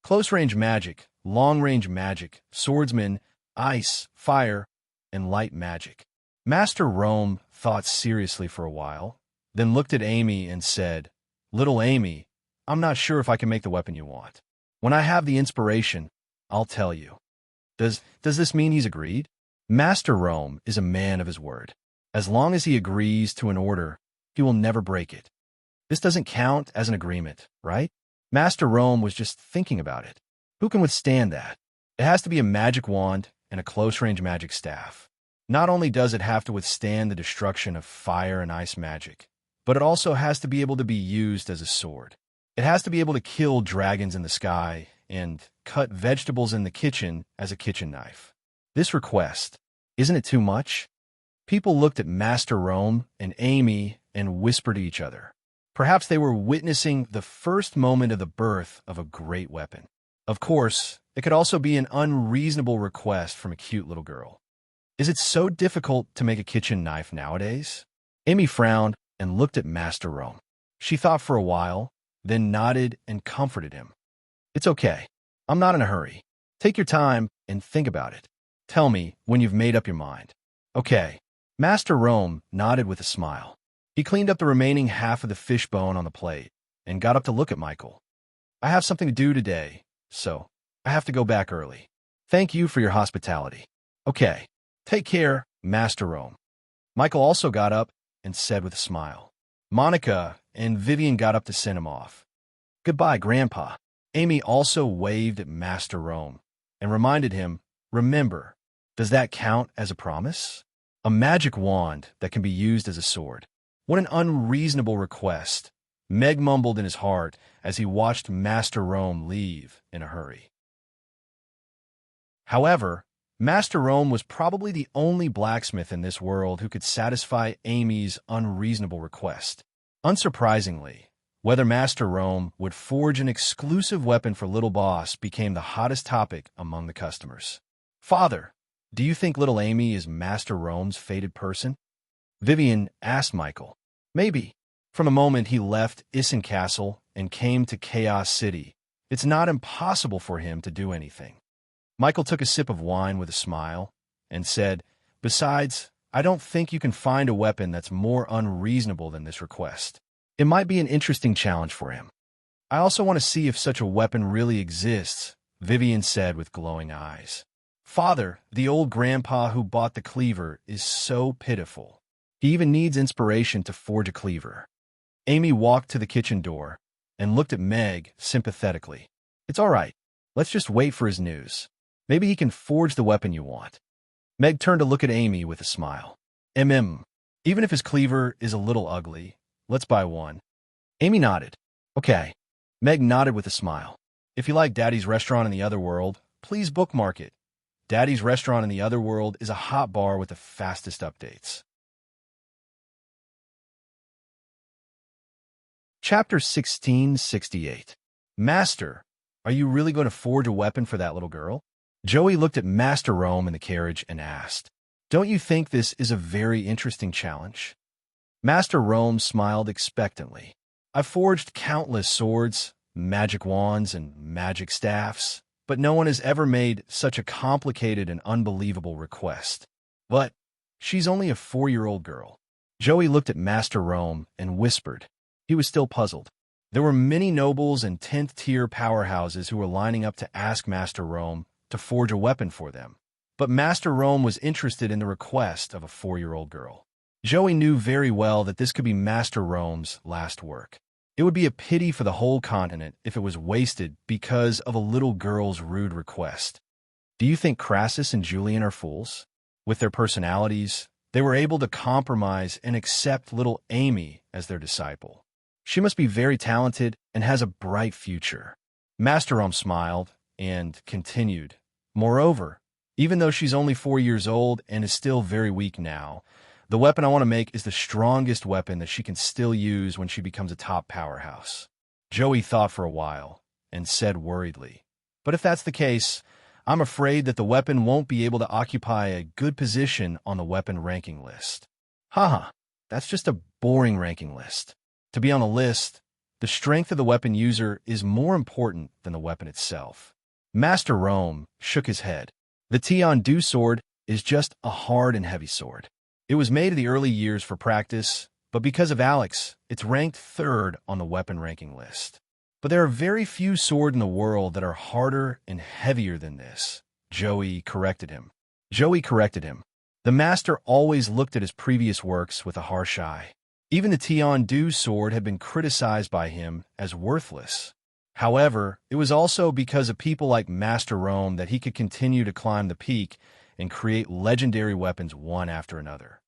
Close-range magic, long-range magic, swordsman, ice, fire, and light magic. Master Rome thought seriously for a while, then looked at Amy and said, "Little Amy, I'm not sure if I can make the weapon you want. When I have the inspiration, I'll tell you." Does this mean he's agreed? Master Rome is a man of his word. As long as he agrees to an order, he will never break it. This doesn't count as an agreement, right? Master Rome was just thinking about it. Who can withstand that? It has to be a magic wand and a close-range magic staff. Not only does it have to withstand the destruction of fire and ice magic, but it also has to be able to be used as a sword. It has to be able to kill dragons in the sky and cut vegetables in the kitchen as a kitchen knife. This request, isn't it too much? People looked at Master Rome and Amy and whispered to each other. Perhaps they were witnessing the first moment of the birth of a great weapon. Of course, it could also be an unreasonable request from a cute little girl. Is it so difficult to make a kitchen knife nowadays? Amy frowned and looked at Master Rome. She thought for a while, then nodded and comforted him. "It's okay. I'm not in a hurry. Take your time and think about it. Tell me when you've made up your mind." "Okay." Master Rome nodded with a smile. He cleaned up the remaining half of the fishbone on the plate and got up to look at Michael. "I have something to do today, so I have to go back early. Thank you for your hospitality." "Okay. Take care, Master Rome." Michael also got up and said with a smile. Monica and Vivian got up to send him off. "Goodbye, Grandpa." Amy also waved at Master Rome and reminded him, "Remember, does that count as a promise? A magic wand that can be used as a sword. What an unreasonable request," Meg mumbled in his heart as he watched Master Rome leave in a hurry. However, Master Rome was probably the only blacksmith in this world who could satisfy Amy's unreasonable request. Unsurprisingly, whether Master Rome would forge an exclusive weapon for Little Boss became the hottest topic among the customers. "Father, do you think little Amy is Master Rome's fated person?" Vivian asked Michael. "Maybe. From the moment he left Isen Castle and came to Chaos City, it's not impossible for him to do anything." Michael took a sip of wine with a smile and said, "Besides, I don't think you can find a weapon that's more unreasonable than this request. It might be an interesting challenge for him." "I also want to see if such a weapon really exists," Vivian said with glowing eyes. "Father, the old grandpa who bought the cleaver, is so pitiful. He even needs inspiration to forge a cleaver." Amy walked to the kitchen door and looked at Meg sympathetically. "It's all right. Let's just wait for his news. Maybe he can forge the weapon you want." Meg turned to look at Amy with a smile. Even if his cleaver is a little ugly, let's buy one." Amy nodded. "Okay." Meg nodded with a smile. "If you like Daddy's Restaurant in the Other World, please bookmark it. Daddy's Restaurant in the Other World is a hot bar with the fastest updates." Chapter 1668. "Master, are you really going to forge a weapon for that little girl?" Joey looked at Master Rome in the carriage and asked, "Don't you think this is a very interesting challenge?" Master Rome smiled expectantly. "I've forged countless swords, magic wands, and magic staffs, but no one has ever made such a complicated and unbelievable request. But she's only a 4-year-old girl." Joey looked at Master Rome and whispered. He was still puzzled. There were many nobles and 10th-tier powerhouses who were lining up to ask Master Rome to forge a weapon for them. But Master Rome was interested in the request of a 4-year-old girl. Joey knew very well that this could be Master Rome's last work. It would be a pity for the whole continent if it was wasted because of a little girl's rude request. Do you think Crassus and Julian are fools? With their personalities, they were able to compromise and accept little Amy as their disciple. She must be very talented and has a bright future. Master Rome smiled and continued, "Moreover, even though she's only 4 years old and is still very weak now, the weapon I want to make is the strongest weapon that she can still use when she becomes a top powerhouse." Joey thought for a while and said worriedly, "But if that's the case, I'm afraid that the weapon won't be able to occupy a good position on the weapon ranking list." Haha, that's just a boring ranking list. To be on the list, the strength of the weapon user is more important than the weapon itself. Master Rome shook his head. The Tian-Du sword is just a hard and heavy sword. It was made in the early years for practice, but because of Alex, it's ranked third on the weapon ranking list. But there are very few swords in the world that are harder and heavier than this. Joey corrected him. The master always looked at his previous works with a harsh eye. Even the Tian-Du sword had been criticized by him as worthless. However, it was also because of people like Master Rome that he could continue to climb the peak and create legendary weapons one after another.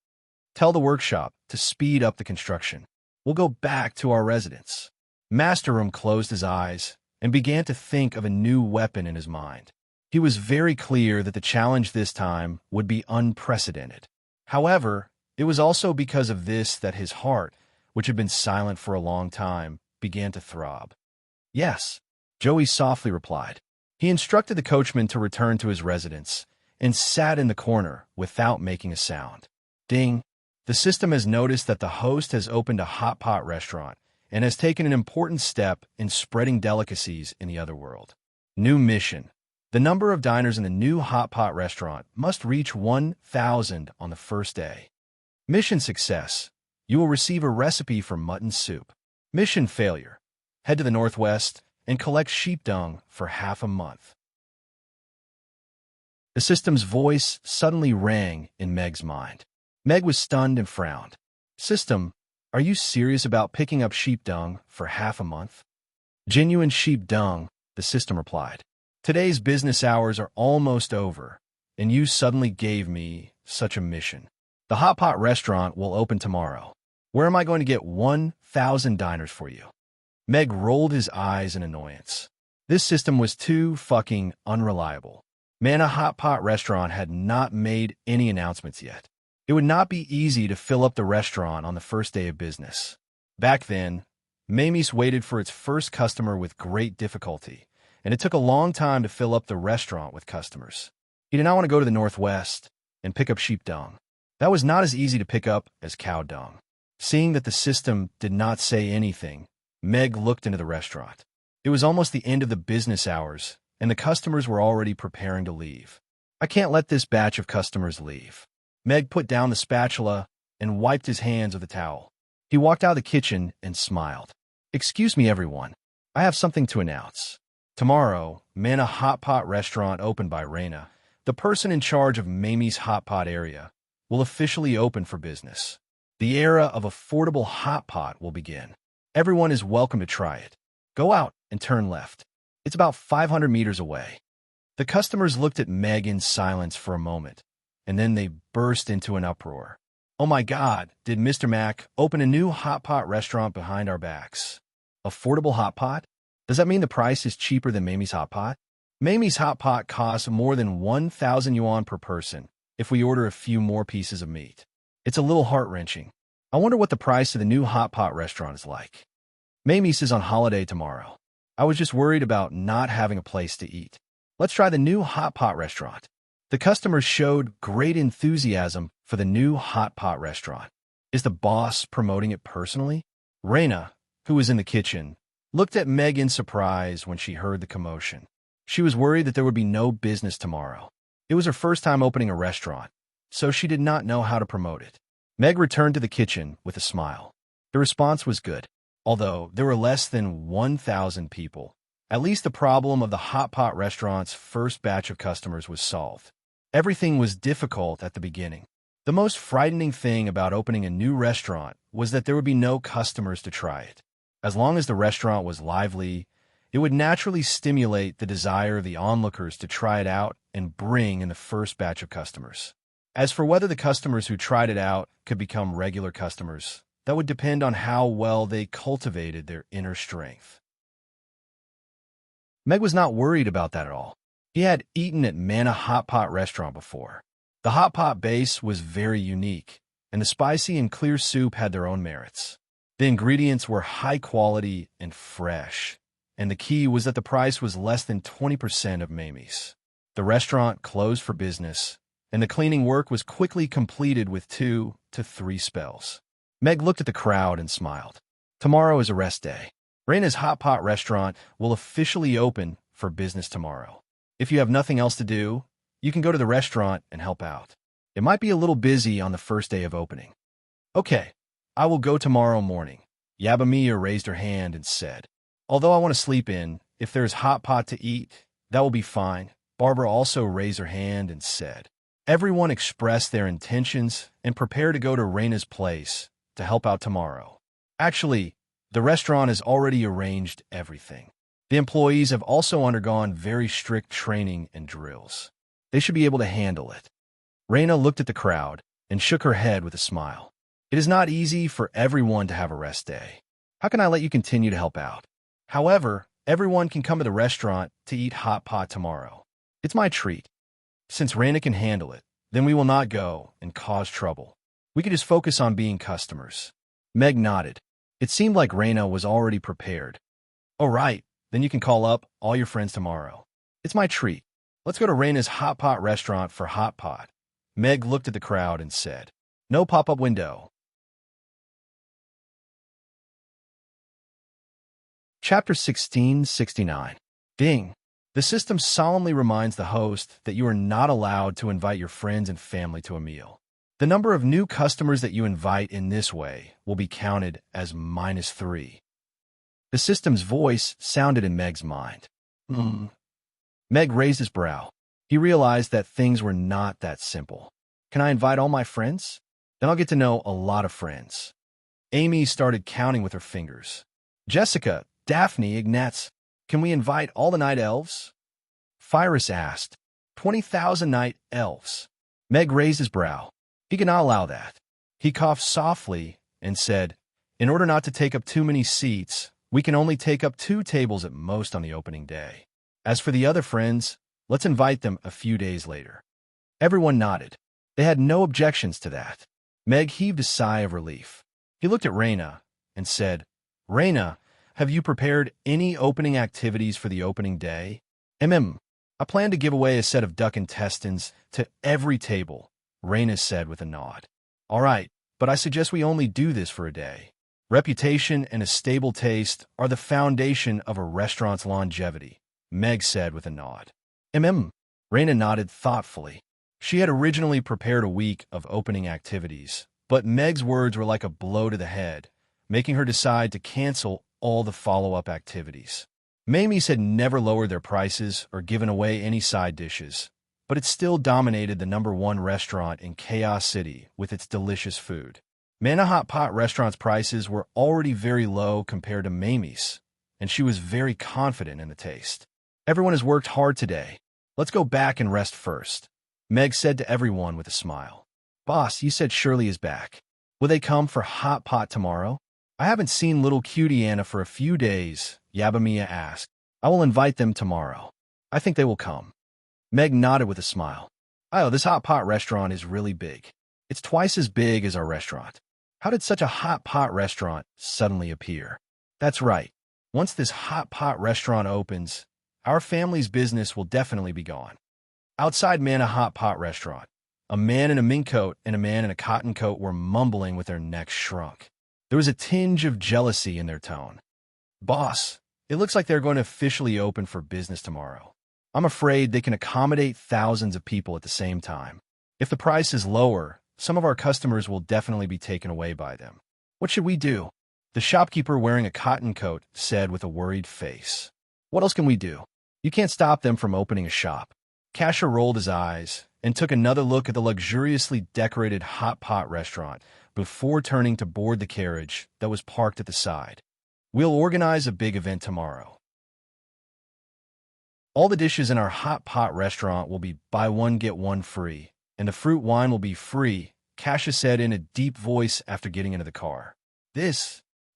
Tell the workshop to speed up the construction. We'll go back to our residence. Master Rome closed his eyes and began to think of a new weapon in his mind. He was very clear that the challenge this time would be unprecedented. However, it was also because of this that his heart, which had been silent for a long time, began to throb. Yes, Joey softly replied. He instructed the coachman to return to his residence and sat in the corner without making a sound. Ding! The system has noticed that the host has opened a hot pot restaurant and has taken an important step in spreading delicacies in the other world. New mission. The number of diners in the new hot pot restaurant must reach 1,000 on the first day. Mission success. You will receive a recipe for mutton soup. Mission failure. Head to the northwest and collect sheep dung for half a month. The system's voice suddenly rang in Meg's mind. Meg was stunned and frowned. System, are you serious about picking up sheep dung for half a month? Genuine sheep dung, the system replied. Today's business hours are almost over, and you suddenly gave me such a mission. The hot pot restaurant will open tomorrow. Where am I going to get 1,000 diners for you? Meg rolled his eyes in annoyance. This system was too fucking unreliable. Man, a hot pot restaurant had not made any announcements yet. It would not be easy to fill up the restaurant on the first day of business. Back then, Mamie's waited for its first customer with great difficulty, and it took a long time to fill up the restaurant with customers. He did not want to go to the northwest and pick up sheep dung. That was not as easy to pick up as cow dung. Seeing that the system did not say anything, Meg looked into the restaurant. It was almost the end of the business hours, and the customers were already preparing to leave. I can't let this batch of customers leave. Meg put down the spatula and wiped his hands with a towel. He walked out of the kitchen and smiled. Excuse me, everyone. I have something to announce. Tomorrow, Mana Hot Pot Restaurant opened by Raina, the person in charge of Mamie's Hot Pot area, will officially open for business. The era of affordable hot pot will begin. Everyone is welcome to try it. Go out and turn left. It's about 500 meters away. The customers looked at Meg in silence for a moment, and then they burst into an uproar. Oh my God, did Mr. Mac open a new hot pot restaurant behind our backs? Affordable hot pot? Does that mean the price is cheaper than Mamie's hot pot? Mamie's hot pot costs more than 1,000 yuan per person if we order a few more pieces of meat. It's a little heart-wrenching. I wonder what the price of the new hot pot restaurant is like. Mamie's is on holiday tomorrow. I was just worried about not having a place to eat. Let's try the new hot pot restaurant. The customers showed great enthusiasm for the new hot pot restaurant. Is the boss promoting it personally? Raina, who was in the kitchen, looked at Meg in surprise when she heard the commotion. She was worried that there would be no business tomorrow. It was her first time opening a restaurant, so she did not know how to promote it. Meg returned to the kitchen with a smile. The response was good. Although there were less than 1,000 people, at least the problem of the hot pot restaurant's first batch of customers was solved. Everything was difficult at the beginning. The most frightening thing about opening a new restaurant was that there would be no customers to try it. As long as the restaurant was lively, it would naturally stimulate the desire of the onlookers to try it out and bring in the first batch of customers. As for whether the customers who tried it out could become regular customers, that would depend on how well they cultivated their inner strength. Meg was not worried about that at all. He had eaten at Mana Hot Pot Restaurant before. The hot pot base was very unique, and the spicy and clear soup had their own merits. The ingredients were high quality and fresh, and the key was that the price was less than 20% of Mamie's. The restaurant closed for business, and the cleaning work was quickly completed with 2 to 3 spells. Meg looked at the crowd and smiled. Tomorrow is a rest day. Reina's Hot Pot restaurant will officially open for business tomorrow. If you have nothing else to do, you can go to the restaurant and help out. It might be a little busy on the first day of opening. Okay, I will go tomorrow morning. Yabamiya raised her hand and said, although I want to sleep in, if there is hot pot to eat, that will be fine. Barbara also raised her hand and said. Everyone expressed their intentions and prepared to go to Reina's place to help out tomorrow. Actually, the restaurant has already arranged everything. The employees have also undergone very strict training and drills. They should be able to handle it. Reina looked at the crowd and shook her head with a smile. It is not easy for everyone to have a rest day. How can I let you continue to help out? However, everyone can come to the restaurant to eat hot pot tomorrow. It's my treat. Since Reina can handle it, then we will not go and cause trouble. We can just focus on being customers. Meg nodded. It seemed like Reina was already prepared. All right, then you can call up all your friends tomorrow. It's my treat. Let's go to Reina's Hot Pot restaurant for hot pot. Meg looked at the crowd and said, no pop-up window. Chapter 1669. Ding. The system solemnly reminds the host that you are not allowed to invite your friends and family to a meal. The number of new customers that you invite in this way will be counted as -3. The system's voice sounded in Meg's mind. Meg raised his brow. He realized that things were not that simple. Can I invite all my friends? Then I'll get to know a lot of friends. Amy started counting with her fingers. Jessica, Daphne, Ignatz, can we invite all the night elves? Phyrus asked. 20,000 night elves. Meg raised his brow. He cannot allow that. He coughed softly and said, in order not to take up too many seats, we can only take up 2 tables at most on the opening day. As for the other friends, let's invite them a few days later. Everyone nodded. They had no objections to that. Meg heaved a sigh of relief. He looked at Reina and said, Reina, have you prepared any opening activities for the opening day? I plan to give away a set of duck intestines to every table, Reina said with a nod. All right, but I suggest we only do this for a day. Reputation and a stable taste are the foundation of a restaurant's longevity, Meg said with a nod. Reina nodded thoughtfully. She had originally prepared a week of opening activities, but Meg's words were like a blow to the head, making her decide to cancel all the follow-up activities. Mamie's had never lowered their prices or given away any side dishes, but it still dominated the #1 restaurant in Chaos City with its delicious food. Mana Hot Pot restaurant's prices were already very low compared to Mamie's, and she was very confident in the taste. Everyone has worked hard today. Let's go back and rest first, Meg said to everyone with a smile. Boss, you said Shirley is back. Will they come for hot pot tomorrow? I haven't seen little cutie Anna for a few days, Yabamiya asked. I will invite them tomorrow. I think they will come. Meg nodded with a smile. Oh, this hot pot restaurant is really big. It's twice as big as our restaurant. How did such a hot pot restaurant suddenly appear? That's right. Once this hot pot restaurant opens, our family's business will definitely be gone. Outside Mana Hot Pot restaurant, a man in a mink coat and a man in a cotton coat were mumbling with their necks shrunk. There was a tinge of jealousy in their tone. Boss, it looks like they're going to officially open for business tomorrow. I'm afraid they can accommodate thousands of people at the same time. If the price is lower, some of our customers will definitely be taken away by them. What should we do? The shopkeeper wearing a cotton coat said with a worried face. What else can we do? You can't stop them from opening a shop. Casher rolled his eyes and took another look at the luxuriously decorated hot pot restaurant before turning to board the carriage that was parked at the side. We'll organize a big event tomorrow. All the dishes in our hot pot restaurant will be buy one get one free, and the fruit wine will be free, Cassia said in a deep voice after getting into the car.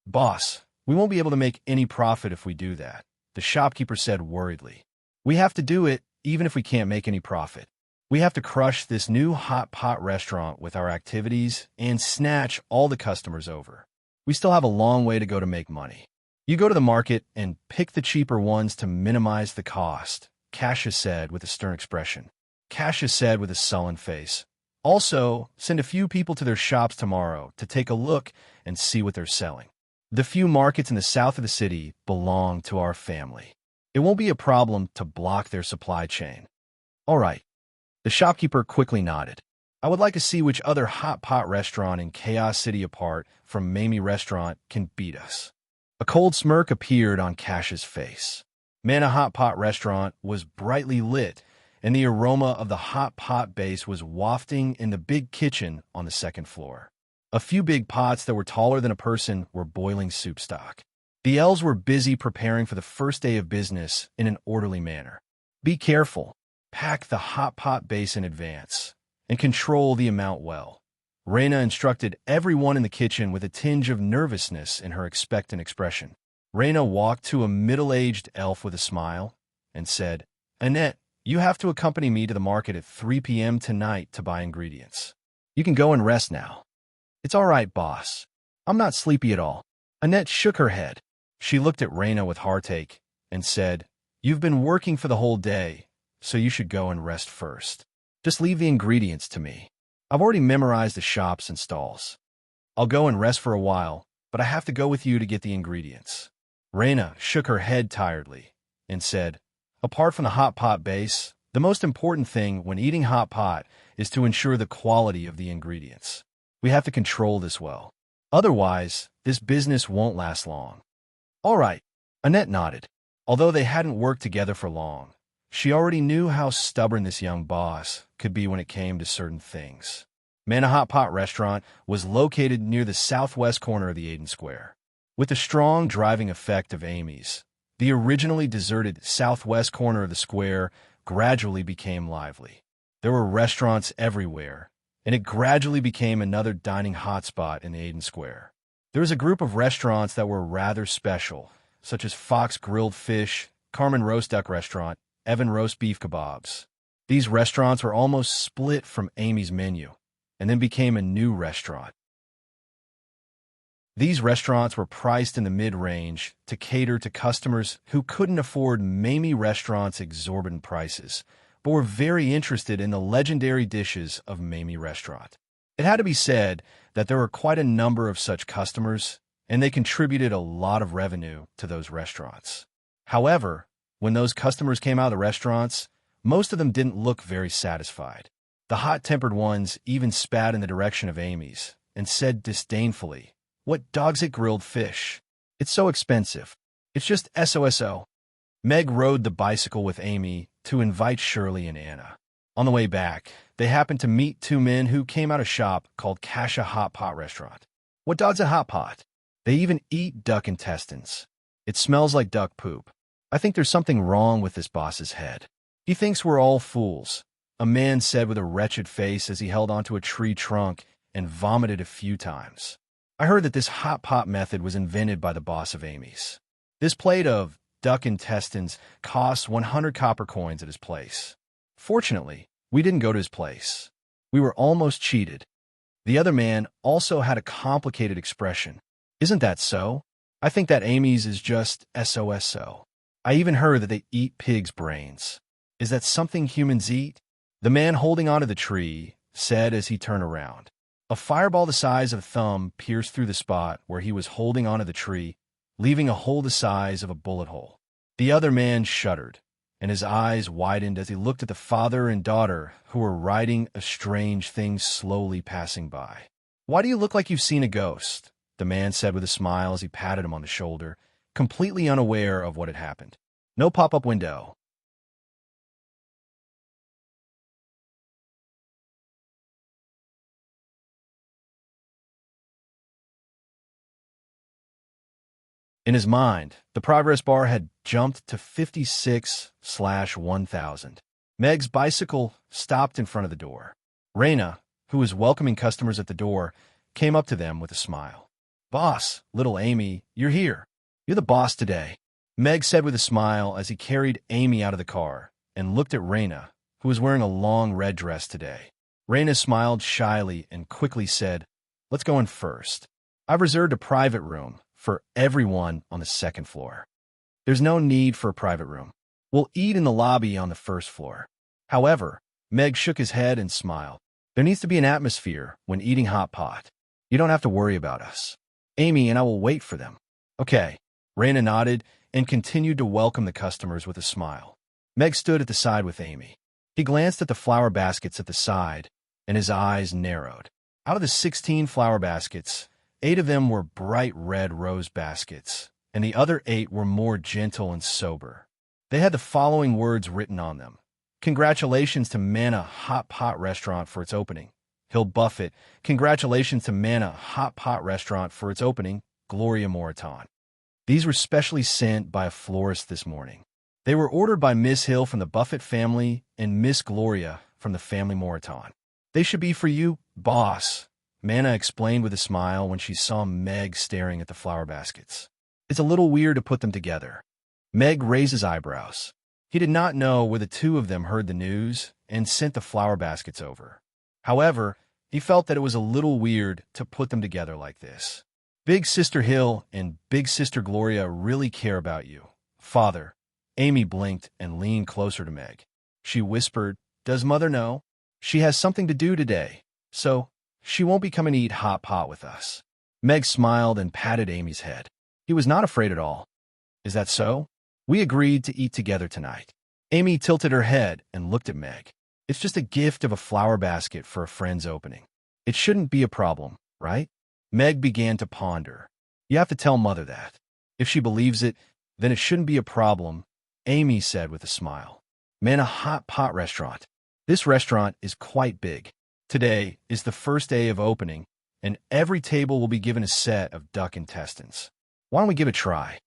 Boss, we won't be able to make any profit if we do that, the shopkeeper said worriedly. We have to do it even if we can't make any profit. We have to crush this new hot pot restaurant with our activities and snatch all the customers over. We still have a long way to go to make money. You go to the market and pick the cheaper ones to minimize the cost, Cassia said with a stern expression. Cassia said with a sullen face. Also, send a few people to their shops tomorrow to take a look and see what they're selling. The few markets in the south of the city belong to our family. It won't be a problem to block their supply chain. All right. The shopkeeper quickly nodded. I would like to see which other hot pot restaurant in Chaos City apart from Mamie Restaurant can beat us. A cold smirk appeared on Cash's face. Mana Hot Pot Restaurant was brightly lit, and the aroma of the hot pot base was wafting in the big kitchen on the second floor. A few big pots that were taller than a person were boiling soup stock. The elves were busy preparing for the first day of business in an orderly manner. Be careful. Pack the hot pot base in advance, and control the amount well. Raina instructed everyone in the kitchen with a tinge of nervousness in her expectant expression. Raina walked to a middle-aged elf with a smile and said, Annette, you have to accompany me to the market at 3 p.m. tonight to buy ingredients. You can go and rest now. It's all right, boss. I'm not sleepy at all. Annette shook her head. She looked at Raina with heartache and said, You've been working for the whole day, so you should go and rest first. Just leave the ingredients to me. I've already memorized the shops and stalls. I'll go and rest for a while, but I have to go with you to get the ingredients. Raina shook her head tiredly and said, Apart from the hot pot base, the most important thing when eating hot pot is to ensure the quality of the ingredients. We have to control this well. Otherwise, this business won't last long. All right, Annette nodded. Although they hadn't worked together for long, she already knew how stubborn this young boss could be when it came to certain things. Mana Hot Pot Restaurant was located near the southwest corner of the Aiden Square. With the strong driving effect of Amy's, the originally deserted southwest corner of the square gradually became lively. There were restaurants everywhere, and it gradually became another dining hotspot in the Aiden Square. There was a group of restaurants that were rather special, such as Fox Grilled Fish, Carmen Roast Duck Restaurant, Evan Roast Beef Kebabs. These restaurants were almost split from Amy's menu, and then became a new restaurant. These restaurants were priced in the mid-range to cater to customers who couldn't afford Mamie Restaurant's exorbitant prices, but were very interested in the legendary dishes of Mamie Restaurant. It had to be said that there were quite a number of such customers, and they contributed a lot of revenue to those restaurants. However, when those customers came out of the restaurants, most of them didn't look very satisfied. The hot-tempered ones even spat in the direction of Amy's and said disdainfully, What dog's it grilled fish? It's so expensive. It's just SOSO. Meg rode the bicycle with Amy to invite Shirley and Anna. On the way back, they happened to meet two men who came out of a shop called Kasha Hot Pot Restaurant. What dog's a hot pot? They even eat duck intestines. It smells like duck poop. I think there's something wrong with this boss's head. He thinks we're all fools, a man said with a wretched face as he held onto a tree trunk and vomited a few times. I heard that this hot pot method was invented by the boss of Amy's. This plate of duck intestines cost 100 copper coins at his place. Fortunately, we didn't go to his place. We were almost cheated. The other man also had a complicated expression. Isn't that so? I think that Amy's is just SOSO. I even heard that they eat pig's brains. Is that something humans eat? The man holding onto the tree said as he turned around. A fireball the size of a thumb pierced through the spot where he was holding onto the tree, leaving a hole the size of a bullet hole. The other man shuddered, and his eyes widened as he looked at the father and daughter who were riding a strange thing slowly passing by. Why do you look like you've seen a ghost? The man said with a smile as he patted him on the shoulder, completely unaware of what had happened. No pop-up window. In his mind, the progress bar had jumped to 56/1000. Meg's bicycle stopped in front of the door. Raina, who was welcoming customers at the door, came up to them with a smile. Boss, little Amy, you're here. You're the boss today, Meg said with a smile as he carried Amy out of the car and looked at Raina, who was wearing a long red dress today. Raina smiled shyly and quickly said, Let's go in first. I've reserved a private room for everyone on the second floor. There's no need for a private room. We'll eat in the lobby on the first floor. However, Meg shook his head and smiled. There needs to be an atmosphere when eating hot pot. You don't have to worry about us. Amy and I will wait for them. Okay. Raina nodded and continued to welcome the customers with a smile. Meg stood at the side with Amy. He glanced at the flower baskets at the side, and his eyes narrowed. Out of the 16 flower baskets, 8 of them were bright red rose baskets, and the other 8 were more gentle and sober. They had the following words written on them. Congratulations to Manna Hot Pot Restaurant for its opening. Hill Buffett. Congratulations to Manna Hot Pot Restaurant for its opening. Gloria Moraton. These were specially sent by a florist this morning. They were ordered by Miss Hill from the Buffett family and Miss Gloria from the family Moraton. They should be for you, boss, Manna explained with a smile when she saw Meg staring at the flower baskets. It's a little weird to put them together. Meg raised his eyebrows. He did not know where the two of them heard the news and sent the flower baskets over. However, he felt that it was a little weird to put them together like this. Big Sister Hill and Big Sister Gloria really care about you, Father. Amy blinked and leaned closer to Meg. She whispered, Does Mother know? She has something to do today, so she won't be coming to eat hot pot with us. Meg smiled and patted Amy's head. He was not afraid at all. Is that so? We agreed to eat together tonight. Amy tilted her head and looked at Meg. It's just a gift of a flower basket for a friend's opening. It shouldn't be a problem, right? Meg began to ponder. You have to tell Mother that. If she believes it, then it shouldn't be a problem, Amy said with a smile. Manna Hot Pot Restaurant. This restaurant is quite big. Today is the first day of opening, and every table will be given a set of duck intestines. Why don't we give it a try?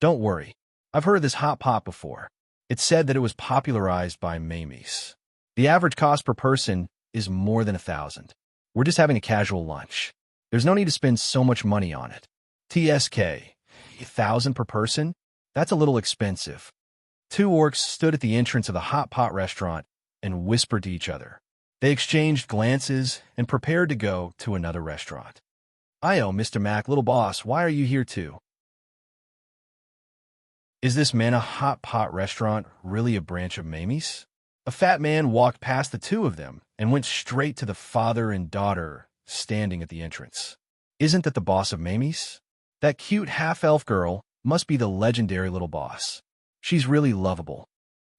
Don't worry. I've heard of this hot pot before. It's said that it was popularized by Mamie's. The average cost per person is more than $1,000. We're just having a casual lunch. There's no need to spend so much money on it. TSK, $1,000 per person? That's a little expensive. 2 orcs stood at the entrance of the hot pot restaurant and whispered to each other. They exchanged glances and prepared to go to another restaurant. Io, Mr. Mac, little boss, why are you here too? Is this Manna Hot Pot Restaurant really a branch of Mamie's? A fat man walked past the two of them and went straight to the father and daughter standing at the entrance. Isn't that the boss of Mamie's? That cute half-elf girl must be the legendary little boss. She's really lovable.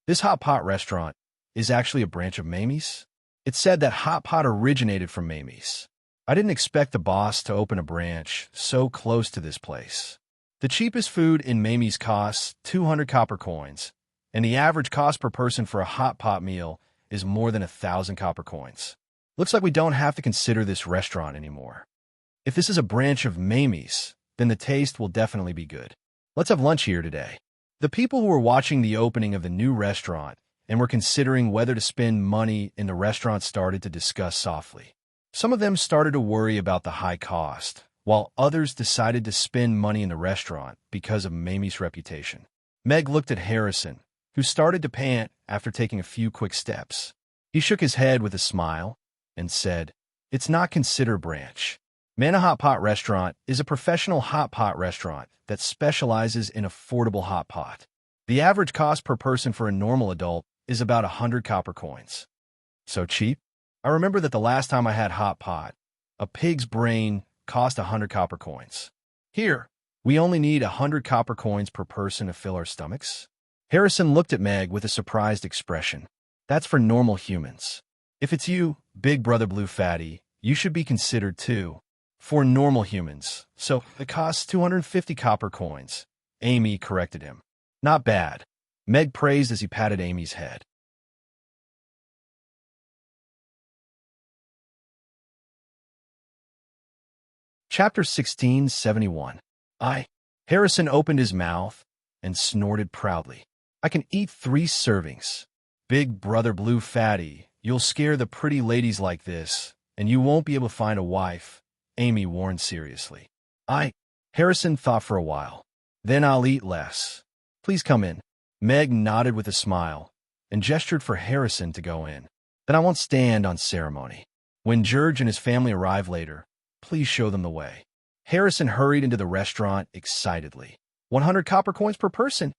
This hot pot restaurant is actually a branch of Mamie's. It's said that hot pot originated from Mamie's. I didn't expect the boss to open a branch so close to this place. The cheapest food in Mamie's costs 200 copper coins, and the average cost per person for a hot pot meal is more than 1,000 copper coins. Looks like we don't have to consider this restaurant anymore. If this is a branch of Mamie's, then the taste will definitely be good. Let's have lunch here today. The people who were watching the opening of the new restaurant and were considering whether to spend money in the restaurant started to discuss softly. Some of them started to worry about the high cost, while others decided to spend money in the restaurant because of Mamie's reputation. Meg looked at Harrison, who started to pant after taking a few quick steps. He shook his head with a smile and said, It's not considered a branch. Manna Hot Pot Restaurant is a professional hot pot restaurant that specializes in affordable hot pot. The average cost per person for a normal adult is about 100 copper coins. So cheap? I remember that the last time I had hot pot, a pig's brain cost 100 copper coins. Here, we only need 100 copper coins per person to fill our stomachs. Harrison looked at Meg with a surprised expression. That's for normal humans. If it's you, Big Brother Blue Fatty, you should be considered too. For normal humans, so it costs 250 copper coins. Amy corrected him. Not bad. Meg praised as he patted Amy's head. Chapter 1671. Harrison opened his mouth and snorted proudly. I can eat 3 servings. Big Brother Blue Fatty, you'll scare the pretty ladies like this, and you won't be able to find a wife, Amy warned seriously. Harrison thought for a while. Then I'll eat less. Please come in. Meg nodded with a smile and gestured for Harrison to go in. Then I won't stand on ceremony. When George and his family arrive later, please show them the way. Harrison hurried into the restaurant excitedly. 100 copper coins per person.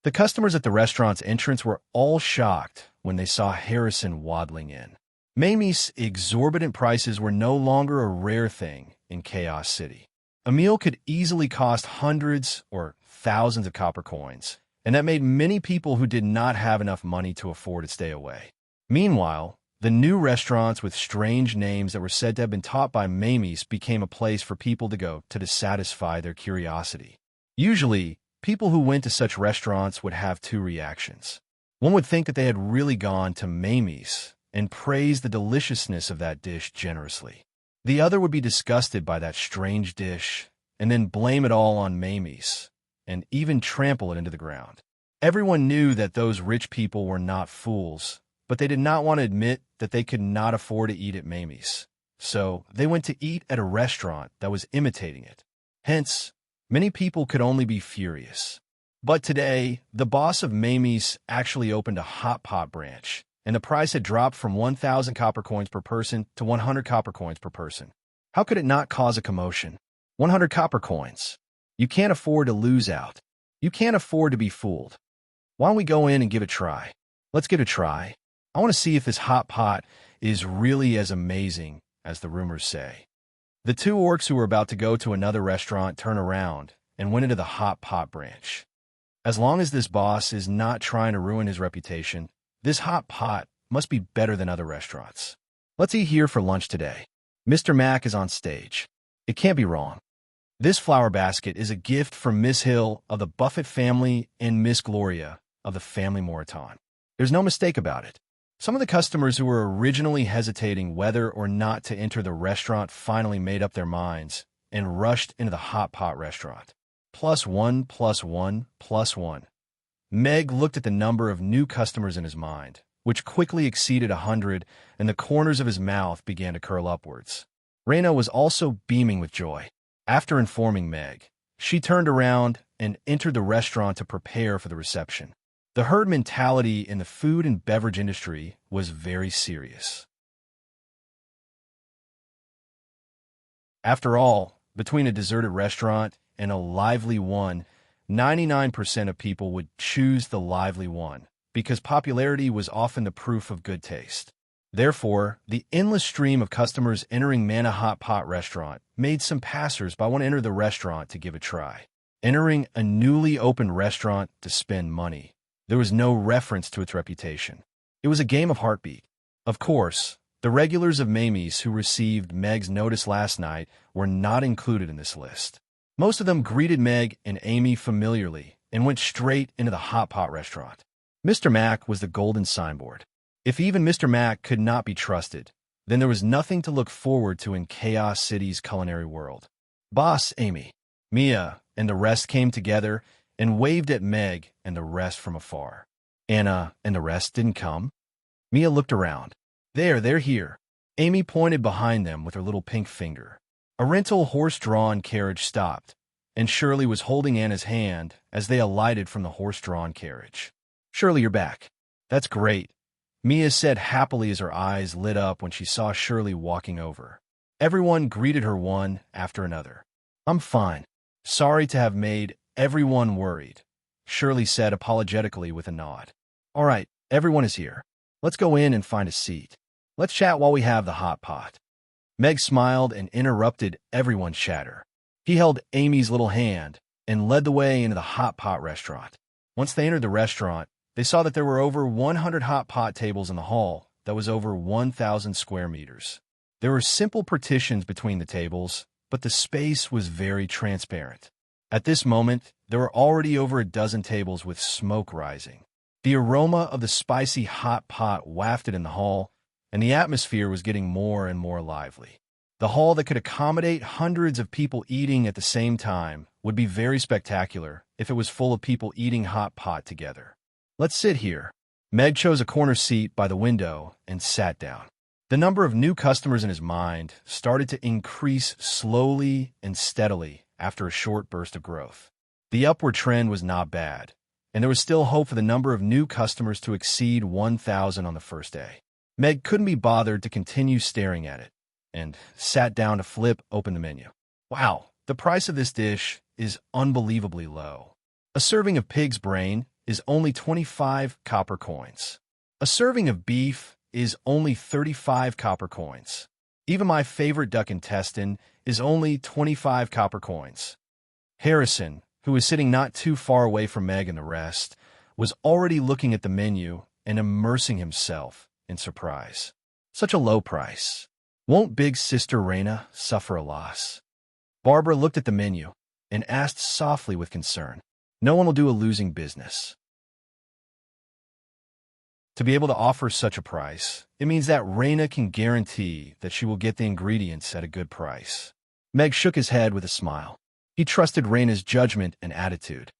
The customers at the restaurant's entrance were all shocked when they saw Harrison waddling in. Mamie's exorbitant prices were no longer a rare thing in Chaos City. A meal could easily cost hundreds or thousands of copper coins, and that made many people who did not have enough money to afford to stay away. Meanwhile, the new restaurants with strange names that were said to have been taught by Mamies became a place for people to go to satisfy their curiosity. Usually, people who went to such restaurants would have two reactions. One would think that they had really gone to Mamies and praise the deliciousness of that dish generously. The other would be disgusted by that strange dish and then blame it all on Mamies and even trample it into the ground. Everyone knew that those rich people were not fools, but they did not want to admit that they could not afford to eat at Mamies. So they went to eat at a restaurant that was imitating it. Hence, many people could only be furious. But today, the boss of Mamies actually opened a hot pot branch, and the price had dropped from 1,000 copper coins per person to 100 copper coins per person. How could it not cause a commotion? 100 copper coins. You can't afford to lose out. You can't afford to be fooled. Why don't we go in and give it a try? Let's give it a try. I want to see if this hot pot is really as amazing as the rumors say. The two orcs who were about to go to another restaurant turned around and went into the hot pot branch. As long as this boss is not trying to ruin his reputation, this hot pot must be better than other restaurants. Let's eat here for lunch today. Mr. Mac is on stage. It can't be wrong. This flower basket is a gift from Miss Hill of the Buffett family and Miss Gloria of the family Moreton. There's no mistake about it. Some of the customers who were originally hesitating whether or not to enter the restaurant finally made up their minds and rushed into the hot pot restaurant. +1, +1, +1. Meg looked at the number of new customers in his mind, which quickly exceeded 100, and the corners of his mouth began to curl upwards. Raina was also beaming with joy. After informing Meg, she turned around and entered the restaurant to prepare for the reception. The herd mentality in the food and beverage industry was very serious. After all, between a deserted restaurant and a lively one, 99% of people would choose the lively one, because popularity was often the proof of good taste. Therefore, the endless stream of customers entering Mana Hot Pot restaurant made some passers-by want to enter the restaurant to give a try. Entering a newly opened restaurant to spend money, there was no reference to its reputation. It was a game of heartbeat. Of course, the regulars of Mamies who received Meg's notice last night were not included in this list. Most of them greeted Meg and Amy familiarly and went straight into the hot pot restaurant. Mr. Mac was the golden signboard. If even Mr. Mac could not be trusted, then there was nothing to look forward to in Chaos City's culinary world. Boss Amy, Mia, and the rest came together and waved at Meg and the rest from afar. Anna and the rest didn't come. Mia looked around. They're here. Amy pointed behind them with her little pink finger. A rental horse-drawn carriage stopped, and Shirley was holding Anna's hand as they alighted from the horse-drawn carriage. Shirley, you're back. That's great, Mia said happily as her eyes lit up when she saw Shirley walking over. Everyone greeted her one after another. I'm fine. Sorry to have made everyone worried, Shirley said apologetically with a nod. All right, everyone is here. Let's go in and find a seat. Let's chat while we have the hot pot. Meg smiled and interrupted everyone's chatter. He held Amy's little hand and led the way into the hot pot restaurant. Once they entered the restaurant, they saw that there were over 100 hot pot tables in the hall that was over 1,000 square meters. There were simple partitions between the tables, but the space was very transparent. At this moment, there were already over a dozen tables with smoke rising. The aroma of the spicy hot pot wafted in the hall, and the atmosphere was getting more and more lively. The hall that could accommodate hundreds of people eating at the same time would be very spectacular if it was full of people eating hot pot together. Let's sit here. Meg chose a corner seat by the window and sat down. The number of new customers in his mind started to increase slowly and steadily after a short burst of growth. The upward trend was not bad, and there was still hope for the number of new customers to exceed 1,000 on the first day. Meg couldn't be bothered to continue staring at it, and sat down to flip open the menu. Wow, the price of this dish is unbelievably low. A serving of pig's brain is only 25 copper coins. A serving of beef is only 35 copper coins. Even my favorite duck intestine is only 25 copper coins. Harrison, who was sitting not too far away from Meg and the rest, was already looking at the menu and immersing himself in surprise. Such a low price. Won't big sister Raina suffer a loss? Barbara looked at the menu and asked softly with concern. No one will do a losing business. To be able to offer such a price, it means that Raina can guarantee that she will get the ingredients at a good price. Meg shook his head with a smile. He trusted Raina's judgment and attitude.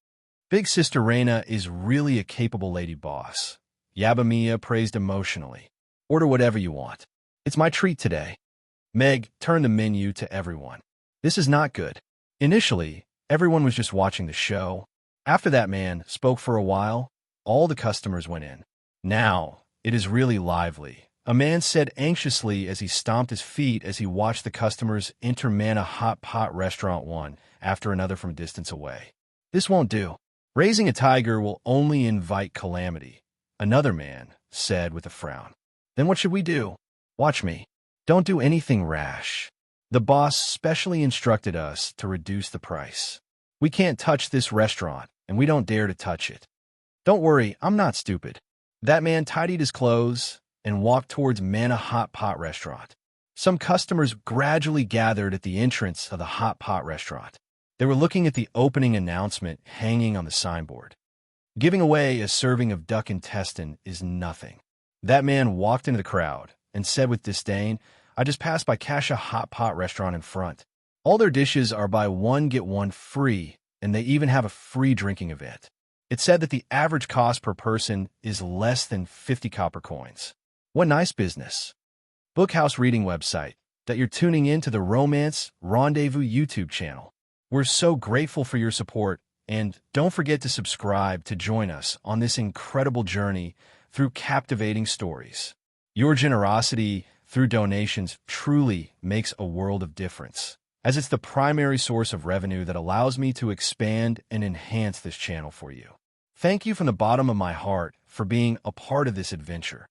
Big sister Raina is really a capable lady boss. Yabamiya praised emotionally. Order whatever you want. It's my treat today. Meg turned the menu to everyone. This is not good. Initially, everyone was just watching the show. After that man spoke for a while, all the customers went in. Now, it is really lively, a man said anxiously as he stomped his feet as he watched the customers enter Mana Hot Pot Restaurant one after another from distance away. This won't do. Raising a tiger will only invite calamity, another man said with a frown. Then what should we do? Watch me. Don't do anything rash. The boss specially instructed us to reduce the price. We can't touch this restaurant, and we don't dare to touch it. Don't worry, I'm not stupid. That man tidied his clothes and walked towards Mana Hot Pot Restaurant. Some customers gradually gathered at the entrance of the Hot Pot Restaurant. They were looking at the opening announcement hanging on the signboard. Giving away a serving of duck intestine is nothing. That man walked into the crowd and said with disdain, I just passed by Kasha Hot Pot Restaurant in front. All their dishes are buy one, get one free, and they even have a free drinking event. It said that the average cost per person is less than 50 copper coins. What nice business. Bookhouse reading website that you're tuning in to the Romance Rendezvous YouTube channel. We're so grateful for your support, and don't forget to subscribe to join us on this incredible journey through captivating stories. Your generosity through donations truly makes a world of difference, as it's the primary source of revenue that allows me to expand and enhance this channel for you. Thank you from the bottom of my heart for being a part of this adventure.